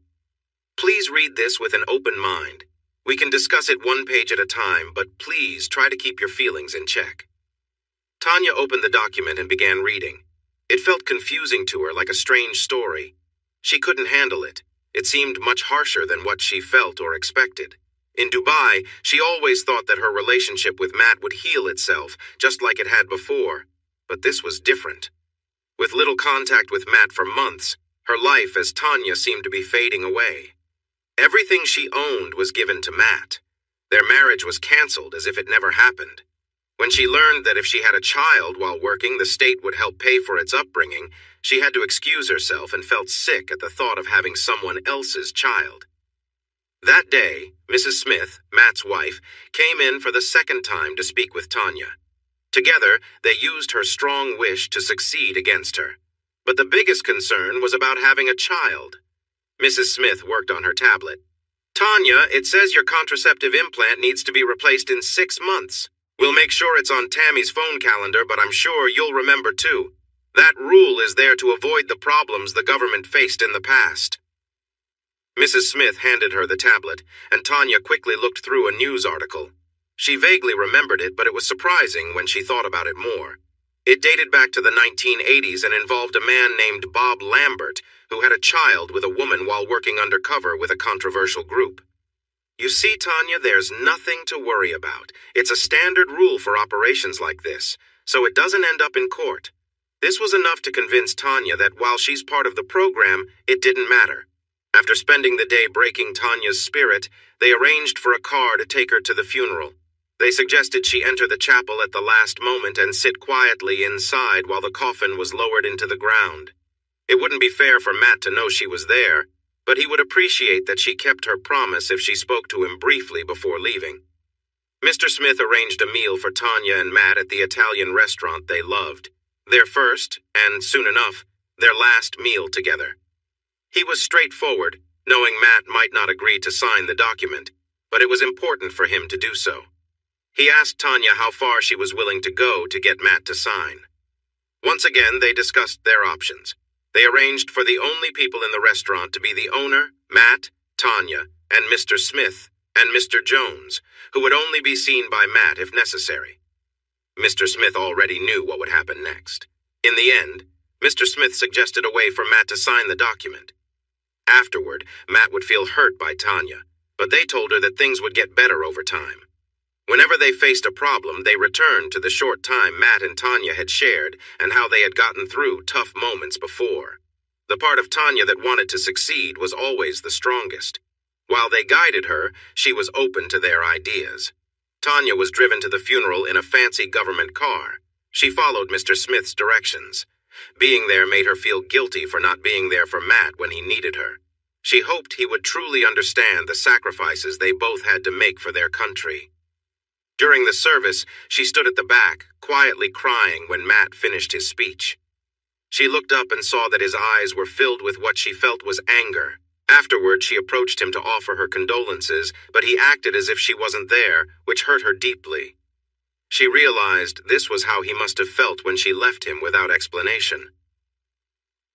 Please read this with an open mind. We can discuss it one page at a time, but please try to keep your feelings in check. Tanya opened the document and began reading. It felt confusing to her, like a strange story. She couldn't handle it. It seemed much harsher than what she felt or expected. In Dubai, she always thought that her relationship with Matt would heal itself, just like it had before. But this was different. With little contact with Matt for months, her life as Tanya seemed to be fading away. Everything she owned was given to Matt. Their marriage was canceled as if it never happened. When she learned that if she had a child while working, the state would help pay for its upbringing, she had to excuse herself and felt sick at the thought of having someone else's child. That day, Mrs. Smith, Matt's wife, came in for the second time to speak with Tanya. Together, they used her strong wish to succeed against her. But the biggest concern was about having a child. Mrs. Smith worked on her tablet. Tanya, it says your contraceptive implant needs to be replaced in 6 months. We'll make sure it's on Tammy's phone calendar, but I'm sure you'll remember too. That rule is there to avoid the problems the government faced in the past. Mrs. Smith handed her the tablet, and Tanya quickly looked through a news article. She vaguely remembered it, but it was surprising when she thought about it more. It dated back to the 1980s and involved a man named Bob Lambert, who had a child with a woman while working undercover with a controversial group. You see, Tanya, there's nothing to worry about. It's a standard rule for operations like this, so it doesn't end up in court. This was enough to convince Tanya that while she's part of the program, it didn't matter. After spending the day breaking Tanya's spirit, they arranged for a car to take her to the funeral. They suggested she enter the chapel at the last moment and sit quietly inside while the coffin was lowered into the ground. It wouldn't be fair for Matt to know she was there, but he would appreciate that she kept her promise if she spoke to him briefly before leaving. Mr. Smith arranged a meal for Tanya and Matt at the Italian restaurant they loved. Their first, and soon enough, their last meal together. He was straightforward, knowing Matt might not agree to sign the document, but it was important for him to do so. He asked Tanya how far she was willing to go to get Matt to sign. Once again, they discussed their options. They arranged for the only people in the restaurant to be the owner, Matt, Tanya, and Mr. Smith, and Mr. Jones, who would only be seen by Matt if necessary. Mr. Smith already knew what would happen next. In the end, Mr. Smith suggested a way for Matt to sign the document. Afterward, Matt would feel hurt by Tanya, but they told her that things would get better over time. Whenever they faced a problem, they returned to the short time Matt and Tanya had shared and how they had gotten through tough moments before. The part of Tanya that wanted to succeed was always the strongest. While they guided her, she was open to their ideas. Tanya was driven to the funeral in a fancy government car. She followed Mr. Smith's directions. Being there made her feel guilty for not being there for Matt when he needed her. She hoped he would truly understand the sacrifices they both had to make for their country. During the service, she stood at the back, quietly crying when Matt finished his speech. She looked up and saw that his eyes were filled with what she felt was anger. Afterward, she approached him to offer her condolences, but he acted as if she wasn't there, which hurt her deeply. She realized this was how he must have felt when she left him without explanation.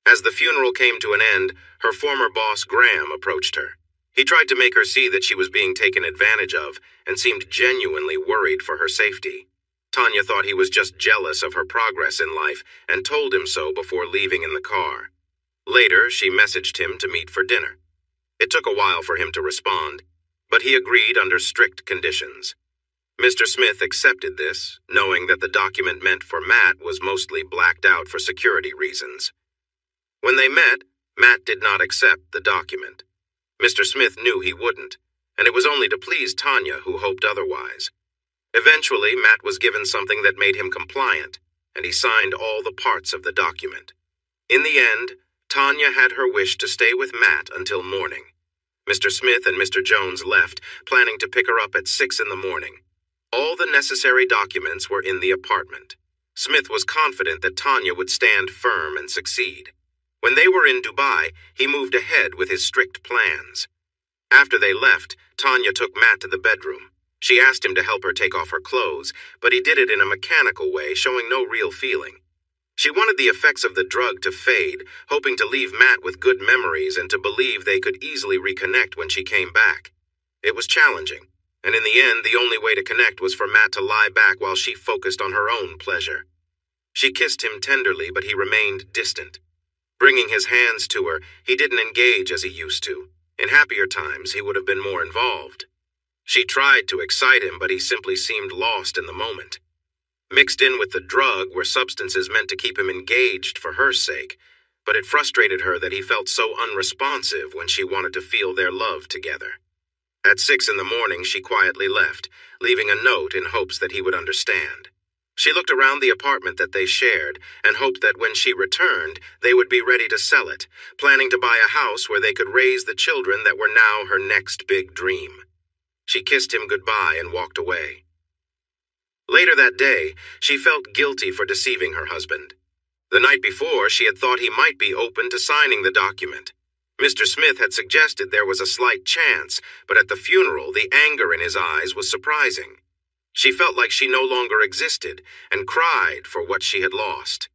As the funeral came to an end, her former boss Graham approached her. He tried to make her see that she was being taken advantage of and seemed genuinely worried for her safety. Tanya thought he was just jealous of her progress in life and told him so before leaving in the car. Later, she messaged him to meet for dinner. It took a while for him to respond, but he agreed under strict conditions. Mr. Smith accepted this, knowing that the document meant for Matt was mostly blacked out for security reasons. When they met, Matt did not accept the document. Mr. Smith knew he wouldn't, and it was only to please Tanya who hoped otherwise. Eventually, Matt was given something that made him compliant, and he signed all the parts of the document. In the end, Tanya had her wish to stay with Matt until morning. Mr. Smith and Mr. Jones left, planning to pick her up at 6 in the morning. All the necessary documents were in the apartment. Smith was confident that Tanya would stand firm and succeed. When they were in Dubai, he moved ahead with his strict plans. After they left, Tanya took Matt to the bedroom. She asked him to help her take off her clothes, but he did it in a mechanical way, showing no real feeling. She wanted the effects of the drug to fade, hoping to leave Matt with good memories and to believe they could easily reconnect when she came back. It was challenging, and in the end, the only way to connect was for Matt to lie back while she focused on her own pleasure. She kissed him tenderly, but he remained distant. Bringing his hands to her, he didn't engage as he used to. In happier times, he would have been more involved. She tried to excite him, but he simply seemed lost in the moment. Mixed in with the drug were substances meant to keep him engaged for her sake, but it frustrated her that he felt so unresponsive when she wanted to feel their love together. At 6 in the morning, she quietly left, leaving a note in hopes that he would understand. She looked around the apartment that they shared and hoped that when she returned, they would be ready to sell it, planning to buy a house where they could raise the children that were now her next big dream. She kissed him goodbye and walked away. Later that day, she felt guilty for deceiving her husband. The night before, she had thought he might be open to signing the document. Mr. Smith had suggested there was a slight chance, but at the funeral, the anger in his eyes was surprising. She felt like she no longer existed and cried for what she had lost.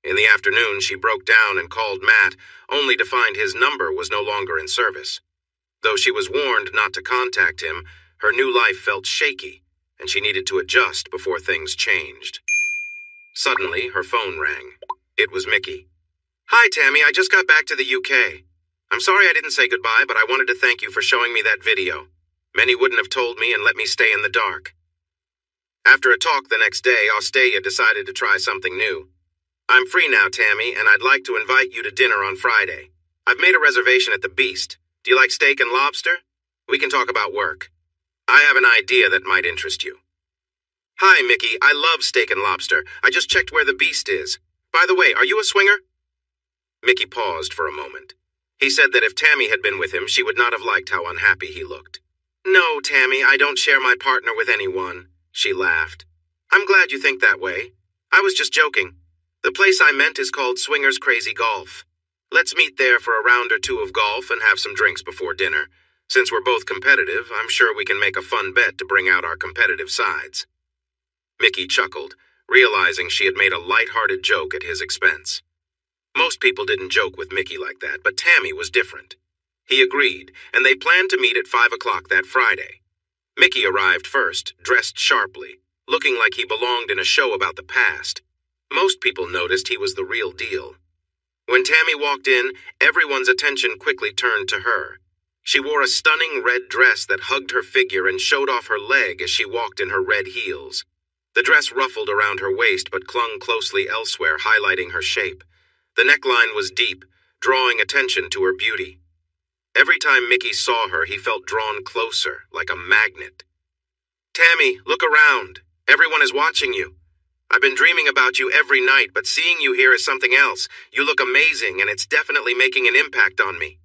In the afternoon, she broke down and called Matt, only to find his number was no longer in service. Though she was warned not to contact him, her new life felt shaky, and she needed to adjust before things changed. Suddenly, her phone rang. It was Mickey. "Hi, Tammy, I just got back to the UK. I'm sorry I didn't say goodbye, but I wanted to thank you for showing me that video. Many wouldn't have told me and let me stay in the dark." After a talk the next day, Australia decided to try something new. "I'm free now, Tammy, and I'd like to invite you to dinner on Friday. I've made a reservation at the Beast. Do you like steak and lobster? We can talk about work. I have an idea that might interest you." "Hi, Mickey. I love steak and lobster. I just checked where the Beast is. By the way, are you a swinger?" Mickey paused for a moment. He said that if Tammy had been with him, she would not have liked how unhappy he looked. "No, Tammy, I don't share my partner with anyone," she laughed. "I'm glad you think that way. I was just joking. The place I meant is called Swingers Crazy Golf. Let's meet there for a round or two of golf and have some drinks before dinner. Since we're both competitive, I'm sure we can make a fun bet to bring out our competitive sides." Mickey chuckled, realizing she had made a light-hearted joke at his expense. Most people didn't joke with Mickey like that, but Tammy was different. He agreed, and they planned to meet at 5 o'clock that Friday. Mickey arrived first, dressed sharply, looking like he belonged in a show about the past. Most people noticed he was the real deal. When Tammy walked in, everyone's attention quickly turned to her. She wore a stunning red dress that hugged her figure and showed off her leg as she walked in her red heels. The dress ruffled around her waist but clung closely elsewhere, highlighting her shape. The neckline was deep, drawing attention to her beauty. Every time Mickey saw her, he felt drawn closer, like a magnet. "Tammy, look around. Everyone is watching you. I've been dreaming about you every night, but seeing you here is something else. You look amazing, and it's definitely making an impact on me."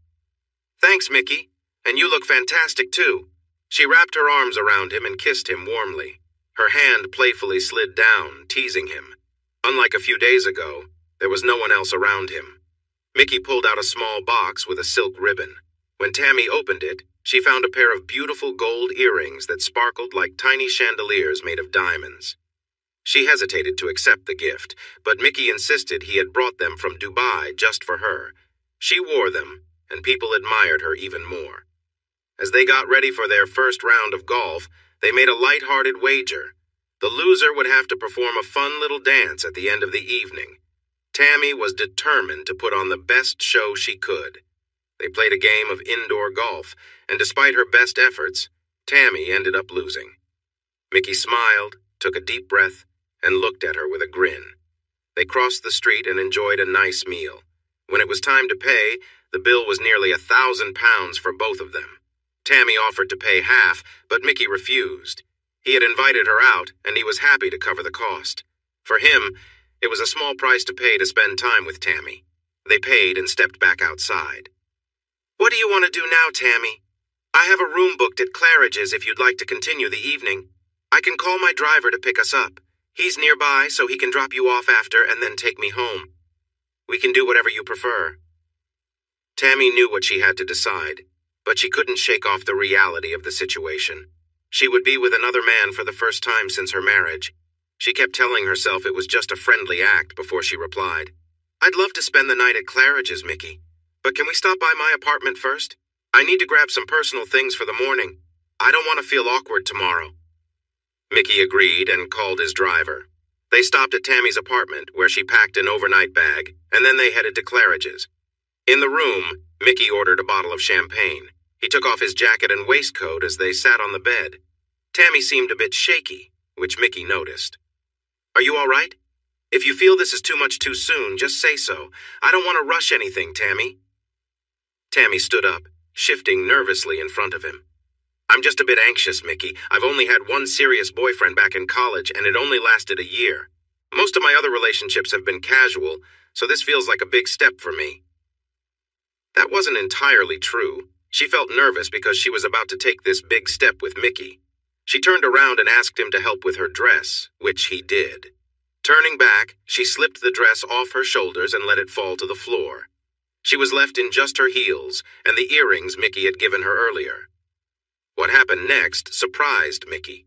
"Thanks, Mickey. And you look fantastic, too." She wrapped her arms around him and kissed him warmly. Her hand playfully slid down, teasing him. Unlike a few days ago, there was no one else around him. Mickey pulled out a small box with a silk ribbon. When Tammy opened it, she found a pair of beautiful gold earrings that sparkled like tiny chandeliers made of diamonds. She hesitated to accept the gift, but Mickey insisted he had brought them from Dubai just for her. She wore them, and people admired her even more. As they got ready for their first round of golf, they made a light-hearted wager. The loser would have to perform a fun little dance at the end of the evening. Tammy was determined to put on the best show she could. They played a game of indoor golf, and despite her best efforts, Tammy ended up losing. Mickey smiled, took a deep breath, and looked at her with a grin. They crossed the street and enjoyed a nice meal. When it was time to pay, the bill was nearly £1,000 for both of them. Tammy offered to pay half, but Mickey refused. He had invited her out, and he was happy to cover the cost. For him, it was a small price to pay to spend time with Tammy. They paid and stepped back outside. "What do you want to do now, Tammy? I have a room booked at Claridge's if you'd like to continue the evening. I can call my driver to pick us up. He's nearby, so he can drop you off after and then take me home. We can do whatever you prefer." Tammy knew what she had to decide, but she couldn't shake off the reality of the situation. She would be with another man for the first time since her marriage. She kept telling herself it was just a friendly act before she replied, "I'd love to spend the night at Claridge's, Mickey. But can we stop by my apartment first? I need to grab some personal things for the morning. I don't want to feel awkward tomorrow." Mickey agreed and called his driver. They stopped at Tammy's apartment, where she packed an overnight bag, and then they headed to Claridge's. In the room, Mickey ordered a bottle of champagne. He took off his jacket and waistcoat as they sat on the bed. Tammy seemed a bit shaky, which Mickey noticed. "Are you all right? If you feel this is too much too soon, just say so. I don't want to rush anything, Tammy." Tammy stood up, shifting nervously in front of him. "I'm just a bit anxious, Mickey. I've only had one serious boyfriend back in college, and it only lasted a year. Most of my other relationships have been casual, so this feels like a big step for me." That wasn't entirely true. She felt nervous because she was about to take this big step with Mickey. She turned around and asked him to help with her dress, which he did. Turning back, she slipped the dress off her shoulders and let it fall to the floor. She was left in just her heels and the earrings Mickey had given her earlier. What happened next surprised Mickey.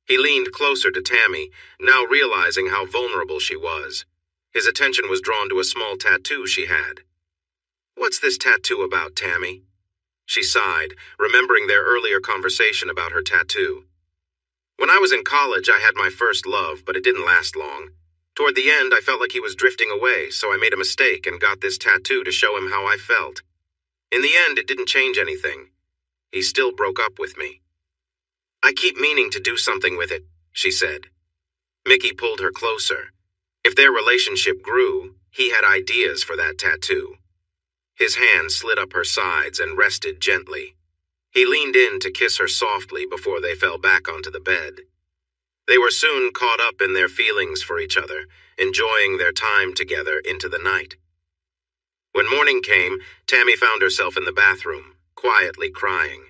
He leaned closer to Tammy, now realizing how vulnerable she was. His attention was drawn to a small tattoo she had. "What's this tattoo about, Tammy?" She sighed, remembering their earlier conversation about her tattoo. "When I was in college, I had my first love, but it didn't last long. Toward the end, I felt like he was drifting away, so I made a mistake and got this tattoo to show him how I felt. In the end, it didn't change anything. He still broke up with me. I keep meaning to do something with it, she said. Mickey pulled her closer. If their relationship grew, he had ideas for that tattoo. His hand slid up her sides and rested gently. He leaned in to kiss her softly before they fell back onto the bed. They were soon caught up in their feelings for each other, enjoying their time together into the night. When morning came, Tammy found herself in the bathroom, quietly crying.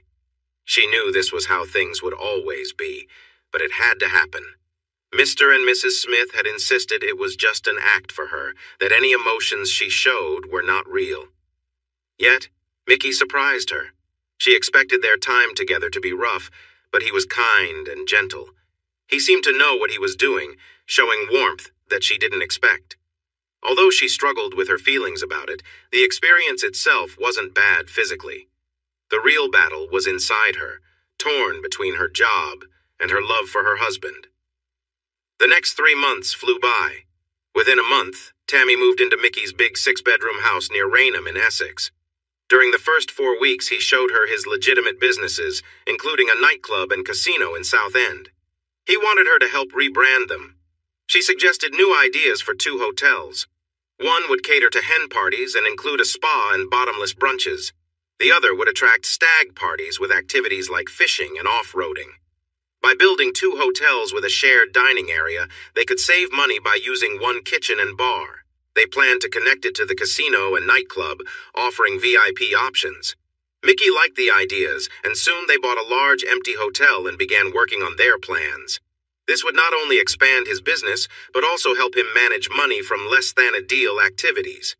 She knew this was how things would always be, but it had to happen. Mr. and Mrs. Smith had insisted it was just an act for her, that any emotions she showed were not real. Yet, Mickey surprised her. She expected their time together to be rough, but he was kind and gentle. He seemed to know what he was doing, showing warmth that she didn't expect. Although she struggled with her feelings about it, the experience itself wasn't bad physically. The real battle was inside her, torn between her job and her love for her husband. The next 3 months flew by. Within a month, Tammy moved into Mickey's big 6-bedroom house near Raynham in Essex. During the first 4 weeks, he showed her his legitimate businesses, including a nightclub and casino in Southend. He wanted her to help rebrand them. She suggested new ideas for 2 hotels. One would cater to hen parties and include a spa and bottomless brunches. The other would attract stag parties with activities like fishing and off-roading. By building 2 hotels with a shared dining area, they could save money by using one kitchen and bar. They planned to connect it to the casino and nightclub, offering VIP options. Mickey liked the ideas, and soon they bought a large empty hotel and began working on their plans. This would not only expand his business, but also help him manage money from less-than-a-deal activities.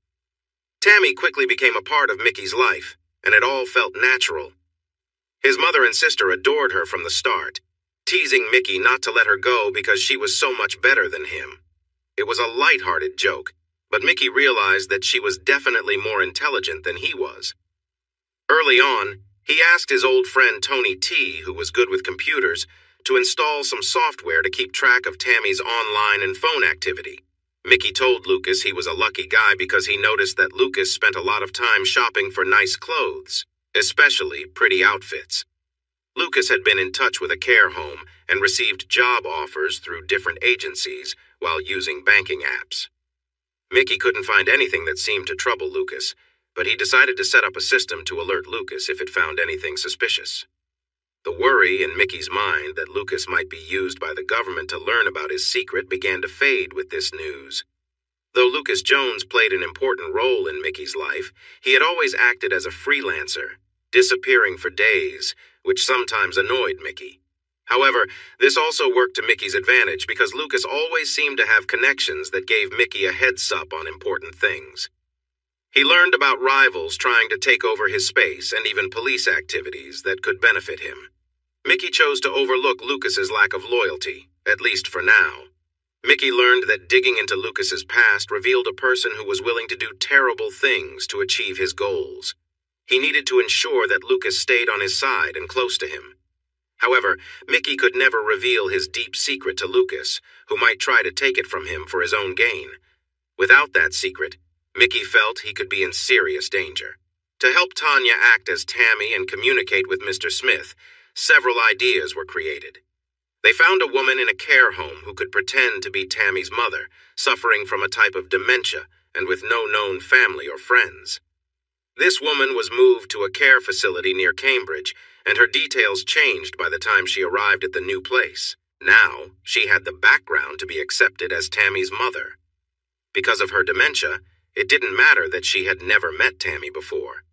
Tammy quickly became a part of Mickey's life, and it all felt natural. His mother and sister adored her from the start, teasing Mickey not to let her go because she was so much better than him. It was a light-hearted joke, but Mickey realized that she was definitely more intelligent than he was. Early on, he asked his old friend Tony T., who was good with computers, to install some software to keep track of Tammy's online and phone activity. Mickey told Lucas he was a lucky guy because he noticed that Lucas spent a lot of time shopping for nice clothes, especially pretty outfits. Lucas had been in touch with a care home and received job offers through different agencies while using banking apps. Mickey couldn't find anything that seemed to trouble Lucas, but he decided to set up a system to alert Lucas if it found anything suspicious. The worry in Mickey's mind that Lucas might be used by the government to learn about his secret began to fade with this news. Though Lucas Jones played an important role in Mickey's life, he had always acted as a freelancer, disappearing for days, which sometimes annoyed Mickey. However, this also worked to Mickey's advantage because Lucas always seemed to have connections that gave Mickey a heads-up on important things. He learned about rivals trying to take over his space and even police activities that could benefit him. Mickey chose to overlook Lucas's lack of loyalty, at least for now. Mickey learned that digging into Lucas's past revealed a person who was willing to do terrible things to achieve his goals. He needed to ensure that Lucas stayed on his side and close to him. However, Mickey could never reveal his deep secret to Lucas, who might try to take it from him for his own gain. Without that secret, Mickey felt he could be in serious danger. To help Tanya act as Tammy and communicate with Mr. Smith, several ideas were created. They found a woman in a care home who could pretend to be Tammy's mother, suffering from a type of dementia and with no known family or friends. This woman was moved to a care facility near Cambridge, and her details changed by the time she arrived at the new place. Now, she had the background to be accepted as Tammy's mother. Because of her dementia, it didn't matter that she had never met Tammy before.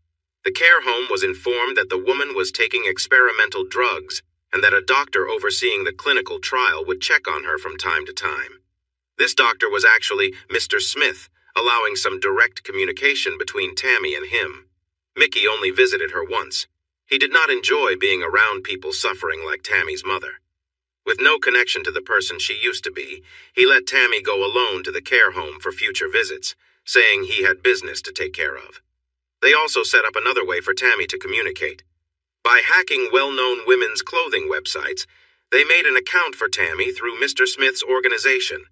The care home was informed that the woman was taking experimental drugs and that a doctor overseeing the clinical trial would check on her from time to time. This doctor was actually Mr. Smith, allowing some direct communication between Tammy and him. Mickey only visited her once. He did not enjoy being around people suffering like Tammy's mother. With no connection to the person she used to be, he let Tammy go alone to the care home for future visits, saying he had business to take care of. They also set up another way for Tammy to communicate. By hacking well-known women's clothing websites, they made an account for Tammy through Mr. Smith's organization.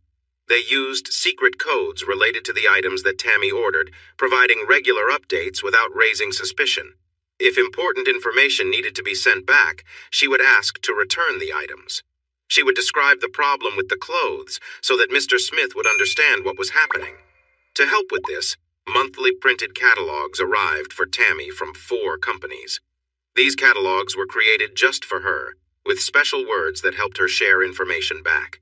They used secret codes related to the items that Tammy ordered, providing regular updates without raising suspicion. If important information needed to be sent back, she would ask to return the items. She would describe the problem with the clothes so that Mr. Smith would understand what was happening. To help with this, monthly printed catalogs arrived for Tammy from 4 companies. These catalogs were created just for her, with special words that helped her share information back.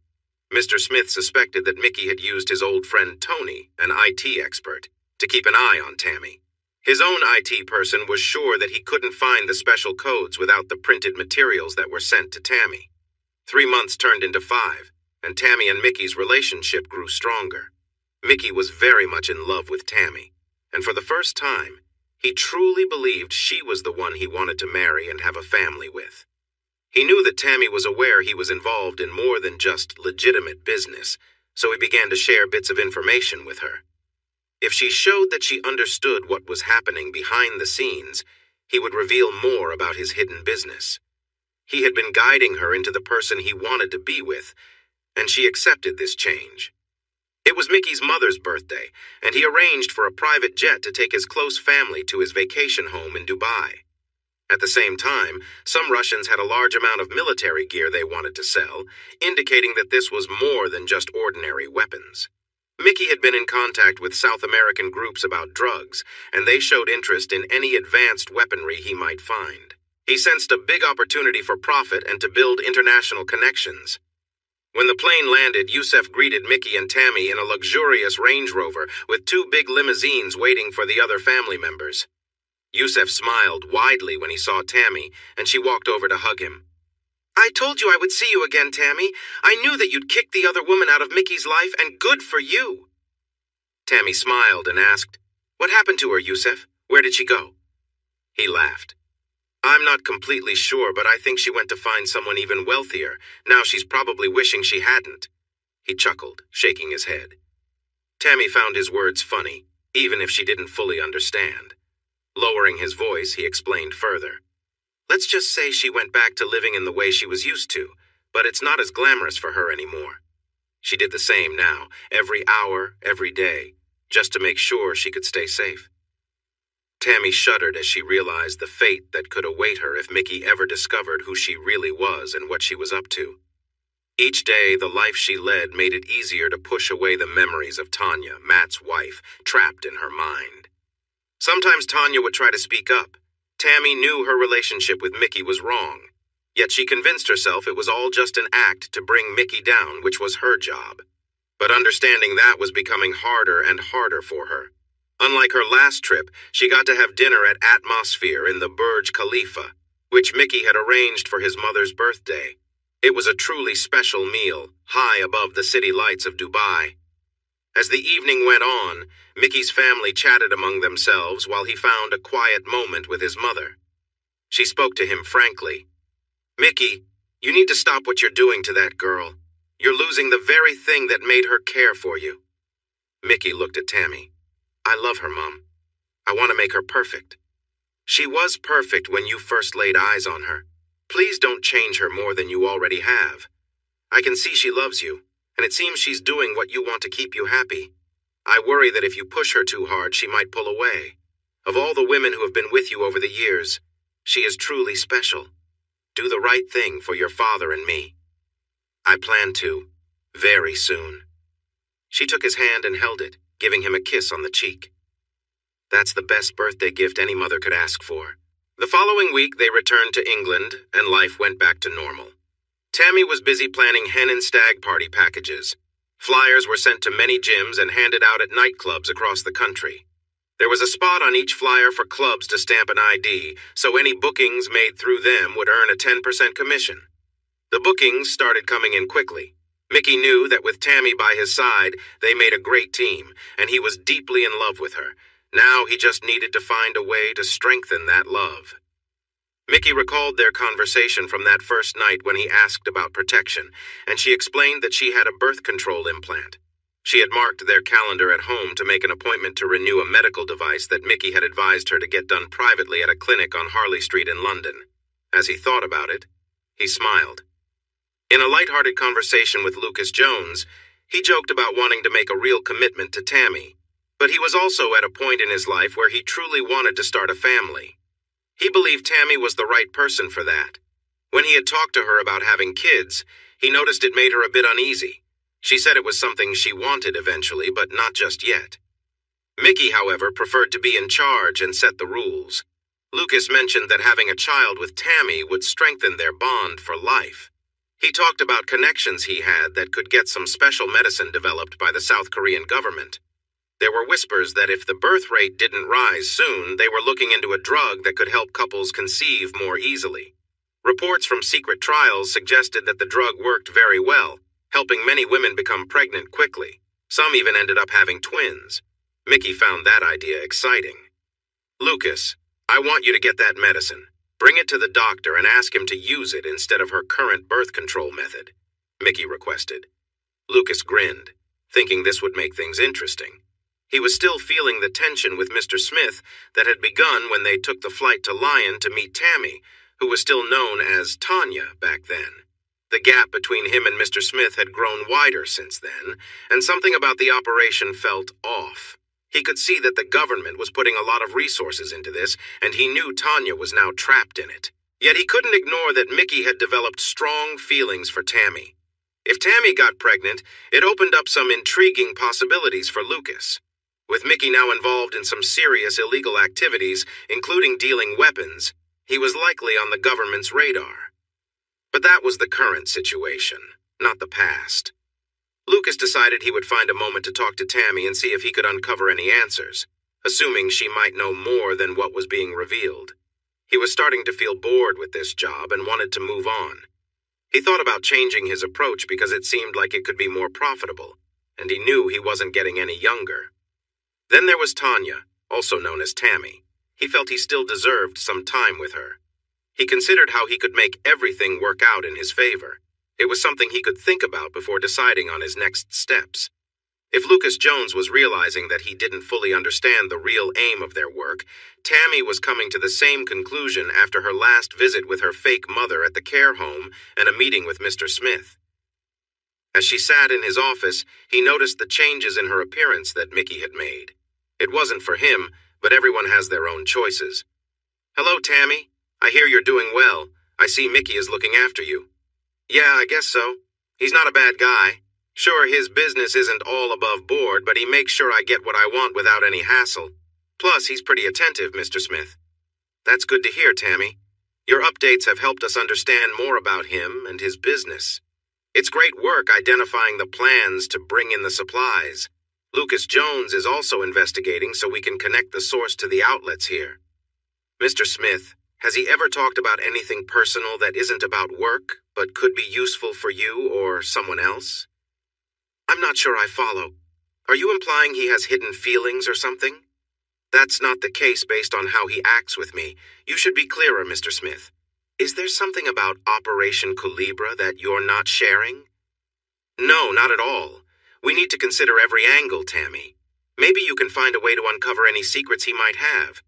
Mr. Smith suspected that Mickey had used his old friend Tony, an IT expert, to keep an eye on Tammy. His own IT person was sure that he couldn't find the special codes without the printed materials that were sent to Tammy. 3 months turned into 5, and Tammy and Mickey's relationship grew stronger. Mickey was very much in love with Tammy, and for the first time, he truly believed she was the one he wanted to marry and have a family with. He knew that Tammy was aware he was involved in more than just legitimate business, so he began to share bits of information with her. If she showed that she understood what was happening behind the scenes, he would reveal more about his hidden business. He had been guiding her into the person he wanted to be with, and she accepted this change. It was Mickey's mother's birthday, and he arranged for a private jet to take his close family to his vacation home in Dubai. At the same time, some Russians had a large amount of military gear they wanted to sell, indicating that this was more than just ordinary weapons. Mickey had been in contact with South American groups about drugs, and they showed interest in any advanced weaponry he might find. He sensed a big opportunity for profit and to build international connections. When the plane landed, Yusef greeted Mickey and Tammy in a luxurious Range Rover with 2 big limousines waiting for the other family members. Yusef smiled widely when he saw Tammy, and she walked over to hug him. "I told you I would see you again, Tammy. I knew that you'd kick the other woman out of Mickey's life, and good for you." Tammy smiled and asked, "What happened to her, Yusef? Where did she go?" He laughed. "I'm not completely sure, but I think she went to find someone even wealthier. Now she's probably wishing she hadn't." He chuckled, shaking his head. Tammy found his words funny, even if she didn't fully understand. Lowering his voice, he explained further. "Let's just say she went back to living in the way she was used to, but it's not as glamorous for her anymore. She did the same now, every hour, every day, just to make sure she could stay safe." Tammy shuddered as she realized the fate that could await her if Mickey ever discovered who she really was and what she was up to. Each day, the life she led made it easier to push away the memories of Tanya, Matt's wife, trapped in her mind. Sometimes Tanya would try to speak up. Tammy knew her relationship with Mickey was wrong, yet she convinced herself it was all just an act to bring Mickey down, which was her job. But understanding that was becoming harder and harder for her. Unlike her last trip, she got to have dinner at Atmosphere in the Burj Khalifa, which Mickey had arranged for his mother's birthday. It was a truly special meal, high above the city lights of Dubai. As the evening went on, Mickey's family chatted among themselves while he found a quiet moment with his mother. She spoke to him frankly. "Mickey, you need to stop what you're doing to that girl. You're losing the very thing that made her care for you." Mickey looked at Tammy. "I love her, Mom. I want to make her perfect. She was perfect when you first laid eyes on her. Please don't change her more than you already have. I can see she loves you, and it seems she's doing what you want to keep you happy. I worry that if you push her too hard, she might pull away. Of all the women who have been with you over the years, she is truly special. Do the right thing for your father and me." "I plan to, very soon." She took his hand and held it, giving him a kiss on the cheek. That's the best birthday gift any mother could ask for. The following week, they returned to England, and life went back to normal. Tammy was busy planning hen and stag party packages. Flyers were sent to many gyms and handed out at nightclubs across the country. There was a spot on each flyer for clubs to stamp an ID, so any bookings made through them would earn a 10% commission. The bookings started coming in quickly. Mickey knew that with Tammy by his side, they made a great team, and he was deeply in love with her. Now he just needed to find a way to strengthen that love. Mickey recalled their conversation from that first night when he asked about protection, and she explained that she had a birth control implant. She had marked their calendar at home to make an appointment to renew a medical device that Mickey had advised her to get done privately at a clinic on Harley Street in London. As he thought about it, he smiled. In a light-hearted conversation with Lucas Jones, He joked about wanting to make a real commitment to Tammy, but he was also at a point in his life where he truly wanted to start a family. He believed Tammy was the right person for that. When he had talked to her about having kids, he noticed it made her a bit uneasy. She said it was something she wanted eventually, but not just yet. Mickey, however, preferred to be in charge and set the rules. Lucas mentioned that having a child with Tammy would strengthen their bond for life. He talked about connections he had that could get some special medicine developed by the South Korean government. There were whispers that if the birth rate didn't rise soon, they were looking into a drug that could help couples conceive more easily. Reports from secret trials suggested that the drug worked very well, helping many women become pregnant quickly. Some even ended up having twins. Mickey found that idea exciting. "Lucas, I want you to get that medicine. Bring it to the doctor and ask him to use it instead of her current birth control method," Mickey requested. Lucas grinned, thinking this would make things interesting. He was still feeling the tension with Mr. Smith that had begun when they took the flight to Lyon to meet Tammy, who was still known as Tanya back then. The gap between him and Mr. Smith had grown wider since then, and something about the operation felt off. He could see that the government was putting a lot of resources into this, and he knew Tanya was now trapped in it. Yet he couldn't ignore that Mickey had developed strong feelings for Tammy. If Tammy got pregnant, it opened up some intriguing possibilities for Lucas. With Mickey now involved in some serious illegal activities, including dealing weapons, he was likely on the government's radar. But that was the current situation, not the past. Lucas decided he would find a moment to talk to Tammy and see if he could uncover any answers, assuming she might know more than what was being revealed. He was starting to feel bored with this job and wanted to move on. He thought about changing his approach because it seemed like it could be more profitable, and he knew he wasn't getting any younger. Then there was Tanya, also known as Tammy. He felt he still deserved some time with her. He considered how he could make everything work out in his favor. It was something he could think about before deciding on his next steps. If Lucas Jones was realizing that he didn't fully understand the real aim of their work, Tammy was coming to the same conclusion after her last visit with her fake mother at the care home and a meeting with Mr. Smith. As she sat in his office, he noticed the changes in her appearance that Mickey had made. It wasn't for him, but everyone has their own choices. "Hello, Tammy. I hear you're doing well. I see Mickey is looking after you." "Yeah, I guess so. He's not a bad guy. Sure, his business isn't all above board, but he makes sure I get what I want without any hassle. Plus, he's pretty attentive, Mr. Smith." "That's good to hear, Tammy. Your updates have helped us understand more about him and his business. It's great work identifying the plans to bring in the supplies. Lucas Jones is also investigating so we can connect the source to the outlets here. Mr. Smith, has he ever talked about anything personal that isn't about work, but could be useful for you or someone else?" "I'm not sure I follow. Are you implying he has hidden feelings or something?" "That's not the case based on how he acts with me. You should be clearer, Mr. Smith. Is there something about Operation Culebra that you're not sharing?" "No, not at all. We need to consider every angle, Tammy. Maybe you can find a way to uncover any secrets he might have.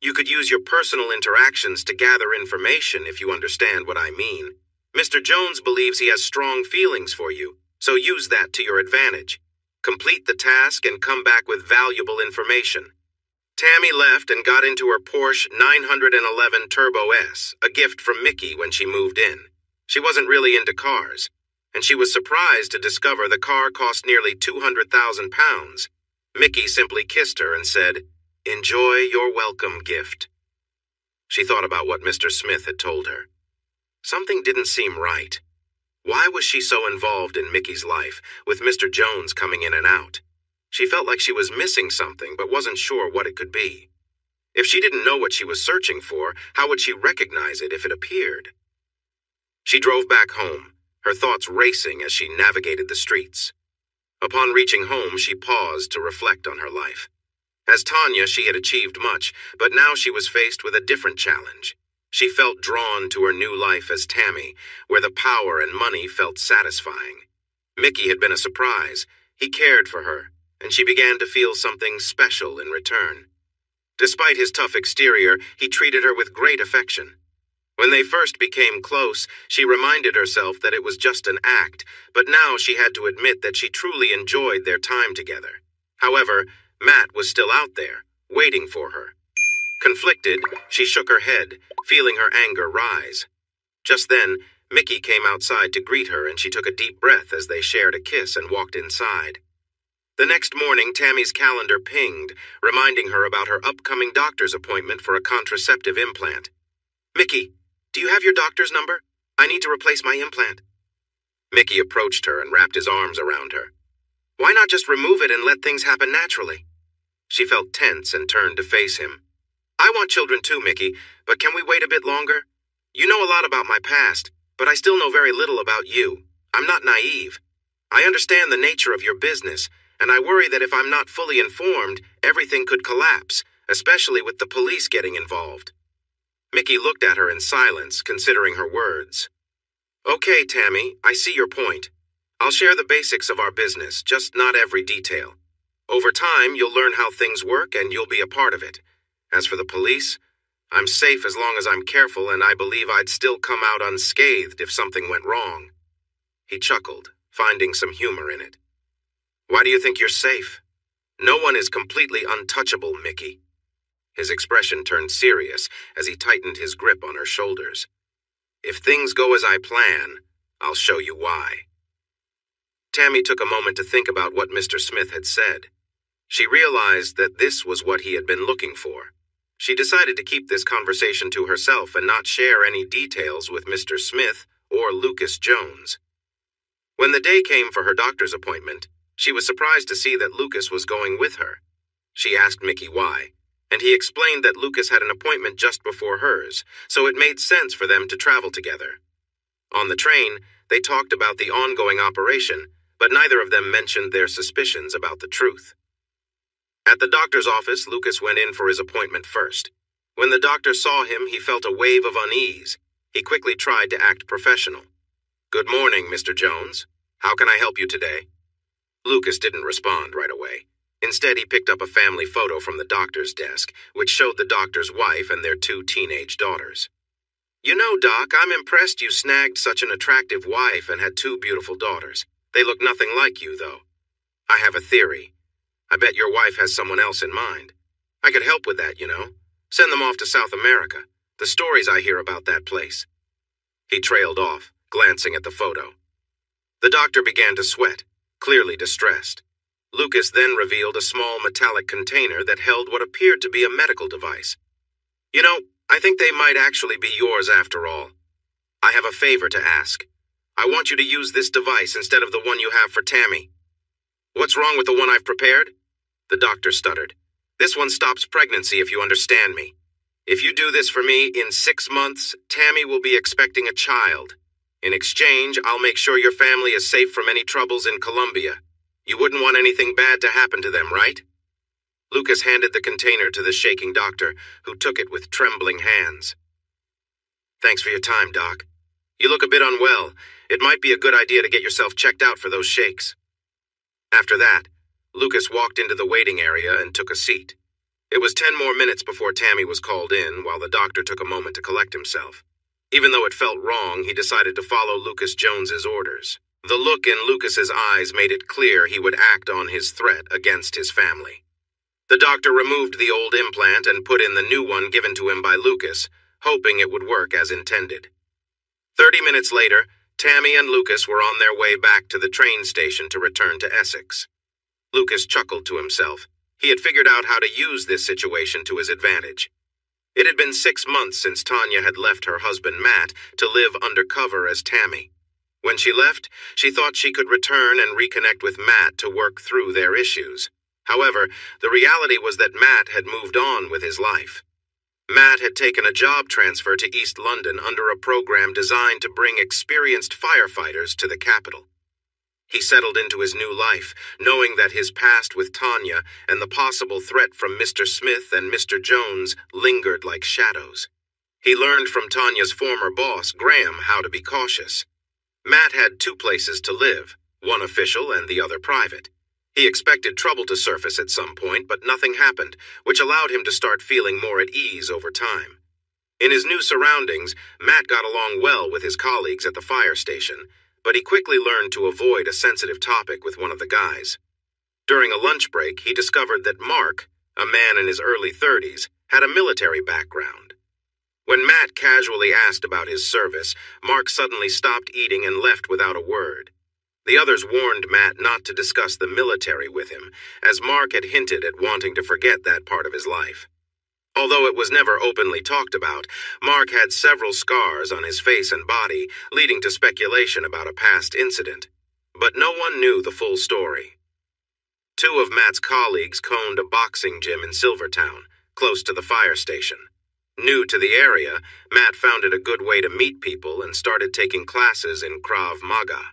You could use your personal interactions to gather information if you understand what I mean. Mr. Jones believes he has strong feelings for you, so use that to your advantage. Complete the task and come back with valuable information." Tammy left and got into her Porsche 911 Turbo S, a gift from Mickey when she moved in. She wasn't really into cars, and she was surprised to discover the car cost nearly £200,000. Mickey simply kissed her and said, "Enjoy your welcome gift." She thought about what Mr. Smith had told her. Something didn't seem right. Why was she so involved in Mickey's life, with Mr. Jones coming in and out? She felt like she was missing something, but wasn't sure what it could be. If she didn't know what she was searching for, how would she recognize it if it appeared? She drove back home, her thoughts racing as she navigated the streets. Upon reaching home, she paused to reflect on her life. As Tanya, she had achieved much, but now she was faced with a different challenge. She felt drawn to her new life as Tammy, where the power and money felt satisfying. Mickey had been a surprise. He cared for her, and she began to feel something special in return. Despite his tough exterior, he treated her with great affection. When they first became close, she reminded herself that it was just an act, but now she had to admit that she truly enjoyed their time together. However, Matt was still out there, waiting for her. Conflicted, she shook her head, feeling her anger rise. Just then, Mickey came outside to greet her, and she took a deep breath as they shared a kiss and walked inside. The next morning, Tammy's calendar pinged, reminding her about her upcoming doctor's appointment for a contraceptive implant. "Mickey, do you have your doctor's number? I need to replace my implant." Mickey approached her and wrapped his arms around her. "Why not just remove it and let things happen naturally?" She felt tense and turned to face him. "I want children too, Mickey, but can we wait a bit longer? You know a lot about my past, but I still know very little about you. I'm not naive. I understand the nature of your business, and I worry that if I'm not fully informed, everything could collapse, especially with the police getting involved." Mickey looked at her in silence, considering her words. "Okay, Tammy, I see your point. I'll share the basics of our business, just not every detail. Over time, you'll learn how things work and you'll be a part of it. As for the police, I'm safe as long as I'm careful, and I believe I'd still come out unscathed if something went wrong." He chuckled, finding some humor in it. "Why do you think you're safe? No one is completely untouchable, Mickey." His expression turned serious as he tightened his grip on her shoulders. "If things go as I plan, I'll show you why." Tammy took a moment to think about what Mr. Smith had said. She realized that this was what he had been looking for. She decided to keep this conversation to herself and not share any details with Mr. Smith or Lucas Jones. When the day came for her doctor's appointment, she was surprised to see that Lucas was going with her. She asked Mickey why, and he explained that Lucas had an appointment just before hers, so it made sense for them to travel together. On the train, they talked about the ongoing operation, but neither of them mentioned their suspicions about the truth. At the doctor's office, Lucas went in for his appointment first. When the doctor saw him, he felt a wave of unease. He quickly tried to act professional. "Good morning, Mr. Jones. How can I help you today?" Lucas didn't respond right away. Instead, he picked up a family photo from the doctor's desk, which showed the doctor's wife and their 2 teenage daughters. "You know, Doc, I'm impressed you snagged such an attractive wife and had 2 beautiful daughters. They look nothing like you, though. I have a theory. I bet your wife has someone else in mind. I could help with that, you know. Send them off to South America. The stories I hear about that place." He trailed off, glancing at the photo. The doctor began to sweat, clearly distressed. Lucas then revealed a small metallic container that held what appeared to be a medical device. "You know, I think they might actually be yours after all. I have a favor to ask. I want you to use this device instead of the one you have for Tammy." "What's wrong with the one I've prepared?" The doctor stuttered. "This one stops pregnancy, if you understand me. If you do this for me, in 6 months, Tammy will be expecting a child. In exchange, I'll make sure your family is safe from any troubles in Colombia. You wouldn't want anything bad to happen to them, right?" Lucas handed the container to the shaking doctor, who took it with trembling hands. "Thanks for your time, Doc. You look a bit unwell. It might be a good idea to get yourself checked out for those shakes." After that, Lucas walked into the waiting area and took a seat. It was 10 more minutes before Tammy was called in, while the doctor took a moment to collect himself. Even though it felt wrong, he decided to follow Lucas Jones's orders. The look in Lucas's eyes made it clear he would act on his threat against his family. The doctor removed the old implant and put in the new one given to him by Lucas, hoping it would work as intended. 30 minutes later, Tammy and Lucas were on their way back to the train station to return to Essex. Lucas chuckled to himself. He had figured out how to use this situation to his advantage. It had been 6 months since Tanya had left her husband Matt to live undercover as Tammy. When she left, she thought she could return and reconnect with Matt to work through their issues. However, the reality was that Matt had moved on with his life. Matt had taken a job transfer to East London under a program designed to bring experienced firefighters to the capital. He settled into his new life, knowing that his past with Tanya and the possible threat from Mr. Smith and Mr. Jones lingered like shadows. He learned from Tanya's former boss, Graham, how to be cautious. Matt had 2 places to live, one official and the other private. He expected trouble to surface at some point, but nothing happened, which allowed him to start feeling more at ease over time. In his new surroundings, Matt got along well with his colleagues at the fire station, but he quickly learned to avoid a sensitive topic with one of the guys. During a lunch break, he discovered that Mark, a man in his early 30s, had a military background. When Matt casually asked about his service, Mark suddenly stopped eating and left without a word. The others warned Matt not to discuss the military with him, as Mark had hinted at wanting to forget that part of his life. Although it was never openly talked about, Mark had several scars on his face and body, leading to speculation about a past incident. But no one knew the full story. Two of Matt's colleagues owned a boxing gym in Silvertown, close to the fire station. New to the area, Matt found it a good way to meet people and started taking classes in Krav Maga.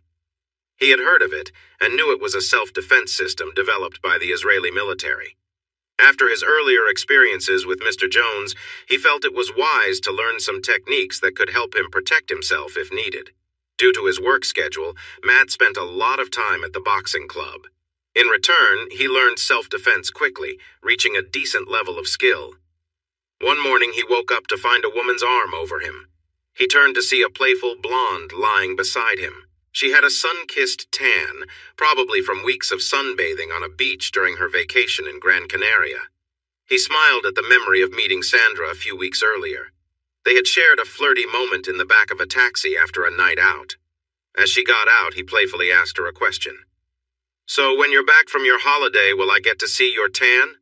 He had heard of it and knew it was a self-defense system developed by the Israeli military. After his earlier experiences with Mr. Jones, he felt it was wise to learn some techniques that could help him protect himself if needed. Due to his work schedule, Matt spent a lot of time at the boxing club. In return, he learned self-defense quickly, reaching a decent level of skill. One morning he woke up to find a woman's arm over him. He turned to see a playful blonde lying beside him. She had a sun-kissed tan, probably from weeks of sunbathing on a beach during her vacation in Gran Canaria. He smiled at the memory of meeting Sandra a few weeks earlier. They had shared a flirty moment in the back of a taxi after a night out. As she got out, he playfully asked her a question. "So when you're back from your holiday, will I get to see your tan?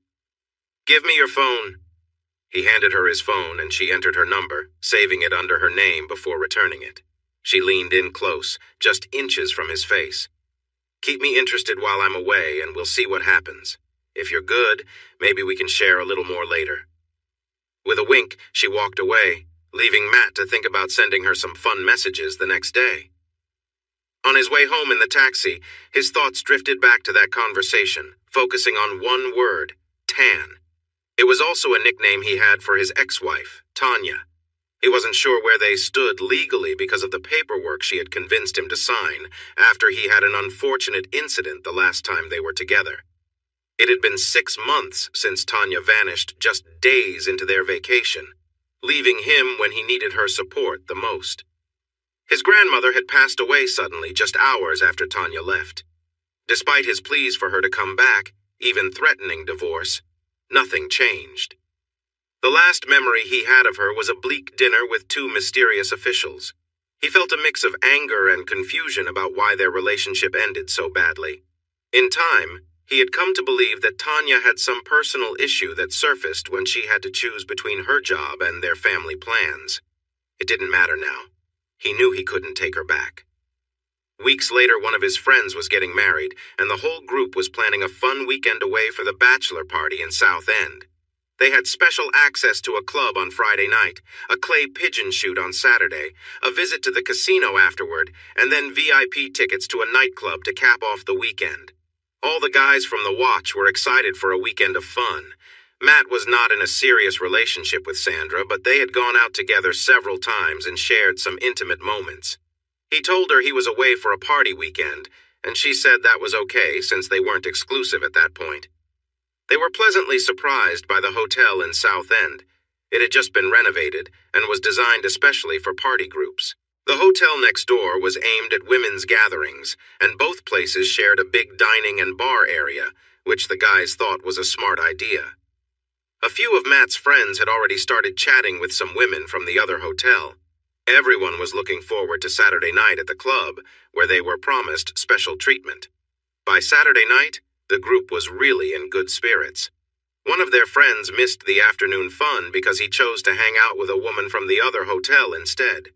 Give me your phone." He handed her his phone and she entered her number, saving it under her name before returning it. She leaned in close, just inches from his face. "Keep me interested while I'm away and we'll see what happens. If you're good, maybe we can share a little more later." With a wink, she walked away, leaving Matt to think about sending her some fun messages the next day. On his way home in the taxi, his thoughts drifted back to that conversation, focusing on one word, tan. It was also a nickname he had for his ex-wife, Tanya. He wasn't sure where they stood legally because of the paperwork she had convinced him to sign after he had an unfortunate incident the last time they were together. It had been 6 months since Tanya vanished just days into their vacation, leaving him when he needed her support the most. His grandmother had passed away suddenly just hours after Tanya left. Despite his pleas for her to come back, even threatening divorce, nothing changed. The last memory he had of her was a bleak dinner with two mysterious officials. He felt a mix of anger and confusion about why their relationship ended so badly. In time, he had come to believe that Tanya had some personal issue that surfaced when she had to choose between her job and their family plans. It didn't matter now. He knew he couldn't take her back. Weeks later, one of his friends was getting married, and the whole group was planning a fun weekend away for the bachelor party in South End. They had special access to a club on Friday night, a clay pigeon shoot on Saturday, a visit to the casino afterward, and then VIP tickets to a nightclub to cap off the weekend. All the guys from the watch were excited for a weekend of fun. Matt was not in a serious relationship with Sandra, but they had gone out together several times and shared some intimate moments. He told her he was away for a party weekend, and she said that was okay since they weren't exclusive at that point. They were pleasantly surprised by the hotel in South End. It had just been renovated and was designed especially for party groups. The hotel next door was aimed at women's gatherings, and both places shared a big dining and bar area, which the guys thought was a smart idea. A few of Matt's friends had already started chatting with some women from the other hotel. Everyone was looking forward to Saturday night at the club, where they were promised special treatment. By Saturday night, the group was really in good spirits. One of their friends missed the afternoon fun because he chose to hang out with a woman from the other hotel instead.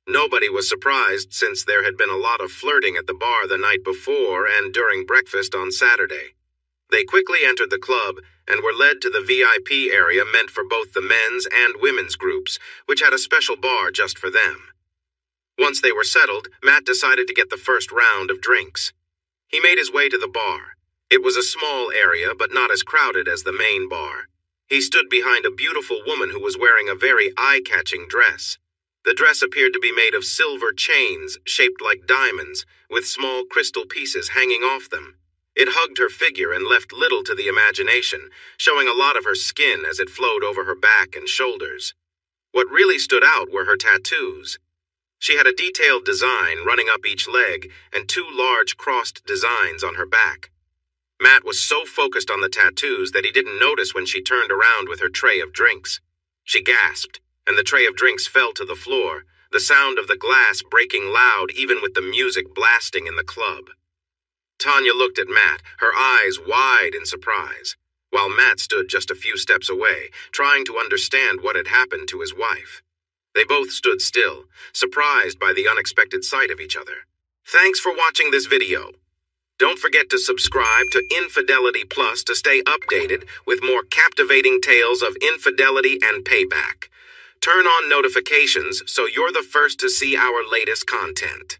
Nobody was surprised since there had been a lot of flirting at the bar the night before and during breakfast on Saturday. They quickly entered the club and were led to the VIP area meant for both the men's and women's groups, which had a special bar just for them. Once they were settled, Matt decided to get the first round of drinks. He made his way to the bar. It was a small area, but not as crowded as the main bar. He stood behind a beautiful woman who was wearing a very eye-catching dress. The dress appeared to be made of silver chains shaped like diamonds, with small crystal pieces hanging off them. It hugged her figure and left little to the imagination, showing a lot of her skin as it flowed over her back and shoulders. What really stood out were her tattoos. She had a detailed design running up each leg and two large crossed designs on her back. Matt was so focused on the tattoos that he didn't notice when she turned around with her tray of drinks. She gasped, and the tray of drinks fell to the floor, the sound of the glass breaking loud even with the music blasting in the club. Tanya looked at Matt, her eyes wide in surprise, while Matt stood just a few steps away, trying to understand what had happened to his wife. They both stood still, surprised by the unexpected sight of each other. Thanks for watching this video. Don't forget to subscribe to Infidelity Plus to stay updated with more captivating tales of infidelity and payback. Turn on notifications so you're the first to see our latest content.